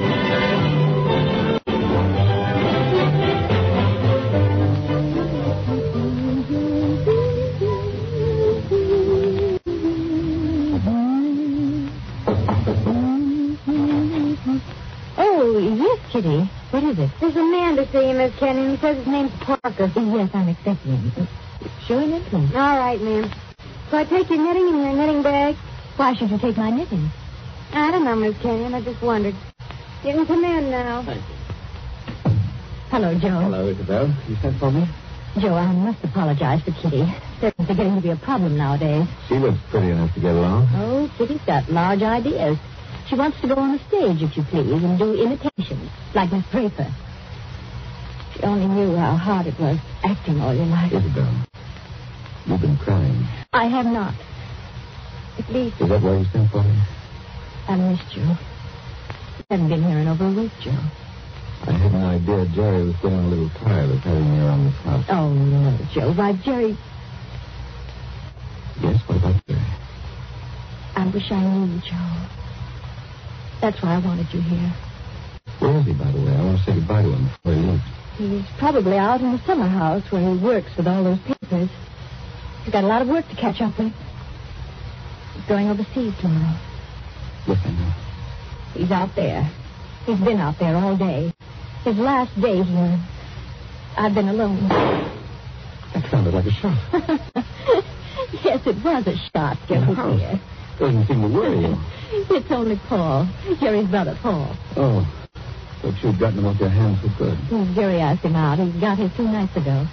Yes, Kitty. What is it? There's a man to see you, Miss Kenyon. He says his name's Parker. Yes, I'm expecting him. Show him in, please. All right, ma'am. So I take your knitting in your knitting bag? Why should you take my knitting? I don't know, Miss Kenyon. I just wondered. You can come in now. Thank you. Hello, Joe. Hello, Isabel. You sent for me? Joe, I must apologize for Kitty. There's beginning to be a problem nowadays. She looks pretty enough to get along. Oh, Kitty's got large ideas. She wants to go on the stage, if you please, and do imitations, like Miss Draper. She only knew how hard it was acting all your life. Isabel, you've been crying. I have not. At least... Is that why you sent for me? I missed you. You haven't been here in over a week, Joe. I had an idea Jerry was getting a little tired of having me around this house. Oh, no, Joe. Why, Jerry... Yes, what about Jerry? I wish I knew, Joe. That's why I wanted you here. Where is he, by the way? I want to say goodbye to him before he leaves. He's probably out in the summer house where he works with all those papers. He's got a lot of work to catch up with. He's going overseas tomorrow. Listen. He's out there. He's been out there all day. His last day here. I've been alone. That sounded like a shot. Yes, it was a shot, Jerry dear. Doesn't seem to worry you. It's only Paul. Jerry's brother, Paul. Oh. Thought you'd gotten him off your hands for good. Jerry asked him out. He got here 2 nights ago.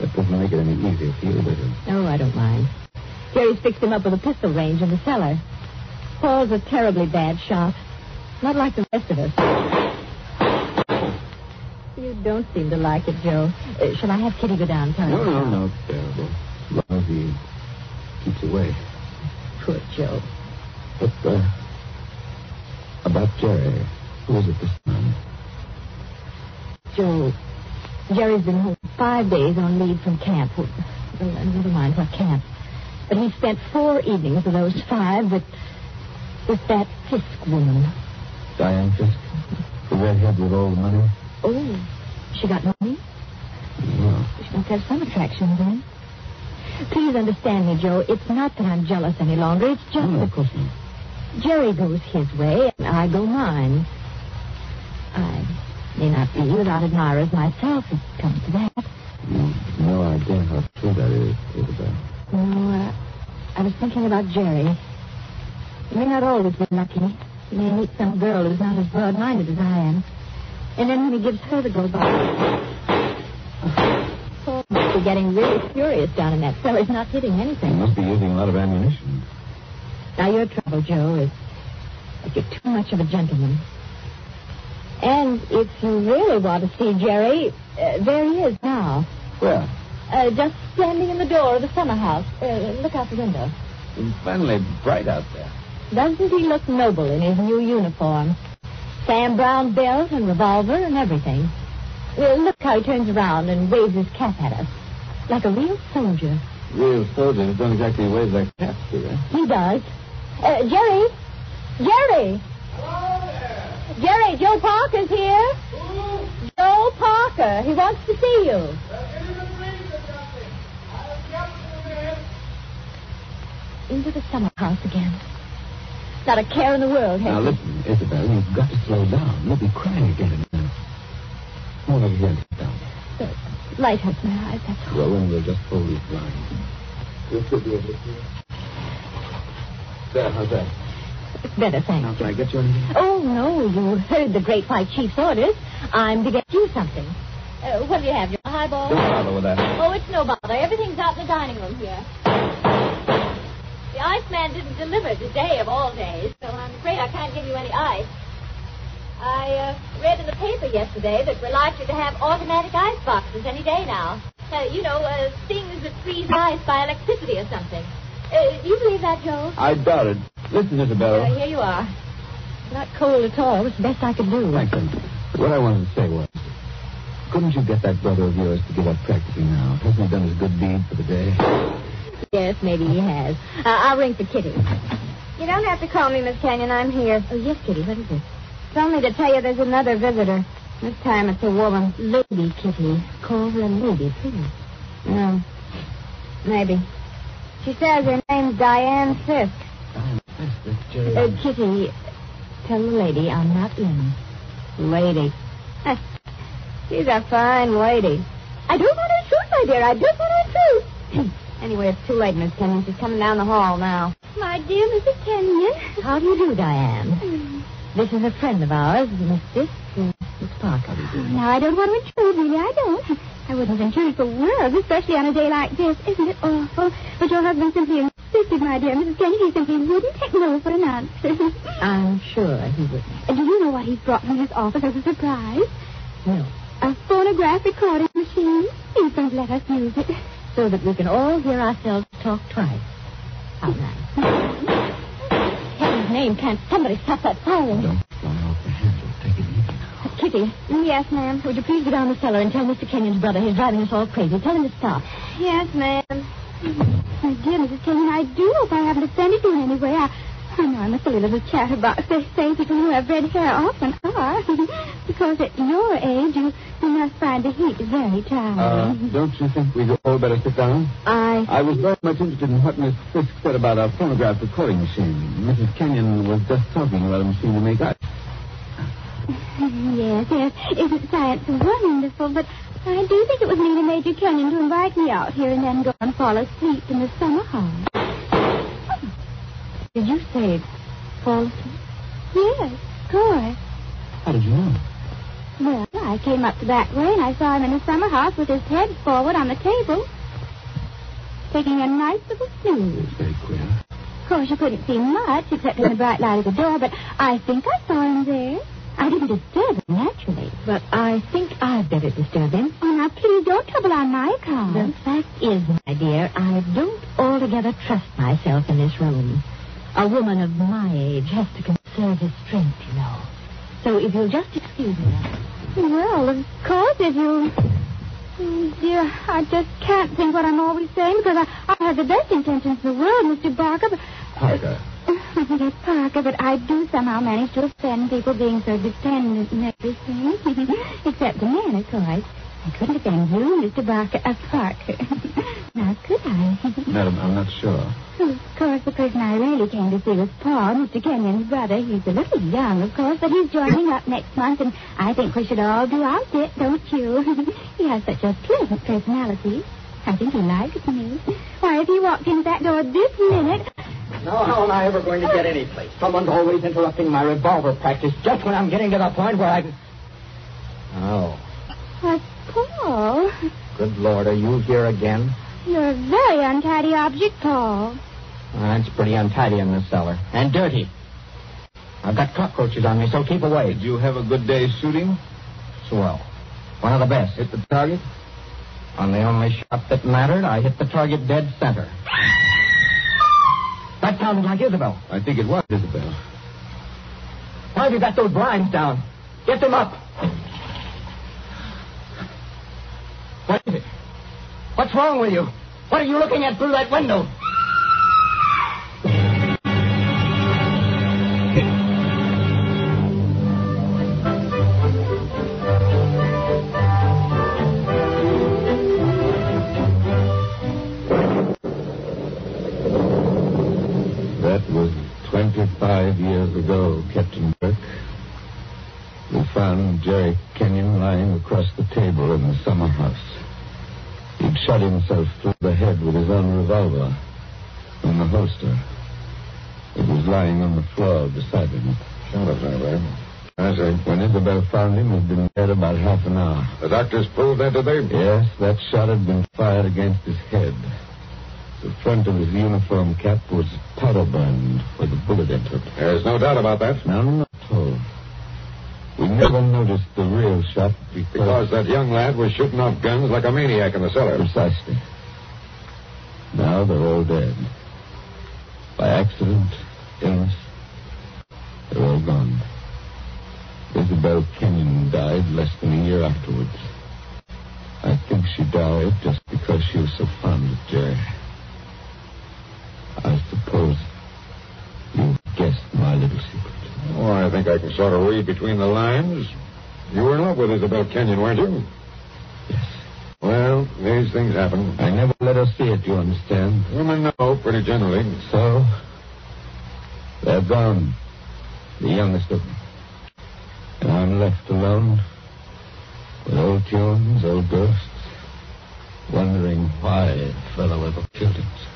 That doesn't make it any easier for you, does it? Oh, I don't mind. Jerry's fixed him up with a pistol range in the cellar. Paul's a terribly bad shot. Not like the rest of us. You don't seem to like it, Joe. Shall I have Kitty go down and turn it No, around? it's terrible. As long as he keeps away. Poor Joe. But, about Jerry, who is it this time? Joe, Jerry's been home 5 days on leave from camp. Well, never mind what camp. But he spent 4 evenings of those 5 with that Fisk woman. Diane Fisk? The redhead with all the money? Oh, she got money? No. She must have some attraction then. Please understand me, Joe. It's not that I'm jealous any longer. It's just that... Of course not. Jerry goes his way, and I go mine. I may not be without admirers myself, if it comes to that. No idea how true that is, Isabel. No, I was thinking about Jerry. He may not always be lucky. He may meet some girl who's not as broad-minded as I am. And then when he gives her the go-by... Paul must be getting really furious down in that cellar. He's not hitting anything. He must be using a lot of ammunition. Now, your trouble, Joe, is that you're too much of a gentleman. And if you really want to see Jerry, there he is now. Where? Just standing in the door of the summer house. Look out the window. It's finally bright out there. Doesn't he look noble in his new uniform? Sam Brown belt and revolver and everything. Look how he turns around and waves his cap at us. Like a real soldier. Real soldiers don't exactly wave their caps, do they? He does. Jerry! Jerry! Jerry, Joe Parker's here. Joe Parker. He wants to see you. Into the summer house again. Not a care in the world, Now, Henry. listen, Isabel, you've got to slow down. You'll be crying again. Come on over here and sit down. The light hurts my eyes, that's all. Roland will just hold these blinds. You'll still be able to see. There, how's that? It's better, thanks. Now, can I get you anything? Oh, no, you heard the Great White Chief's orders. I'm to get you something. What do you have, your highball? Don't bother with that. Oh, it's no bother. Everything's out in the dining room here. The Iceman didn't deliver today of all days, so I'm afraid I can't give you any ice. I read in the paper yesterday that we're likely to have automatic ice boxes any day now. Things that freeze ice by electricity or something. Do you believe that, Joe? I doubt it. Listen, Isabel. Here you are. Not cold at all. It's the best I could do. Thank you. What I wanted to say was, couldn't you get that brother of yours to give up practicing now? Hasn't he done his good deed for the day? Yes, maybe he has. I'll ring for Kitty. You don't have to call me, Miss Kenyon. I'm here. Oh, yes, Kitty. What is it? It's only to tell you there's another visitor. This time it's a woman. Lady Kitty. Call her a lady, please. No. Maybe. She says her name's Diane Fisk. Kitty, tell the lady I'm not in. Lady. She's a fine lady. I don't want her truth, my dear. I don't want her truth. Anyway, it's too late, Miss Kenyon. She's coming down the hall now. My dear Mrs. Kenyon. How do you do, Diane? This is a friend of ours, Miss Parker. Now, I don't want to intrude, really. I don't. I wouldn't intrude for worlds, especially on a day like this. Isn't it awful? But your husband simply insisted, my dear Mrs. Kenyon. He simply wouldn't take no for an answer. I'm sure he wouldn't. And do you know what he's brought from his office as a surprise? No. A phonograph recording machine. He's going to let us use it. So that we can all hear ourselves talk twice. How nice. Heaven's name, can't somebody stop that firing? Don't fly off the handle. Take it easy now. Kitty. Yes, ma'am. Would you please go down the cellar and tell Mr. Kenyon's brother he's driving us all crazy. Tell him to stop. Yes, ma'am. My dear Mrs. Kenyon, I do hope I haven't offended you in any way. I know I'm a silly little chatterbox. They say people who have red hair often are. Because at your age, you must find the heat very trying. Don't you think we'd all better sit down? I was very much interested in what Miss Fisk said about a phonograph recording machine. Mrs. Kenyon was just talking about a machine to make ice. Yes. Isn't science wonderful? But I do think it was neat of Major Kenyon to invite me out here and then go and fall asleep in the summer house. Did you say fall asleep? Yes, of course. How did you know? Well, I came up the back way and I saw him in the summer house with his head forward on the table, taking a nice little snooze. It's very queer. Of course, you couldn't see much except in the bright light of the door, but I think I saw him there. I didn't disturb him, naturally. But I think I'd better disturb him. Oh, now, please don't trouble on my account. The fact is, my dear, I don't altogether trust myself in this room. A woman of my age has to conserve her strength, you know. So if you'll just excuse me. Well, of course, if you... Oh, dear, I just can't think what I'm always saying because I have the best intentions in the world, Mr. Barker, but... Parker. Yes, Parker, but I do somehow manage to offend people being so dependent and everything. Except the men, of course. I couldn't offend you, Mr. Barker. Parker. Now, could I? Madam, I'm not sure. Of course, the person I really came to see was Paul, Mr. Kenyon's brother. He's a little young, of course, but he's joining up next month, and I think we should all do our bit, don't you? He has such a pleasant personality. I think he likes me. Why, if he walked in that door this minute... Now, how am I ever going to get any place? Someone's always interrupting my revolver practice just when I'm getting to the point where I... Oh. Why, Paul. Good Lord, are you here again? You're a very untidy object, Paul. It's pretty untidy in this cellar. And dirty. I've got cockroaches on me, so keep away. Did you have a good day shooting? Swell. One of the best. Hit the target? On the only shot that mattered, I hit the target dead center. That sounded like Isabel. I think it was Isabel. Why have you got those blinds down? Get them up. What is it? What's wrong with you? What are you looking at through that window? That was 25 years ago, Captain Burke. We found Jerry Kenyon lying across the table in the summer house. He'd shot himself through the head with his own revolver in the holster. It was lying on the floor beside him. Shot us, anyway. I see. When Isabel found him, he'd been dead about half an hour. The doctors proved that, did they? Yes, that shot had been fired against his head. The front of his uniform cap was powder burned where the bullet entered. There's no doubt about that. No, not at all. We never noticed the real shot Because that young lad was shooting off guns like a maniac in the cellar. Precisely. Now they're all dead. By accident, illness, they're all gone. Isabel Kenyon died less than a year afterwards. I think she died just because she was so fond of Jerry. I suppose you've guessed my little secret. Oh, I think I can sort of read between the lines. You were in love with Isabel Kenyon, weren't you? Yes. Well, these things happen. I never let her see it, you understand? Women know pretty generally. So, they're gone. The youngest of them. And I'm left alone with old tunes, old ghosts, wondering why a fellow ever killed himself.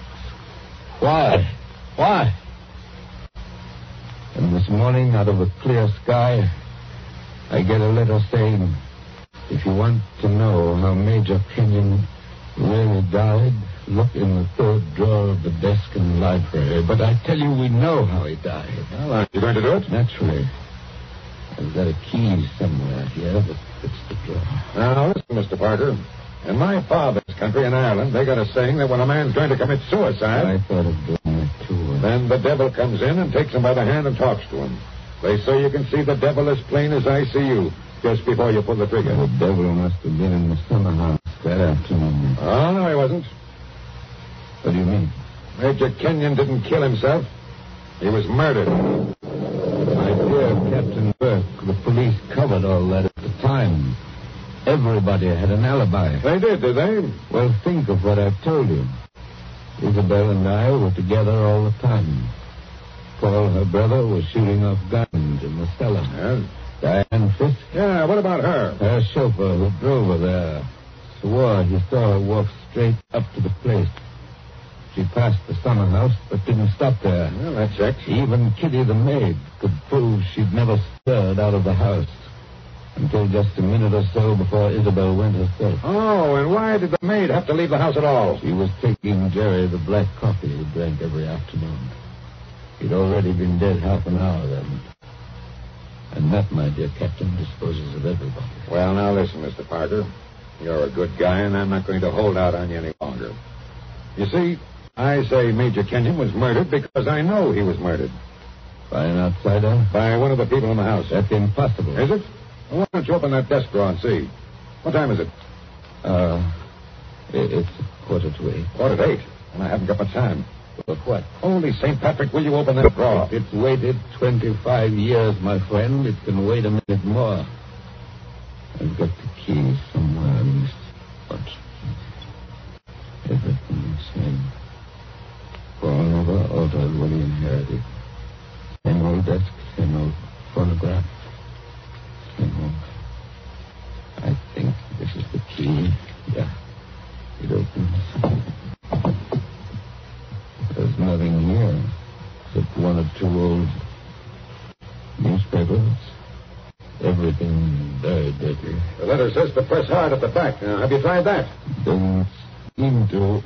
Why? Why? And this morning, out of a clear sky, I get a letter saying, if you want to know how Major Kenyon really died, look in the third drawer of the desk in the library. But I tell you, we know how he died. Well, aren't you going to do it? Naturally. I've got a key somewhere here that fits the drawer. Now, listen, Mr. Parker. In my father's country, in Ireland, they got a saying that when a man's going to commit suicide... I thought of doing it, too. Then the devil comes in and takes him by the hand and talks to him. They say you can see the devil as plain as I see you, just before you pull the trigger. The devil must have been in the summer house that afternoon. Oh, no, he wasn't. What do you mean? Major Kenyon didn't kill himself. He was murdered. My dear Captain Burke, the police covered all that at the time. Everybody had an alibi. They did they? Well, think of what I've told you. Isabel and I were together all the time. Paul, her brother, was shooting off guns in the cellar. Yeah? Diane Fisk? Yeah, what about her? Her chauffeur who drove her there swore he saw her walk straight up to the place. She passed the summer house, but didn't stop there. Well, that checks. Even Kitty the maid could prove she'd never stirred out of the house until just a minute or so before Isabel went herself. Oh, and why did the maid have to leave the house at all? She was taking Jerry the black coffee he drank every afternoon. He'd already been dead half an hour then. And that, my dear Captain, disposes of everybody. Well, now listen, Mr. Parker. You're a good guy, and I'm not going to hold out on you any longer. You see, I say Major Kenyon was murdered because I know he was murdered. By an outsider? By one of the people in the house. That's impossible. Is it? Well, why don't you open that desk drawer and see? What time is it? It's 8:45. 8:45? And I haven't got much time. But what? Holy St. Patrick, will you open that drawer? If it's waited 25 years, my friend, it can wait a minute more. I've got the key somewhere in this bunch. Everything the same. Paul never altered what he inherited. Same old desk, same old phonograph. Same old. I think this is the key. Yeah. It opens. There's nothing here except one or two old newspapers. Everything very dirty. The letter says to press hard at the back. Now, have you tried that? Doesn't seem to.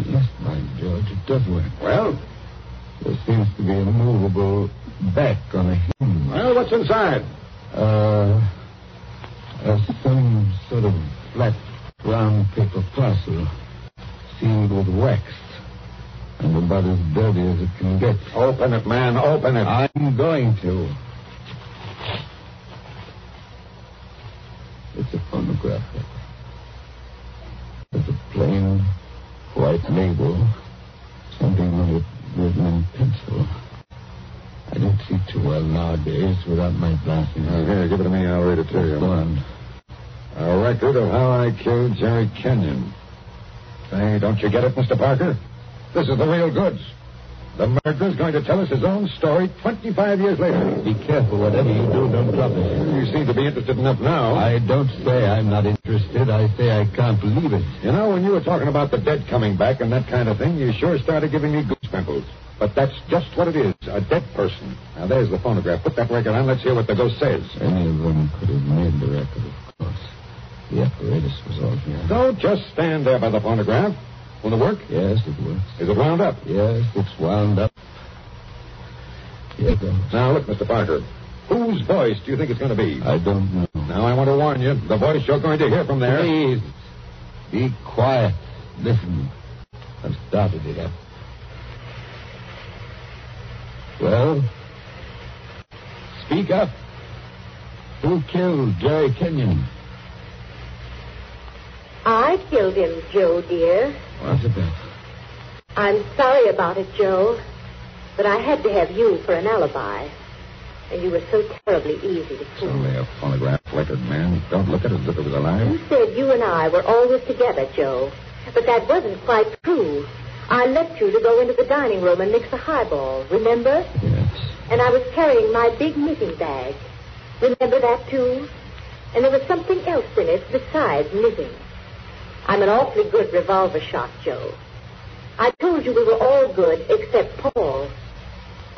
Yes, by George, it does work. Well? There seems to be a movable back on a hinge. Well, what's inside? Some sort of flat brown paper parcel sealed with wax. And about as dirty as it can get. Open it, man. Open it. I'm going to. It's a phonograph. There's a plain, label. Something on it written in pencil. I don't see too well nowadays without my glasses. Here, give it to me. I'll read it to you. Go on. A record of how I killed Jerry Kenyon. Say, don't you get it, Mr. Parker? This is the real goods. The murderer's going to tell us his own story 25 years later. Be careful. Whatever you do, don't drop it. You seem to be interested enough now. I don't say I'm not interested. I say I can't believe it. You know, when you were talking about the dead coming back and that kind of thing, you sure started giving me goosepimples. But that's just what it is, a dead person. Now, there's the phonograph. Put that record on. Let's hear what the ghost says. Any of them could have made the record, of course. The apparatus was all here. Don't just stand there by the phonograph. Will it work? Yes, it works. Is it wound up? Yes, it's wound up. Here it goes. Now, look, Mr. Parker. Whose voice do you think it's going to be? I don't know. Now, I want to warn you. The voice you're going to hear from there... Please, be quiet. Listen. I've started it up. Well, speak up. Who killed Jerry Kenyon? I killed him, Joe, dear. What's it about? I'm sorry about it, Joe, but I had to have you for an alibi. And you were so terribly easy to It's fool. only a phonograph record, man. Don't look at it as if it was alive. You said you and I were always together, Joe, but that wasn't quite true. I left you to go into the dining room and mix a highball, remember? Yes. And I was carrying my big knitting bag. Remember that, too? And there was something else in it besides knitting. I'm an awfully good revolver shot, Joe. I told you we were all good except Paul.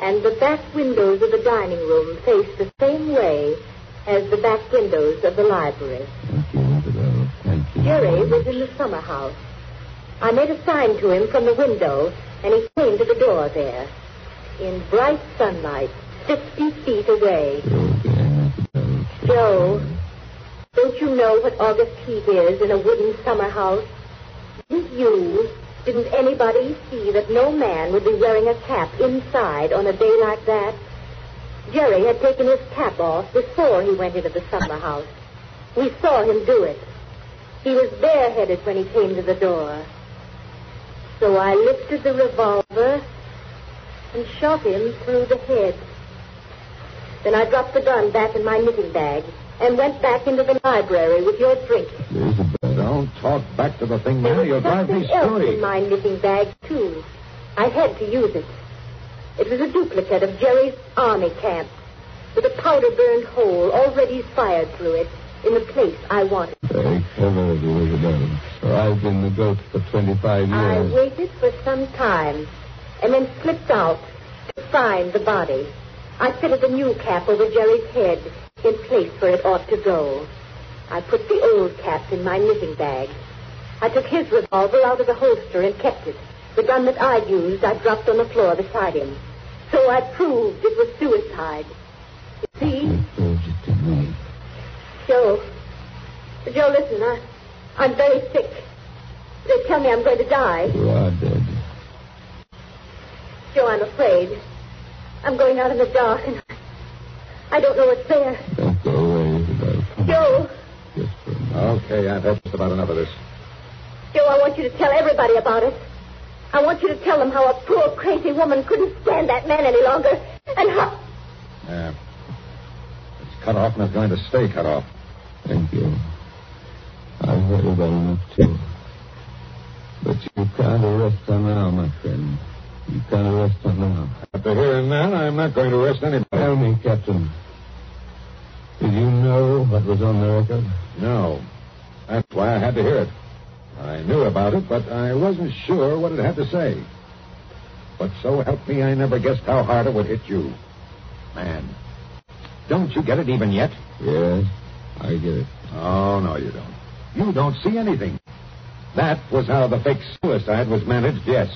And the back windows of the dining room faced the same way as the back windows of the library. Thank you, Isabel. Thank you. Jerry was in the summer house. I made a sign to him from the window, and he came to the door there. In bright sunlight, 50 feet away. Joe, don't you know what August heat is in a wooden summer house? Didn't anybody see that no man would be wearing a cap inside on a day like that? Jerry had taken his cap off before he went into the summer house. We saw him do it. He was bareheaded when he came to the door. So I lifted the revolver and shot him through the head. Then I dropped the gun back in my knitting bag and went back into the library with your drink. Don't talk back to the thing, man. You'll drive me There was something else screwy. in my knitting bag, too. I had to use it. It was a duplicate of Jerry's army camp with a powder-burned hole already fired through it in the place I wanted. Very clever of you, Isabel. So I've been the goat for 25 I years. waited for some time and then slipped out to find the body. I fitted a new cap over Jerry's head in place where it ought to go. I put the old cap in my knitting bag. I took his revolver out of the holster and kept it. The gun that I'd used, I dropped on the floor beside him. So I proved it was suicide. You see? Joe, listen, I'm very sick. They tell me I'm going to die. You are dead. Joe, I'm afraid. I'm going out in the dark, and I don't know what's there. Don't go away, Isabel. Come Joe, Okay, I've had just about enough of this. Joe, I want you to tell everybody about it. I want you to tell them how a poor, crazy woman couldn't stand that man any longer, and how... Yeah. It's cut off and it's going to stay cut off. Thank you. I've heard about enough, too. But you can't arrest her now, my friend. You can't arrest her now. After hearing that, I'm not going to arrest anybody. Tell me, Captain. Did you know what was on the record? No. That's why I had to hear it. I knew about it, but I wasn't sure what it had to say. But so help me, I never guessed how hard it would hit you. Man, don't you get it even yet? Yes, I get it. Oh, no, you don't. You don't see anything. That was how the fake suicide was managed, yes.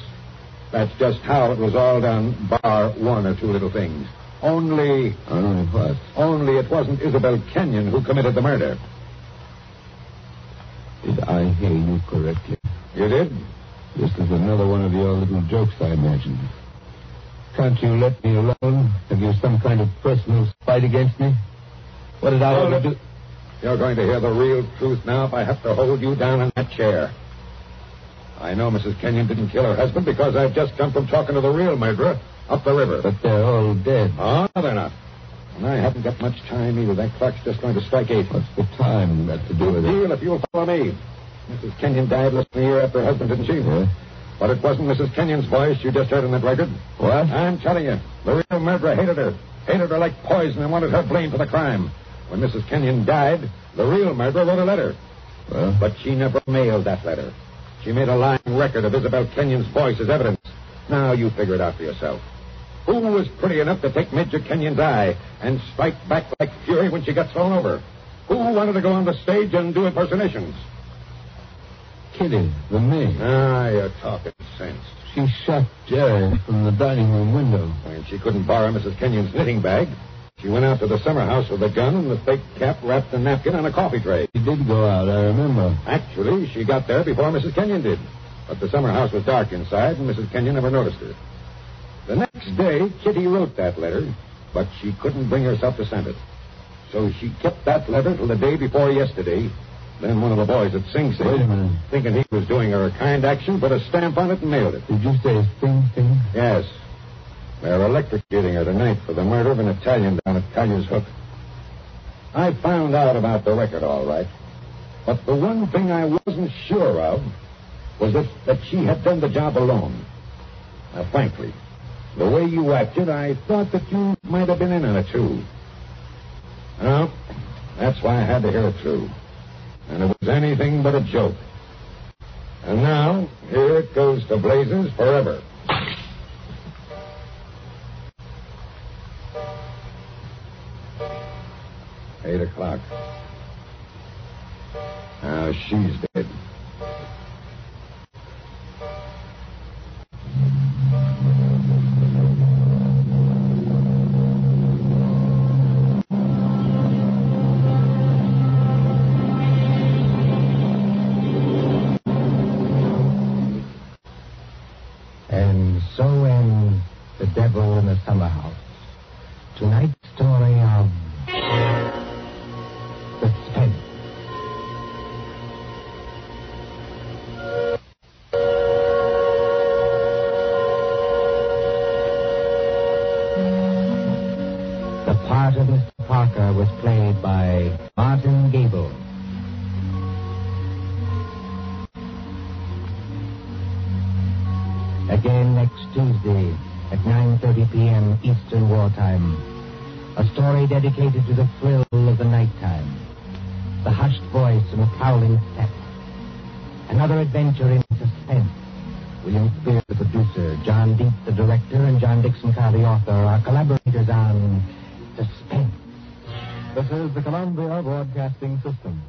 That's just how it was all done, bar one or two little things. Only what? Only it wasn't Isabel Kenyon who committed the murder. Did I hear you correctly? You did? This is another one of your little jokes, I imagine. Can't you let me alone? Have you some kind of personal spite against me? What did I ever do? You're going to hear the real truth now if I have to hold you down in that chair. I know Mrs. Kenyon didn't kill her husband because I've just come from talking to the real murderer up the river. But they're all dead. Oh, no, they're not. And I haven't got much time either. That clock's just going to strike 8. What's the time got to do with it? Deal if you'll follow me. Mrs. Kenyon died less than a year after her husband, didn't she? Yeah. But it wasn't Mrs. Kenyon's voice you just heard in that record. What? I'm telling you, the real murderer hated her. Hated her like poison and wanted her blamed for the crime. When Mrs. Kenyon died, the real murderer wrote a letter. Well? But she never mailed that letter. She made a lying record of Isabel Kenyon's voice as evidence. Now you figure it out for yourself. Who was pretty enough to take Major Kenyon's eye and strike back like fury when she got thrown over? Who wanted to go on the stage and do impersonations? Kitty, the maid. Ah, you're talking sense. She shot Jerry from the dining room window. When she couldn't borrow Mrs. Kenyon's knitting bag, she went out to the summer house with a gun and the fake cap wrapped in a napkin on a coffee tray. She did go out, I remember. Actually, she got there before Mrs. Kenyon did. But the summer house was dark inside, and Mrs. Kenyon never noticed her. The next day, Kitty wrote that letter, but she couldn't bring herself to send it. So she kept that letter till the day before yesterday. Then one of the boys at Sing Sing, Wait a minute. thinking he was doing her a kind action, put a stamp on it and mailed it. Did you say Sing Sing? Yes. They're electrocuting her tonight for the murder of an Italian down at Collier's Hook. I found out about the record all right. But the one thing I wasn't sure of was that she had done the job alone. Now, frankly, the way you acted, I thought that you might have been in on it, too. Well, that's why I had to hear it through. And it was anything but a joke. And now, here it goes to blazes forever. Eight o'clock. Now she's dead. And so ends The Devil in the Summer House. Tonight's story of Suspense. The part of Mr. Parker was played by Martin Gable. Again next Tuesday at 9:30 p.m. Eastern Wartime. A story dedicated to the thrill of the nighttime, the hushed voice and the prowling step. Another adventure in suspense. William Spears, the producer, John Deep, the director, and John Dixon Carr, the author, are collaborators on Suspense. This is the Columbia Broadcasting System.